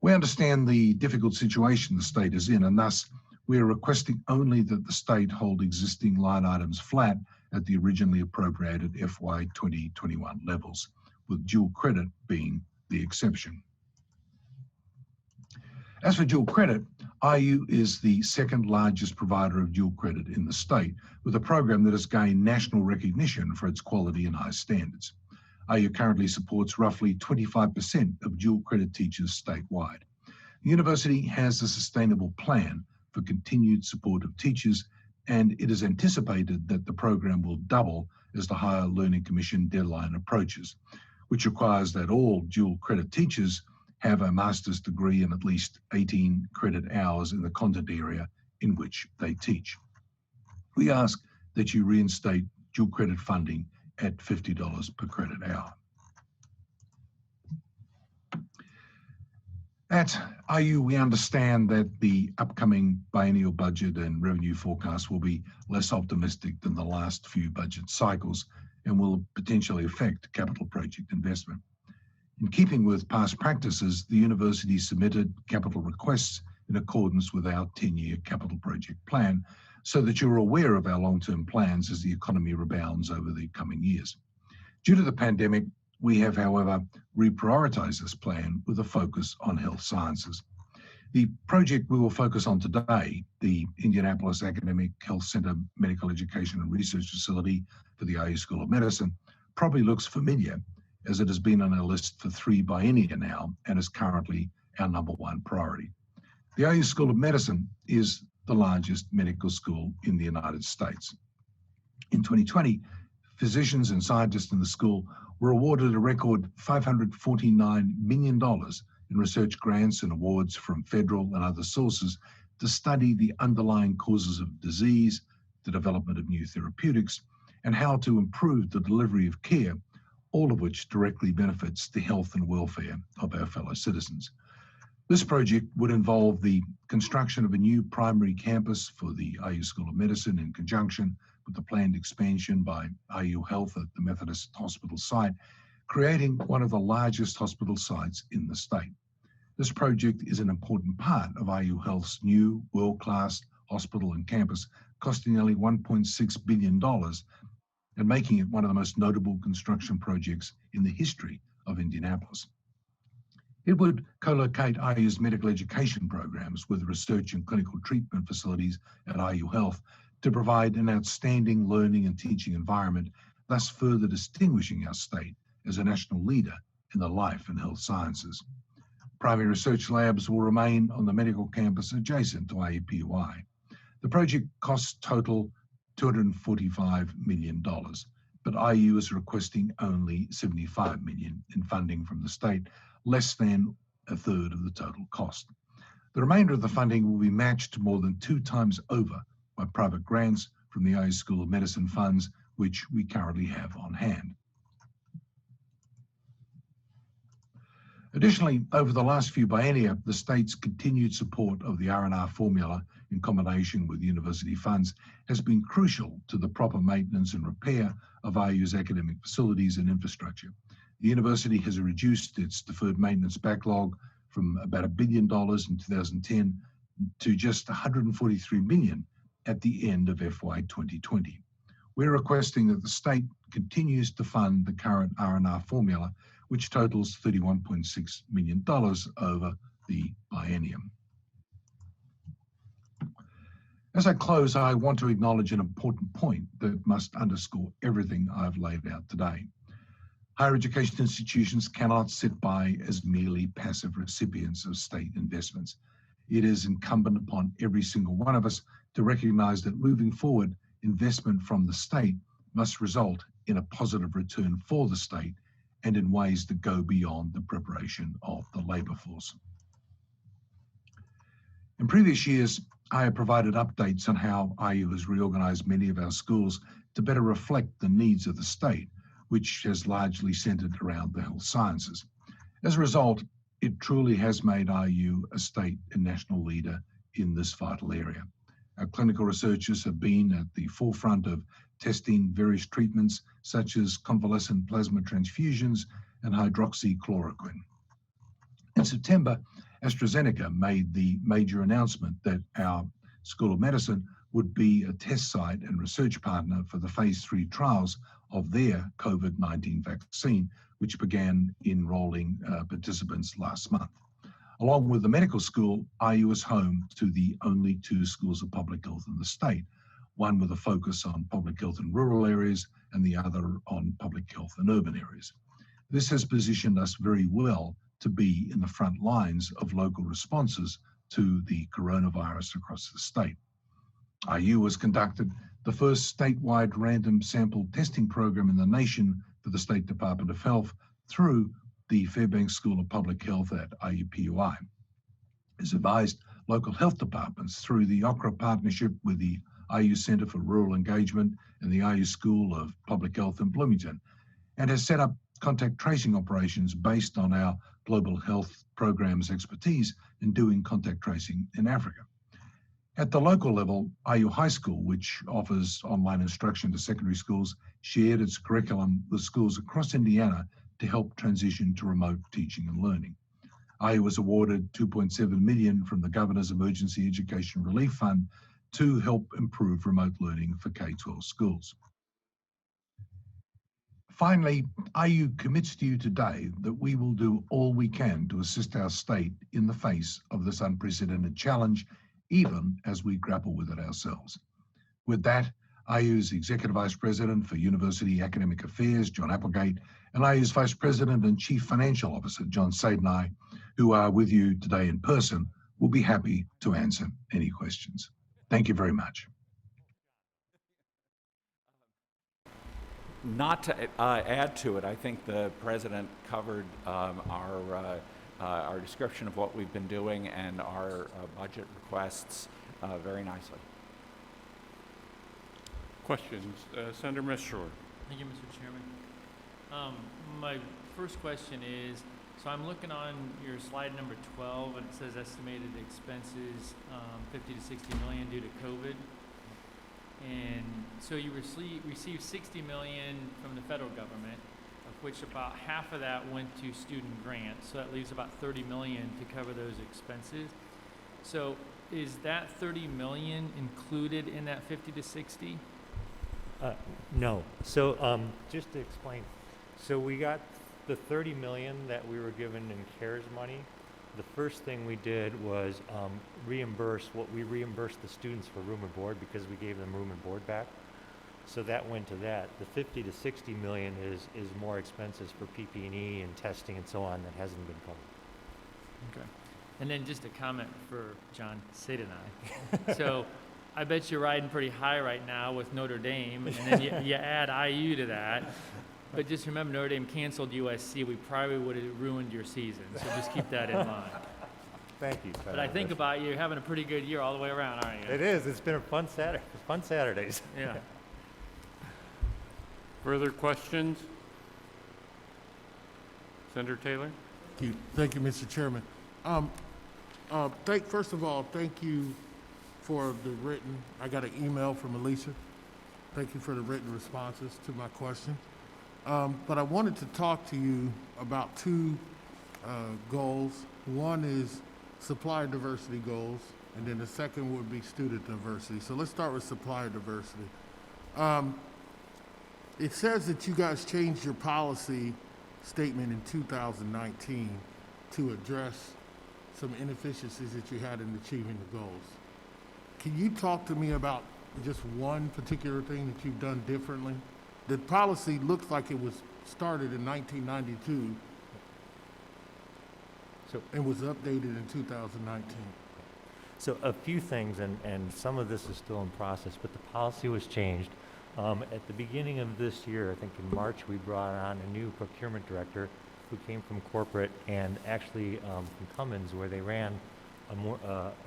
We understand the difficult situation the state is in, and thus we are requesting only that the state hold existing line items flat at the originally appropriated FY 2021 levels, with dual credit being the exception. As for dual credit, IU is the second largest provider of dual credit in the state, with a program that has gained national recognition for its quality and high standards. IU currently supports roughly 25% of dual credit teachers statewide. The university has a sustainable plan for continued support of teachers, and it is anticipated that the program will double as the Higher Learning Commission deadline approaches, which requires that all dual credit teachers have a master's degree and at least 18 credit hours in the content area in which they teach. We ask that you reinstate dual credit funding at $50 per credit hour. At IU, we understand that the upcoming biennial budget and revenue forecast will be less optimistic than the last few budget cycles and will potentially affect capital project investment. In keeping with past practices, the university submitted capital requests in accordance with our 10-year capital project plan, so that you're aware of our long-term plans as the economy rebounds over the coming years. Due to the pandemic, we have, however, reprioritized this plan with a focus on health sciences. The project we will focus on today, the Indianapolis Academic Health Center Medical Education and Research Facility for the IU School of Medicine, probably looks familiar, as it has been on our list for 3 biennia now and is currently our #1 priority. The IU School of Medicine is the largest medical school in the United States. In 2020, physicians and scientists in the school were awarded a record $549 million in research grants and awards from federal and other sources to study the underlying causes of disease, the development of new therapeutics, and how to improve the delivery of care, all of which directly benefits the health and welfare of our fellow citizens. This project would involve the construction of a new primary campus for the IU School of Medicine in conjunction with the planned expansion by IU Health at the Methodist Hospital site, creating one of the largest hospital sites in the state. This project is an important part of IU Health's new world-class hospital and campus, costing nearly $1.6 billion and making it one of the most notable construction projects in the history of Indianapolis. It would co-locate IU's medical education programs with research and clinical treatment facilities at IU Health to provide an outstanding learning and teaching environment, thus further distinguishing our state as a national leader in the life and health sciences. Primary research labs will remain on the medical campus adjacent to IUPUI. The project costs total $245 million, but IU is requesting only $75 million in funding from the state, less than a third of the total cost. The remainder of the funding will be matched more than 2 times over by private grants from the IU School of Medicine funds, which we currently have on hand. Additionally, over the last few biennia, the state's continued support of the R&R formula in combination with university funds has been crucial to the proper maintenance and repair of IU's academic facilities and infrastructure. The university has reduced its deferred maintenance backlog from about $1 billion in 2010 to just $143 million at the end of FY 2020. We're requesting that the state continues to fund the current R&R formula, which totals $31.6 million over the biennium. As I close, I want to acknowledge an important point that must underscore everything I've laid out today. Higher education institutions cannot sit by as merely passive recipients of state investments. It is incumbent upon every single one of us to recognize that moving forward, investment from the state must result in a positive return for the state and in ways that go beyond the preparation of the labor force. In previous years, I have provided updates on how IU has reorganized many of our schools to better reflect the needs of the state, which has largely centered around the health sciences. As a result, it truly has made IU a state and national leader in this vital area. Our clinical researchers have been at the forefront of testing various treatments such as convalescent plasma transfusions and hydroxychloroquine. In September, AstraZeneca made the major announcement that our School of Medicine would be a test site and research partner for the phase 3 trials of their COVID-19 vaccine, which began enrolling participants last month. Along with the medical school, IU is home to the only 2 schools of public health in the state, one with a focus on public health in rural areas and the other on public health in urban areas. This has positioned us very well to be in the front lines of local responses to the coronavirus across the state. IU has conducted the first statewide random sample testing program in the nation for the State Department of Health through the Fairbanks School of Public Health at IUPUI. Has advised local health departments through the OCRA partnership with the IU Center for Rural Engagement and the IU School of Public Health in Bloomington, and has set up contact tracing operations based on our global health programs expertise in doing contact tracing in Africa. At the local level, IU High School, which offers online instruction to secondary schools, shared its curriculum with schools across Indiana to help transition to remote teaching and learning. IU was awarded $2.7 million from the Governor's Emergency Education Relief Fund to help improve remote learning for K-12 schools. Finally, IU commits to you today that we will do all we can to assist our state in the face of this unprecedented challenge, even as we grapple with it ourselves. With that, IU's Executive Vice President for University Academic Affairs, John Applegate, and IU's Vice President and Chief Financial Officer, John Sadenai, who are with you today in person, will be happy to answer any questions. Thank you very much. Not to add to it, I think the President covered our description of what we've been doing and our budget requests very nicely. Questions? Senator Mishore. Thank you, Mr. Chairman. My first question is, so I'm looking on your slide number 12, and it says estimated expenses 50 to 60 million due to COVID. And so you received $60 million from the federal government, which about half of that went to student grants, so that leaves about 30 million to cover those expenses. So is that 30 million included in that 50 to 60? No. So just to explain, so we got the 30 million that we were given in CARES money. The first thing we did was reimburse what we reimbursed the students for room and board because we gave them room and board back. So that went to that. The 50 to 60 million is more expenses for PP&E and testing and so on that hasn't been covered. Okay. And then just a comment for John Sid and I. So I bet you're riding pretty high right now with Notre Dame, and then you add IU to that. But just remember, Notre Dame canceled USC. We probably would have ruined your season. So just keep that in mind. Thank you. But I think about you, you're having a pretty good year all the way around, aren't you? It is. It's been a fun Saturday. Fun Saturdays. Yeah. Further questions? Senator Taylor? Thank you, Mr. Chairman. First of all, thank you for the written, I got an email from Alicia. Thank you for the written responses to my question. But I wanted to talk to you about two goals. One is supplier diversity goals, and then the second would be student diversity. So let's start with supplier diversity. It says that you guys changed your policy statement in 2019 to address some inefficiencies that you had in achieving the goals. Can you talk to me about just one particular thing that you've done differently? The policy looks like it was started in 1992 and was updated in 2019. So a few things, and some of this is still in process, but the policy was changed. At the beginning of this year, I think in March, we brought on a new procurement director who came from corporate and actually from Cummins, where they ran a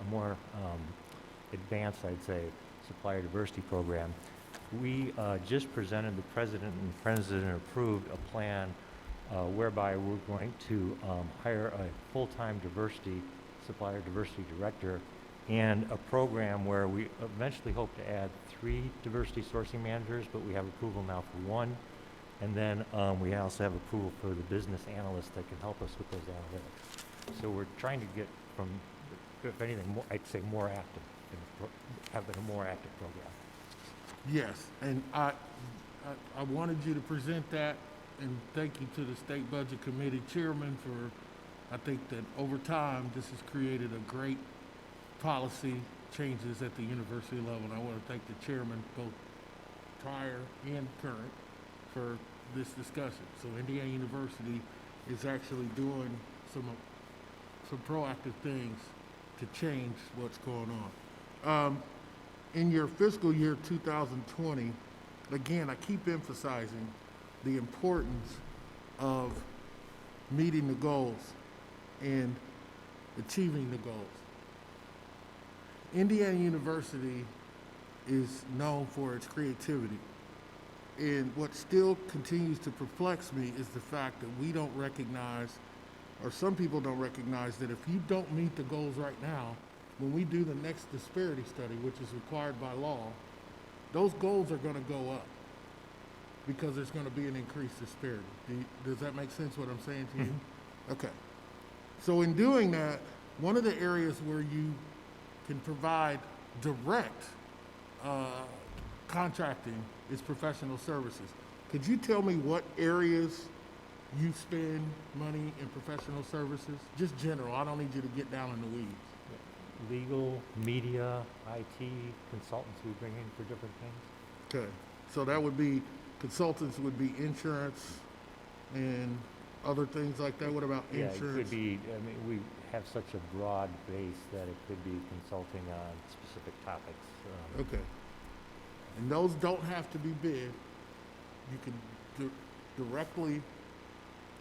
more advanced, I'd say, supplier diversity program. We just presented, the president and president approved a plan whereby we're going to hire a full-time supplier diversity director, and a program where we eventually hope to add 3 diversity sourcing managers, but we have approval now for 1. And then we also have approval for the business analyst that can help us with those analytics. So we're trying to get from, if anything, more, I'd say more active, having a more active program. Yes, and I wanted you to present that, and thank you to the State Budget Committee Chairman for, I think that over time, this has created a great policy changes at the university level. And I want to thank the chairman, both prior and current, for this discussion. So Indiana University is actually doing some proactive things to change what's going on. In your fiscal year 2020, again, I keep emphasizing the importance of meeting the goals and achieving the goals. Indiana University is known for its creativity. And what still continues to perplex me is the fact that we don't recognize, or some people don't recognize, that if you don't meet the goals right now, when we do the next disparity study, which is required by law, those goals are going to go up because there's going to be an increased disparity. Does that make sense what I'm saying to you? Okay. So in doing that, one of the areas where you can provide direct contracting is professional services. Could you tell me what areas you spend money in professional services? Just general. I don't need you to get down in the weeds. Legal, media, IT, consultants we bring in for different things. Okay. So that would be, consultants would be insurance and other things like that. What about insurance? Yeah, it could be, I mean, we have such a broad base that it could be consulting on specific topics. Okay. And those don't have to be bid. You can directly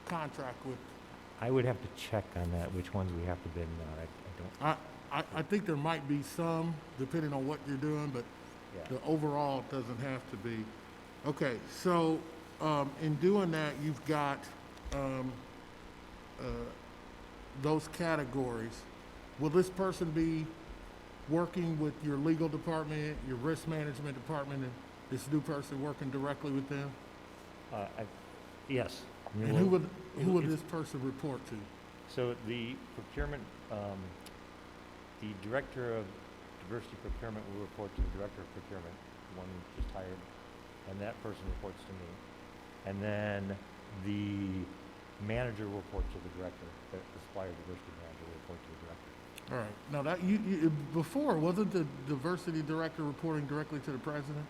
contract with. I would have to check on that, which ones we have to bid on. I don't. I think there might be some, depending on what you're doing, but the overall doesn't have to be. Okay, so in doing that, you've got those categories. Will this person be working with your legal department, your risk management department, and this new person working directly with them? Yes. You And will- who would this person report to? So the procurement, the director of diversity procurement will report to the director of procurement, the one just hired, and that person reports to me. And then the manager will report to the director, the supplier diversity manager will report to the director. All right. Now that before, wasn't the diversity director reporting directly to the president?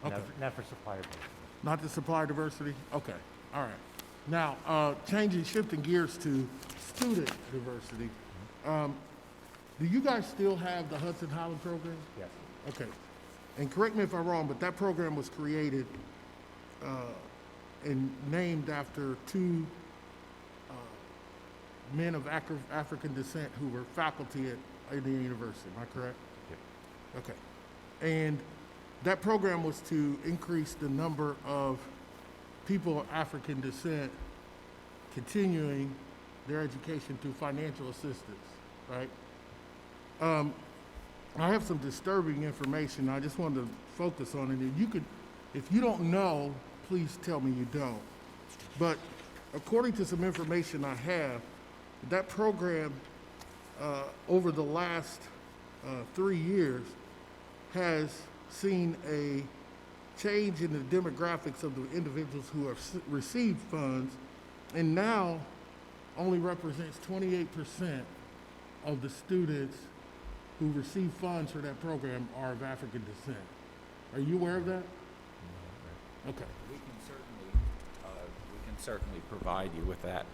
Okay. Not for supplier diversity. Not the supplier diversity? Okay. All right. Now, shifting gears to student diversity. Do you guys still have the Hudson Holland program? Yes. Okay. And correct me if I'm wrong, but that program was created and named after two men of African descent who were faculty at Indiana University. Am I correct? Yep. Okay. And that program was to increase the number of people of African descent continuing their education through financial assistance, right? I have some disturbing information. I just wanted to focus on it. If you don't know, please tell me you don't. But according to some information I have, that program over the last 3 years has seen a change in the demographics of the individuals who have received funds, and now only represents 28% of the students who receive funds for that program are of African descent. Are you aware of that? Okay. We can certainly provide you with that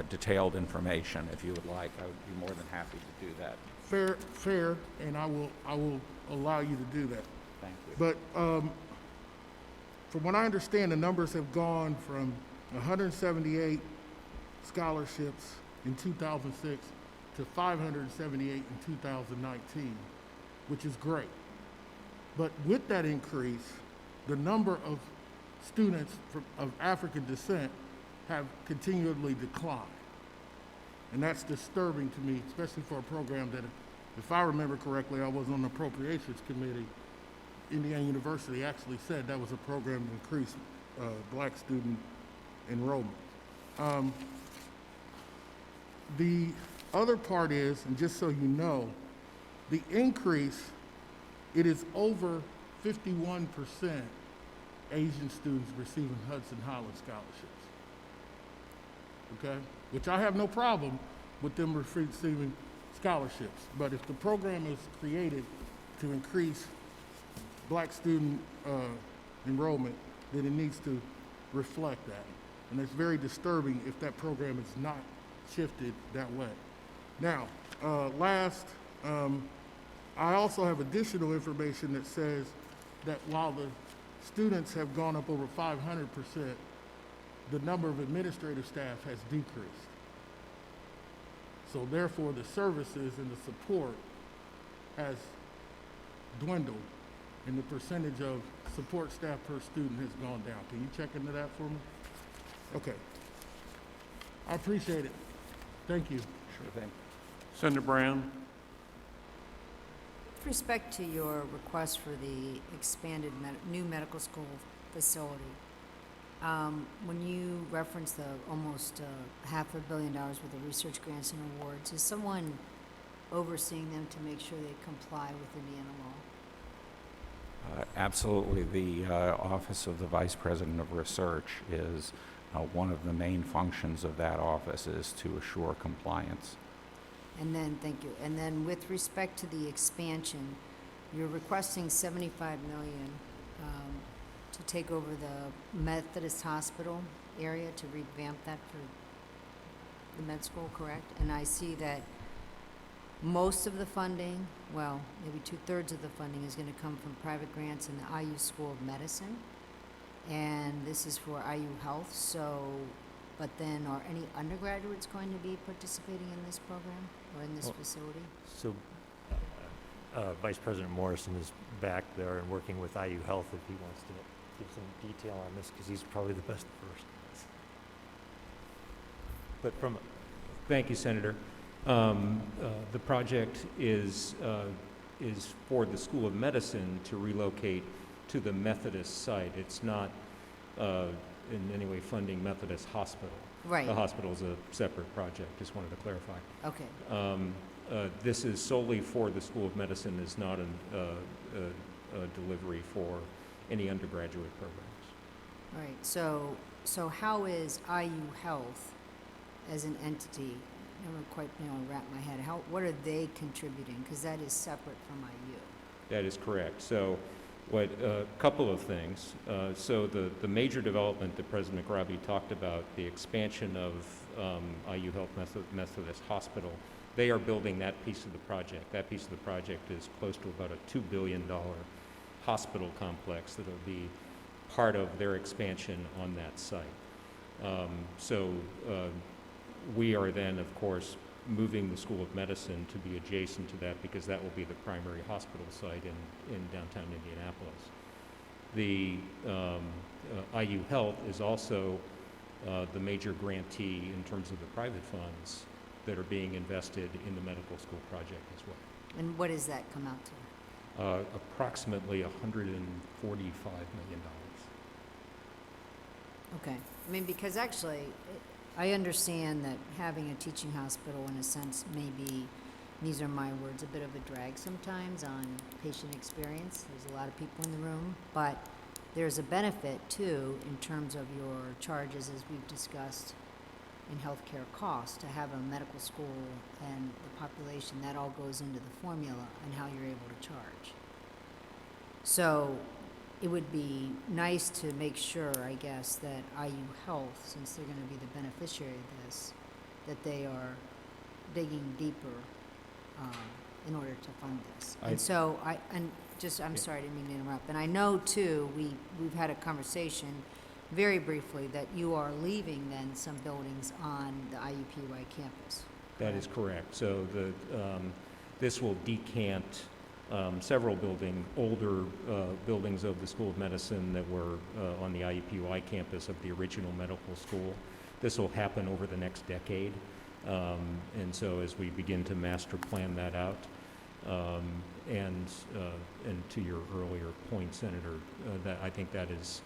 detailed information if you would like. I would be more than happy to do that. Fair, and I will allow you to do that. Thank you. But from what I understand, the numbers have gone from 178 scholarships in 2006 to 578 in 2019, which is great. But with that increase, the number of students of African descent have continually declined. And that's disturbing to me, especially for a program that, if I remember correctly, I was on the Appropriations Committee. Indiana University actually said that was a program to increase black student enrollment. The other part is, and just so you know, the increase, it is over 51% Asian students receiving Hudson Holland scholarships. Okay? Which I have no problem with them receiving scholarships. But if the program is created to increase black student enrollment, then it needs to reflect that. And it's very disturbing if that program is not shifted that way. Now, last, I also have additional information that says that while the students have gone up over 500%, the number of administrative staff has decreased. So therefore, the services and the support has dwindled, and the percentage of support staff per student has gone down. Can you check into that for me? Okay. I appreciate it. Thank you. Sure thing. Senator Brown? With respect to your request for the expanded new medical school facility, when you reference the almost $500 million worth of research grants and awards, is someone overseeing them to make sure they comply with Indiana law? Absolutely. The Office of the Vice President of Research is one of the main functions of that office is to assure compliance. And then, thank you. And then with respect to the expansion, you're requesting $75 million to take over the Methodist Hospital area to revamp that for the med school, correct? And I see that most of the funding, well, maybe 2/3 of the funding is going to come from private grants in the IU School of Medicine. And this is for IU Health, so, but then are any undergraduates going to be participating in this program or in this facility? So Vice President Morrison is back there and working with IU Health if he wants to give some detail on this, because he's probably the best person. But thank you, Senator. The project is for the School of Medicine to relocate to the Methodist site. It's not in any way funding Methodist Hospital. Right. The hospital is a separate project, just wanted to clarify. Okay. This is solely for the School of Medicine, is not a delivery for any undergraduate programs. Right. So how is IU Health as an entity? I never quite been able to wrap my head. What are they contributing? Because that is separate from IU. That is correct. So what, a couple of things. So the major development that President McRobbie talked about, the expansion of IU Health Methodist Hospital, they are building that piece of the project. That piece of the project is close to about a $2 billion hospital complex that will be part of their expansion on that site. We are then, of course, moving the School of Medicine to be adjacent to that because that will be the primary hospital site in downtown Indianapolis. The IU Health is also the major grantee in terms of the private funds that are being invested in the medical school project as well. And what does that come out to? Approximately $145 million. Okay. I mean, because actually, I understand that having a teaching hospital, in a sense, may be, these are my words, a bit of a drag sometimes on patient experience. There's a lot of people in the room, but there's a benefit, too, in terms of your charges, as we've discussed, in healthcare costs, to have a medical school and the population. That all goes into the formula and how you're able to charge. So it would be nice to make sure, I guess, that IU Health, since they're going to be the beneficiary of this, that they are digging deeper in order to fund this. I'm sorry, I didn't mean to interrupt. And I know, too, we've had a conversation very briefly that you are leaving then some buildings on the IUPUI campus. That is correct. So this will decant several older buildings of the School of Medicine that were on the IUPUI campus of the original medical school. This will happen over the next decade. And so as we begin to master plan that out, and to your earlier point, Senator, that I think that is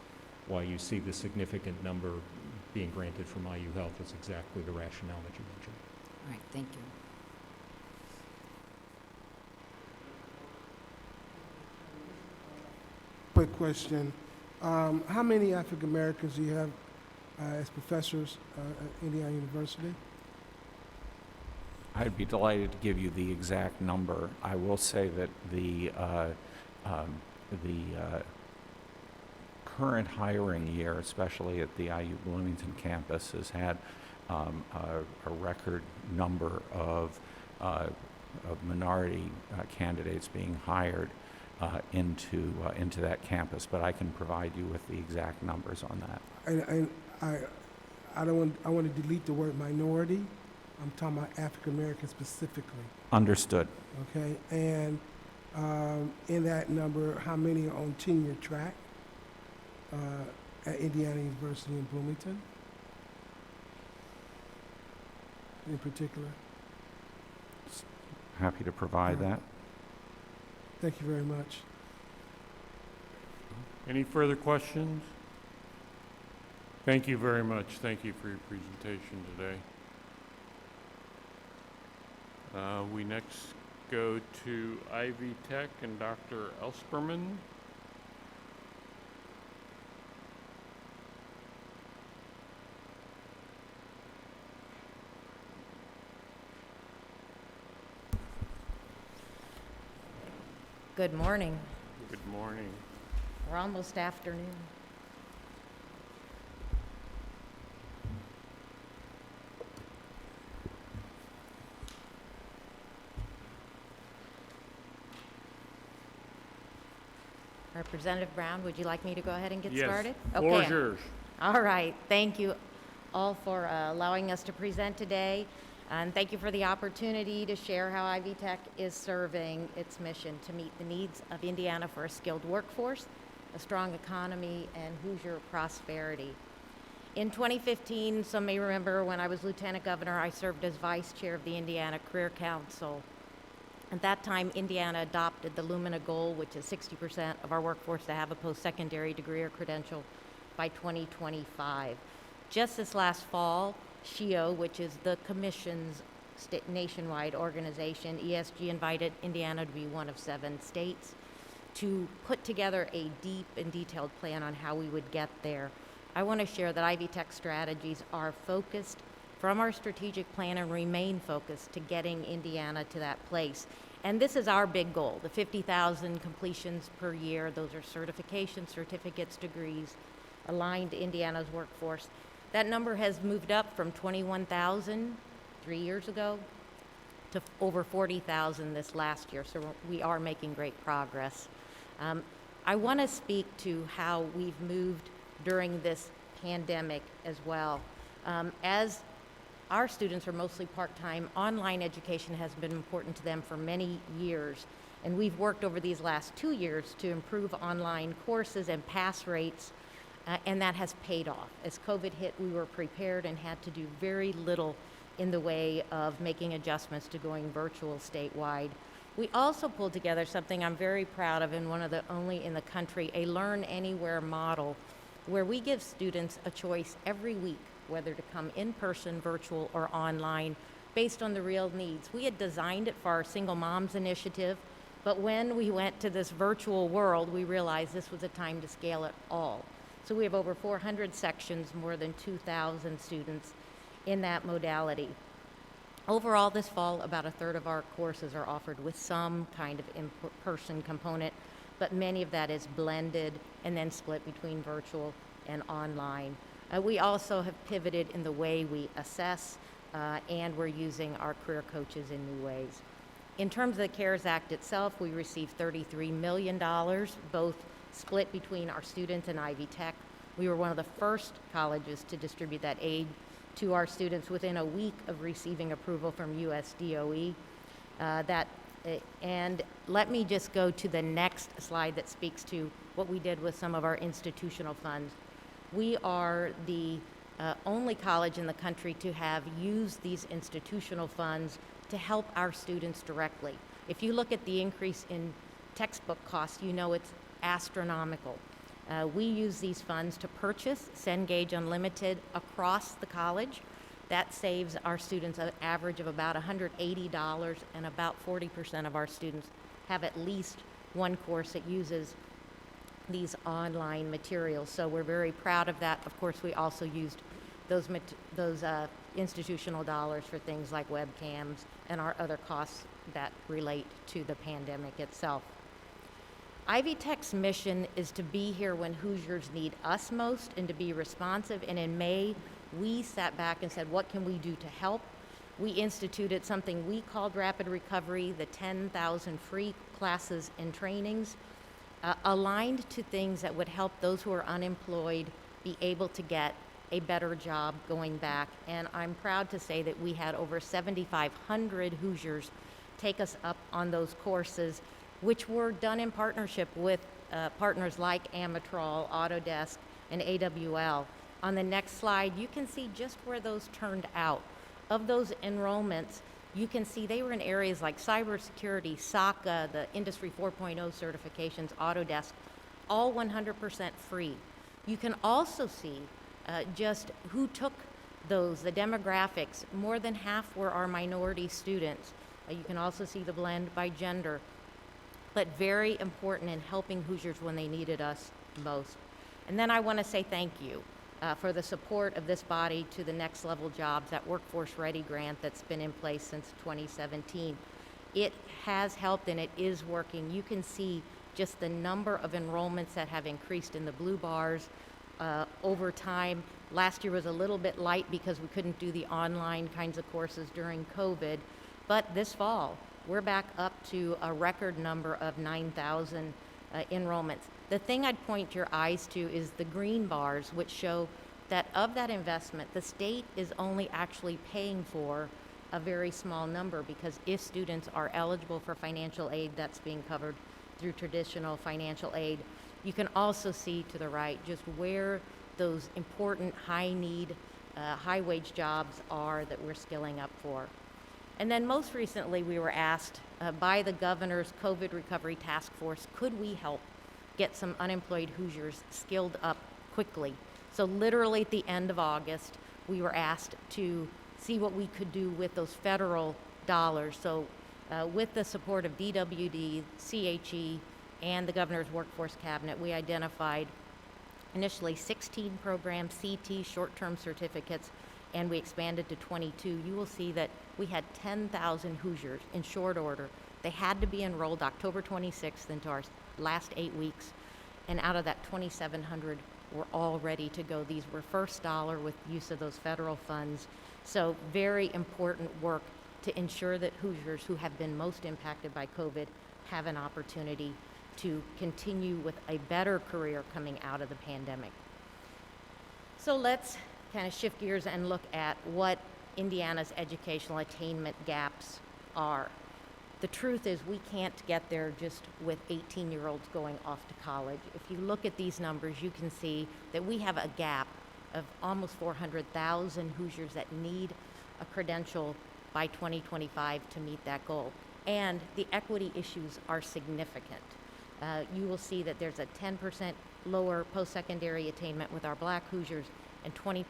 why you see the significant number being granted from IU Health is exactly the rationale that you mentioned. All right, thank you. Quick question. How many African Americans do you have as professors at Indiana University? I'd be delighted to give you the exact number. I will say that the current hiring year, especially at the IU Bloomington campus, has had a record number of minority candidates being hired into that campus, but I can provide you with the exact numbers on that. I want to delete the word minority. I'm talking about African American specifically. Understood. Okay, and in that number, how many are on tenure track at Indiana University in Bloomington, in particular? Happy to provide that. Thank you very much. Any further questions? Thank you very much. Thank you for your presentation today. We next go to Ivy Tech and Dr. Elsperman. Good morning. Good morning. We're almost afternoon. Representative Brown, would you like me to go ahead and get started? Yes, floor is yours. All right. Thank you all for allowing us to present today. And thank you for the opportunity to share how Ivy Tech is serving its mission to meet the needs of Indiana for a skilled workforce, a strong economy, and Hoosier prosperity. In 2015, some may remember when I was Lieutenant Governor, I served as Vice Chair of the Indiana Career Council. At that time, Indiana adopted the Lumina goal, which is 60% of our workforce to have a post-secondary degree or credential by 2025. Just this last fall, SHIO, which is the Commission's nationwide organization, ESG invited Indiana to be one of 7 states to put together a deep and detailed plan on how we would get there. I want to share that Ivy Tech strategies are focused from our strategic plan and remain focused to getting Indiana to that place. And this is our big goal, the 50,000 completions per year. Those are certifications, certificates, degrees, aligned to Indiana's workforce. That number has moved up from 21,000 3 years ago to over 40,000 this last year, so we are making great progress. I want to speak to how we've moved during this pandemic as well. As our students are mostly part-time, online education has been important to them for many years, and we've worked over these last 2 years to improve online courses and pass rates, and that has paid off. As COVID hit, we were prepared and had to do very little in the way of making adjustments to going virtual statewide. We also pulled together something I'm very proud of, and one of the only in the country, a Learn Anywhere model, where we give students a choice every week whether to come in person, virtual, or online, based on the real needs. We had designed it for our Single Moms Initiative, but when we went to this virtual world, we realized this was a time to scale it all. So we have over 400 sections, more than 2,000 students in that modality. Overall, this fall, about a third of our courses are offered with some kind of in-person component, but many of that is blended and then split between virtual and online. We also have pivoted in the way we assess, and we're using our career coaches in new ways. In terms of the CARES Act itself, we received $33 million, both split between our students and Ivy Tech. We were one of the first colleges to distribute that aid to our students within a week of receiving approval from US DOE. And let me just go to the next slide that speaks to what we did with some of our institutional funds. We are the only college in the country to have used these institutional funds to help our students directly. If you look at the increase in textbook costs, you know it's astronomical. We use these funds to purchase Cengage Unlimited across the college. That saves our students an average of about $180, and about 40% of our students have at least one course that uses these online materials. So we're very proud of that. Of course, we also used those institutional dollars for things like webcams and our other costs that relate to the pandemic itself. Ivy Tech's mission is to be here when Hoosiers need us most and to be responsive. And in May, we sat back and said, what can we do to help? We instituted something we called Rapid Recovery, the 10,000 free classes and trainings, aligned to things that would help those who are unemployed be able to get a better job going back. And I'm proud to say that we had over 7,500 Hoosiers take us up on those courses, which were done in partnership with partners like Amatrol, Autodesk, and AWL. On the next slide, you can see just where those turned out. Of those enrollments, you can see they were in areas like cybersecurity, SOCA, the Industry 4.0 certifications, Autodesk, all 100% free. You can also see just who took those, the demographics. More than half were our minority students. You can also see the blend by gender, but very important in helping Hoosiers when they needed us most. And then I want to say thank you for the support of this body to the Next Level Jobs, that Workforce Ready grant that's been in place since 2017. It has helped and it is working. You can see just the number of enrollments that have increased in the blue bars over time. Last year was a little bit light because we couldn't do the online kinds of courses during COVID, but this fall, we're back up to a record number of 9,000 enrollments. The thing I'd point your eyes to is the green bars, which show that of that investment, the state is only actually paying for a very small number, because if students are eligible for financial aid, that's being covered through traditional financial aid. You can also see to the right just where those important high-need, high-wage jobs are that we're skilling up for. And then most recently, we were asked by the governor's COVID Recovery Task Force, could we help get some unemployed Hoosiers skilled up quickly. So literally at the end of August, we were asked to see what we could do with those federal dollars. So with the support of DWD, CHE, and the Governor's Workforce Cabinet, we identified initially 16 programs, CT, short-term certificates, and we expanded to 22. You will see that we had 10,000 Hoosiers in short order. They had to be enrolled October 26th into our last 8 weeks, and out of that 2,700 were all ready to go. These were first dollar with use of those federal funds. So very important work to ensure that Hoosiers who have been most impacted by COVID have an opportunity to continue with a better career coming out of the pandemic. So let's kind of shift gears and look at what Indiana's educational attainment gaps are. The truth is we can't get there just with 18-year-olds going off to college. If you look at these numbers, you can see that we have a gap of almost 400,000 Hoosiers that need a credential by 2025 to meet that goal. And the equity issues are significant. You will see that there's a 10% lower post-secondary attainment with our Black Hoosiers and 20%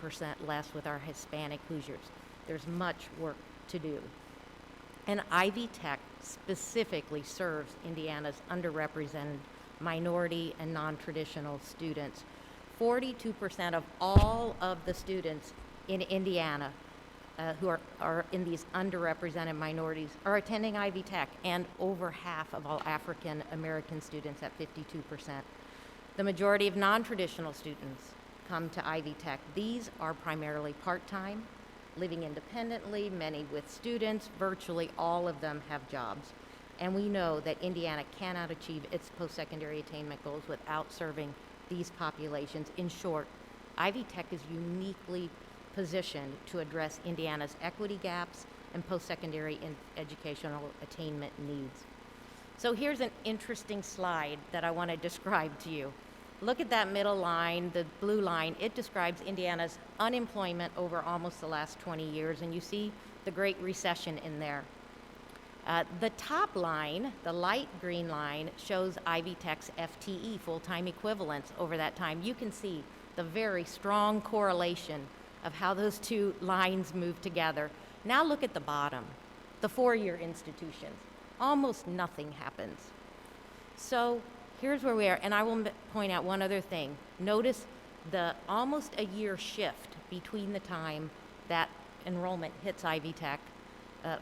less with our Hispanic Hoosiers. There's much work to do. And Ivy Tech specifically serves Indiana's underrepresented minority and non-traditional students. 42% of all of the students in Indiana who are in these underrepresented minorities are attending Ivy Tech, and over half of all African American students at 52%. The majority of non-traditional students come to Ivy Tech. These are primarily part-time, living independently, many with students. Virtually all of them have jobs. And we know that Indiana cannot achieve its post-secondary attainment goals without serving these populations. In short, Ivy Tech is uniquely positioned to address Indiana's equity gaps and post-secondary educational attainment needs. So here's an interesting slide that I want to describe to you. Look at that middle line, the blue line. It describes Indiana's unemployment over almost the last 20 years, and you see the Great Recession in there. The top line, the light green line, shows Ivy Tech's FTE, full-time equivalents, over that time. You can see the very strong correlation of how those two lines move together. Now look at the bottom, the four-year institutions. Almost nothing happens. So here's where we are, and I will point out one other thing. Notice the almost a year shift between the time that enrollment hits Ivy Tech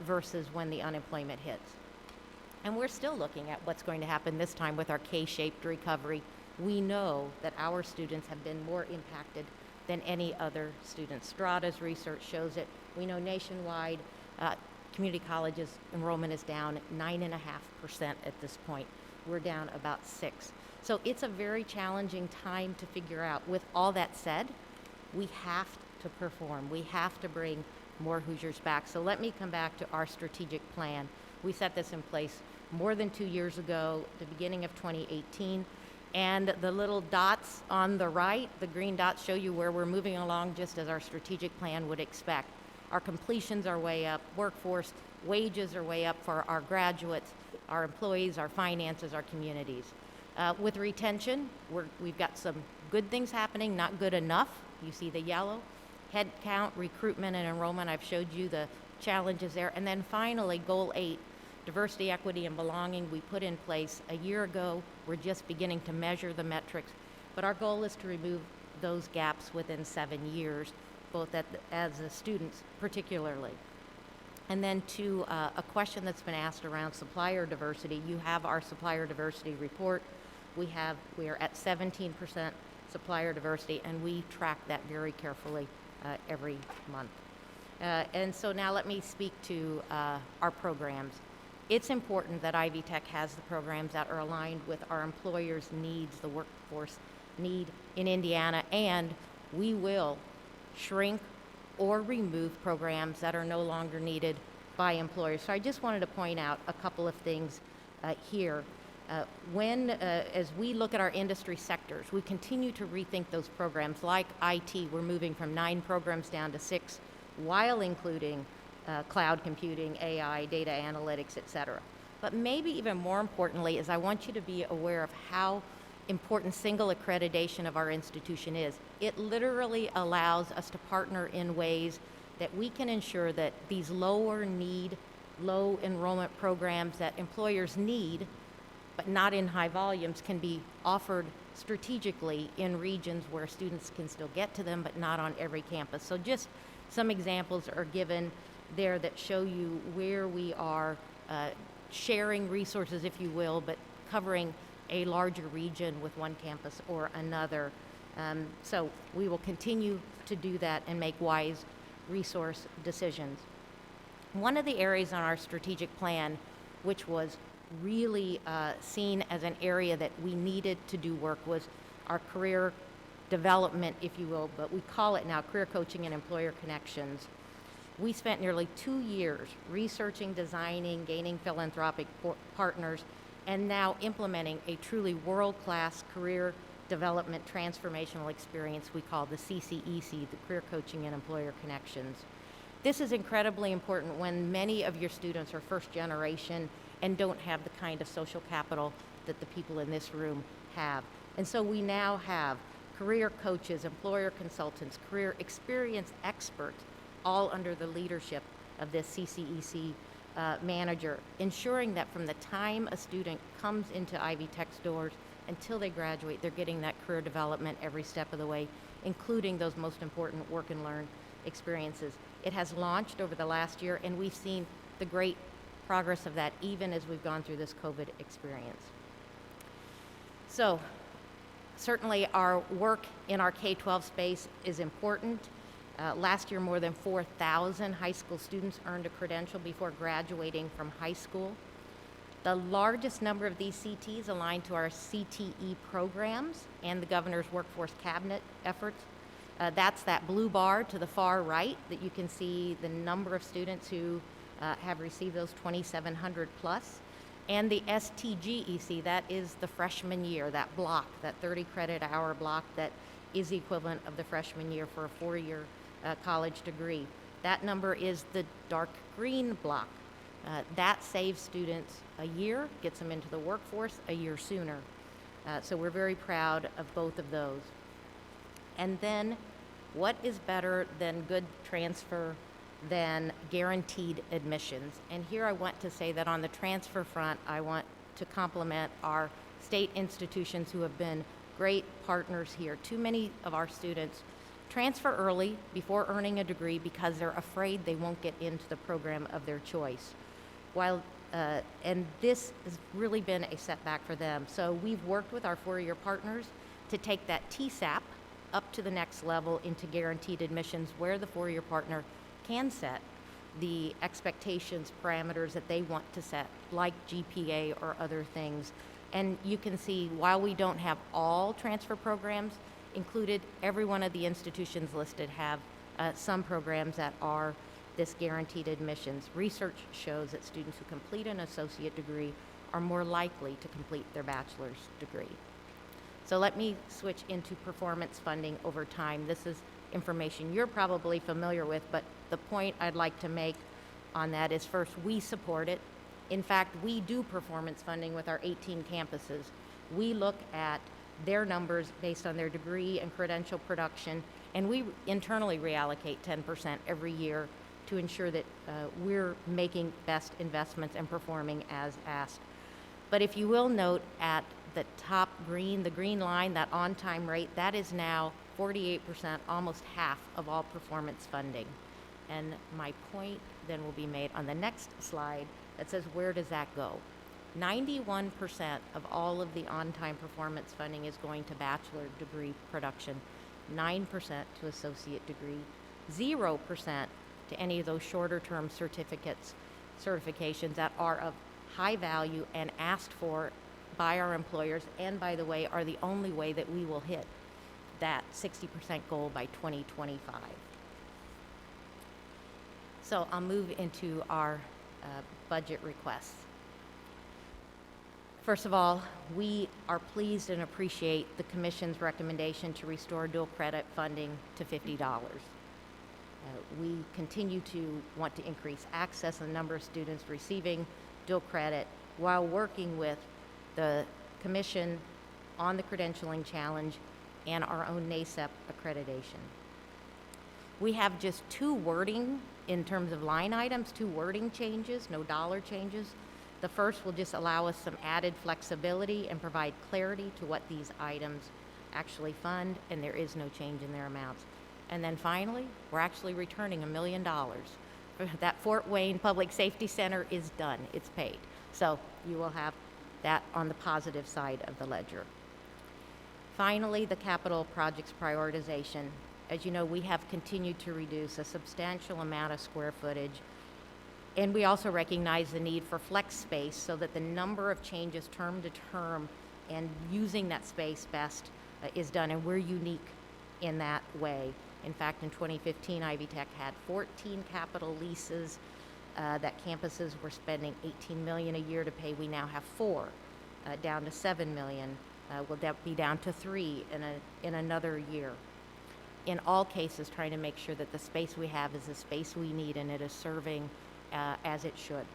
versus when the unemployment hits. And we're still looking at what's going to happen this time with our K-shaped recovery. We know that our students have been more impacted than any other students. Strata's research shows it. We know nationwide, community colleges enrollment is down 9.5% at this point. We're down about 6%. So it's a very challenging time to figure out. With all that said, we have to perform. We have to bring more Hoosiers back. So let me come back to our strategic plan. We set this in place more than 2 years ago, the beginning of 2018. And the little dots on the right, the green dots, show you where we're moving along just as our strategic plan would expect. Our completions are way up, workforce wages are way up for our graduates, our employees, our finances, our communities. With retention, we've got some good things happening, not good enough. You see the yellow. Head count, recruitment, and enrollment, I've showed you the challenges there. And then finally, goal 8, diversity, equity, and belonging, we put in place a year ago. We're just beginning to measure the metrics, but our goal is to remove those gaps within 7 years, both as the students particularly. And then to a question that's been asked around supplier diversity, you have our supplier diversity report. We are at 17% supplier diversity, and we track that very carefully every month. And so now let me speak to our programs. It's important that Ivy Tech has the programs that are aligned with our employers' needs, the workforce need in Indiana, and we will shrink or remove programs that are no longer needed by employers. So I just wanted to point out a couple of things here. As we look at our industry sectors, we continue to rethink those programs. Like IT, we're moving from 9 programs down to 6, while including cloud computing, AI, data analytics, et cetera. But maybe even more importantly is I want you to be aware of how important single accreditation of our institution is. It literally allows us to partner in ways that we can ensure that these lower need, low enrollment programs that employers need, but not in high volumes, can be offered strategically in regions where students can still get to them, but not on every campus. So just some examples are given there that show you where we are sharing resources, if you will, but covering a larger region with one campus or another. So we will continue to do that and make wise resource decisions. One of the areas on our strategic plan, which was really seen as an area that we needed to do work, was our career development, if you will, but we call it now career coaching and employer connections. We spent nearly 2 years researching, designing, gaining philanthropic partners, and now implementing a truly world-class career development transformational experience we call the CCEC, the Career Coaching and Employer Connections. This is incredibly important when many of your students are first generation and don't have the kind of social capital that the people in this room have. And so we now have career coaches, employer consultants, career experience experts, all under the leadership of this CCEC manager, ensuring that from the time a student comes into Ivy Tech's doors until they graduate, they're getting that career development every step of the way, including those most important work and learn experiences. It has launched over the last year, and we've seen the great progress of that even as we've gone through this COVID experience. So certainly our work in our K-12 space is important. Last year, more than 4,000 high school students earned a credential before graduating from high school. The largest number of these CTs aligned to our CTE programs and the governor's workforce cabinet efforts. That's that blue bar to the far right that you can see the number of students who have received those 2,700 plus. And the STGEC, that is the freshman year, that block, that 30 credit hour block that is the equivalent of the freshman year for a 4-year college degree. That number is the dark green block. That saves students a year, gets them into the workforce a year sooner. So we're very proud of both of those. And then what is better than good transfer than guaranteed admissions? And here I want to say that on the transfer front, I want to compliment our state institutions who have been great partners here. Too many of our students transfer early before earning a degree because they're afraid they won't get into the program of their choice. And this has really been a setback for them. So we've worked with our 4-year partners to take that TSAP up to the next level into guaranteed admissions, where the 4-year partner can set the expectations, parameters that they want to set, like GPA or other things. And you can see, while we don't have all transfer programs included, every one of the institutions listed have some programs that are this guaranteed admissions. Research shows that students who complete an associate degree are more likely to complete their bachelor's degree. So let me switch into performance funding over time. This is information you're probably familiar with, but the point I'd like to make on that is, first, we support it. In fact, we do performance funding with our 18 campuses. We look at their numbers based on their degree and credential production, and we internally reallocate 10% every year to ensure that we're making best investments and performing as asked. But if you will note at the top green, the green line, that on-time rate, that is now 48%, almost half of all performance funding. And my point then will be made on the next slide that says, where does that go? 91% of all of the on-time performance funding is going to bachelor degree production, 9% to associate degree, 0% to any of those shorter term certifications that are of high value and asked for by our employers, and by the way, are the only way that we will hit that 60% goal by 2025. So I'll move into our budget requests. First of all, we are pleased and appreciate the Commission's recommendation to restore dual credit funding to $50. We continue to want to increase access and the number of students receiving dual credit while working with the Commission on the credentialing challenge and our own NACEP accreditation. We have just 2 wording in terms of line items, 2 wording changes, no dollar changes. The first will just allow us some added flexibility and provide clarity to what these items actually fund, and there is no change in their amounts. And then finally, we're actually returning $1 million. That Fort Wayne Public Safety Center is done, it's paid. So you will have that on the positive side of the ledger. Finally, the capital projects prioritization. As you know, we have continued to reduce a substantial amount of square footage, and we also recognize the need for flex space so that the number of changes term to term and using that space best is done, and we're unique in that way. In fact, in 2015, Ivy Tech had 14 capital leases that campuses were spending $18 million a year to pay. We now have 4, down to $7 million. Will that be down to 3 in another year? In all cases, trying to make sure that the space we have is the space we need and it is serving as it should.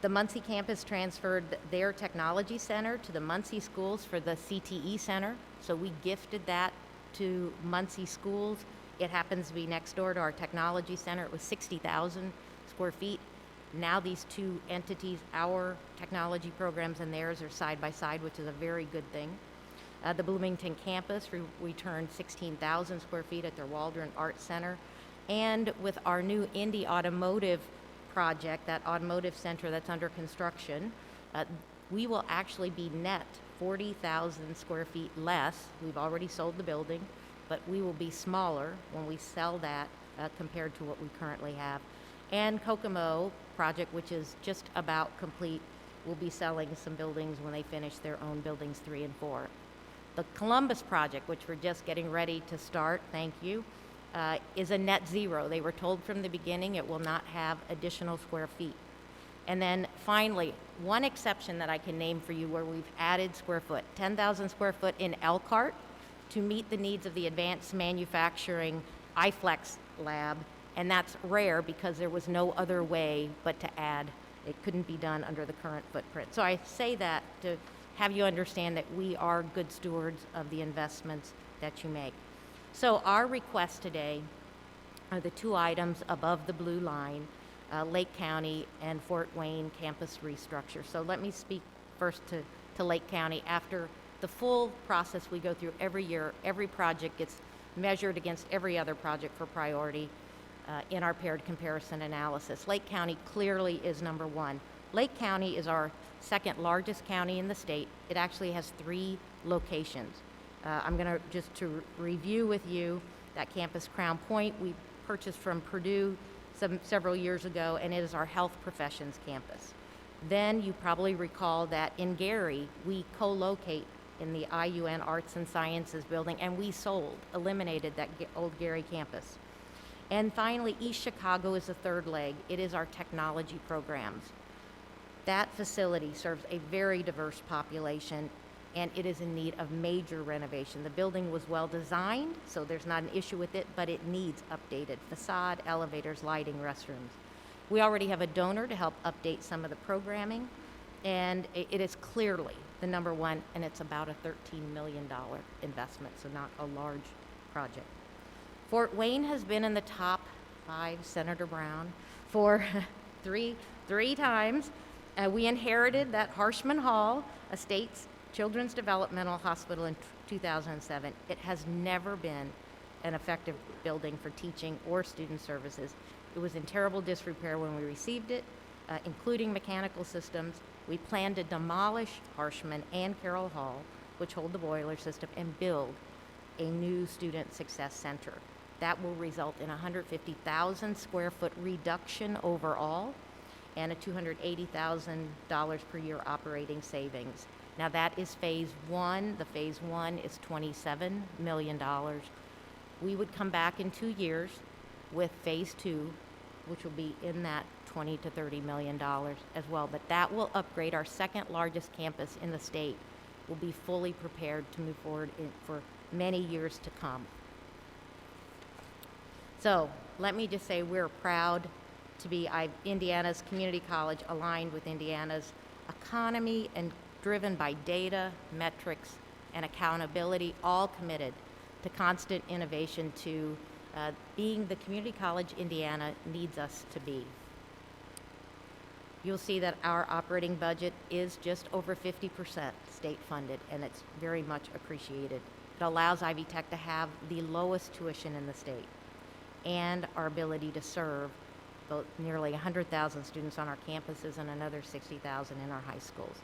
The Muncie campus transferred their technology center to the Muncie schools for the CTE center, so we gifted that to Muncie schools. It happens to be next door to our technology center. It was 60,000 square feet. Now these 2 entities, our technology programs and theirs, are side by side, which is a very good thing. The Bloomington campus returned 16,000 square feet at their Waldron Art Center. And with our new Indy Automotive project, that automotive center that's under construction, we will actually be net 40,000 square feet less. We've already sold the building, but we will be smaller when we sell that compared to what we currently have. And Kokomo project, which is just about complete, will be selling some buildings when they finish their own buildings 3 and 4. The Columbus project, which we're just getting ready to start, thank you, is a net zero. They were told from the beginning it will not have additional square feet. And then finally, one exception that I can name for you where we've added square foot, 10,000 square foot in Elkhart to meet the needs of the advanced manufacturing iFlex lab. And that's rare because there was no other way but to add. It couldn't be done under the current footprint. So I say that to have you understand that we are good stewards of the investments that you make. So our request today are the 2 items above the blue line, Lake County and Fort Wayne campus restructure. So let me speak first to Lake County. After the full process we go through every year, every project gets measured against every other project for priority in our paired comparison analysis. Lake County clearly is number 1. Lake County is our 2nd largest county in the state. It actually has 3 locations. I'm going to just to review with you that campus Crown Point we purchased from Purdue several years ago, and it is our health professions campus. Then you probably recall that in Gary, we co-locate in the IUN Arts and Sciences building, and we eliminated that old Gary campus. And finally, East Chicago is the 3rd leg. It is our technology programs. That facility serves a very diverse population, and it is in need of major renovation. The building was well designed, so there's not an issue with it, but it needs updated facade, elevators, lighting, restrooms. We already have a donor to help update some of the programming, and it is clearly the number 1, and it's about a $13 million investment, so not a large project. Fort Wayne has been in the top 5, Senator Brown, for three times. We inherited that Harshman Hall Estates Children's Developmental Hospital in 2007. It has never been an effective building for teaching or student services. It was in terrible disrepair when we received it, including mechanical systems. We plan to demolish Harshman and Carroll Hall, which hold the boiler system, and build a new student success center. That will result in a 150,000 square foot reduction overall and a $280,000 per year operating savings. Now that is phase 1. The phase 1 is $27 million. We would come back in 2 years with phase 2, which will be in that $20 to $30 million as well. But that will upgrade our 2nd largest campus in the state. We'll be fully prepared to move forward for many years to come. So let me just say we're proud to be Indiana's community college aligned with Indiana's economy and driven by data, metrics, and accountability, all committed to constant innovation to being the community college Indiana needs us to be. You'll see that our operating budget is just over 50% state funded, and it's very much appreciated. It allows Ivy Tech to have the lowest tuition in the state and our ability to serve both nearly 100,000 students on our campuses and another 60,000 in our high schools.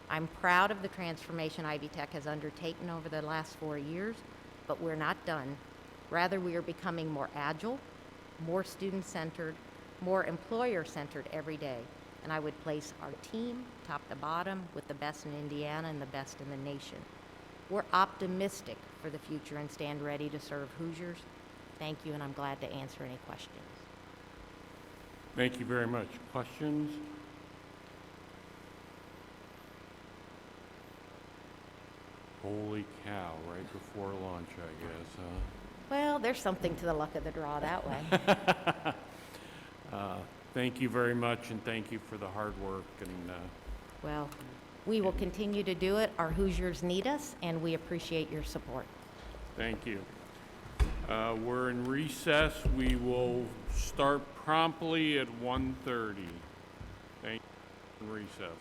I'm proud of the transformation Ivy Tech has undertaken over the last 4 years, but we're not done. Rather, we are becoming more agile, more student-centered, more employer-centered every day. And I would place our team, top to bottom, with the best in Indiana and the best in the nation. We're optimistic for the future and stand ready to serve Hoosiers. Thank you, and I'm glad to answer any questions. Thank you very much. Questions? Holy cow, right before lunch, I guess, huh? Well, there's something to the luck of the draw that way. Thank you very much, and thank you for the hard work. And Well, we will continue to do it. Our Hoosiers need us, and we appreciate your support. thank you. We're in recess. We will start promptly at 1:30. Thank you. Recess.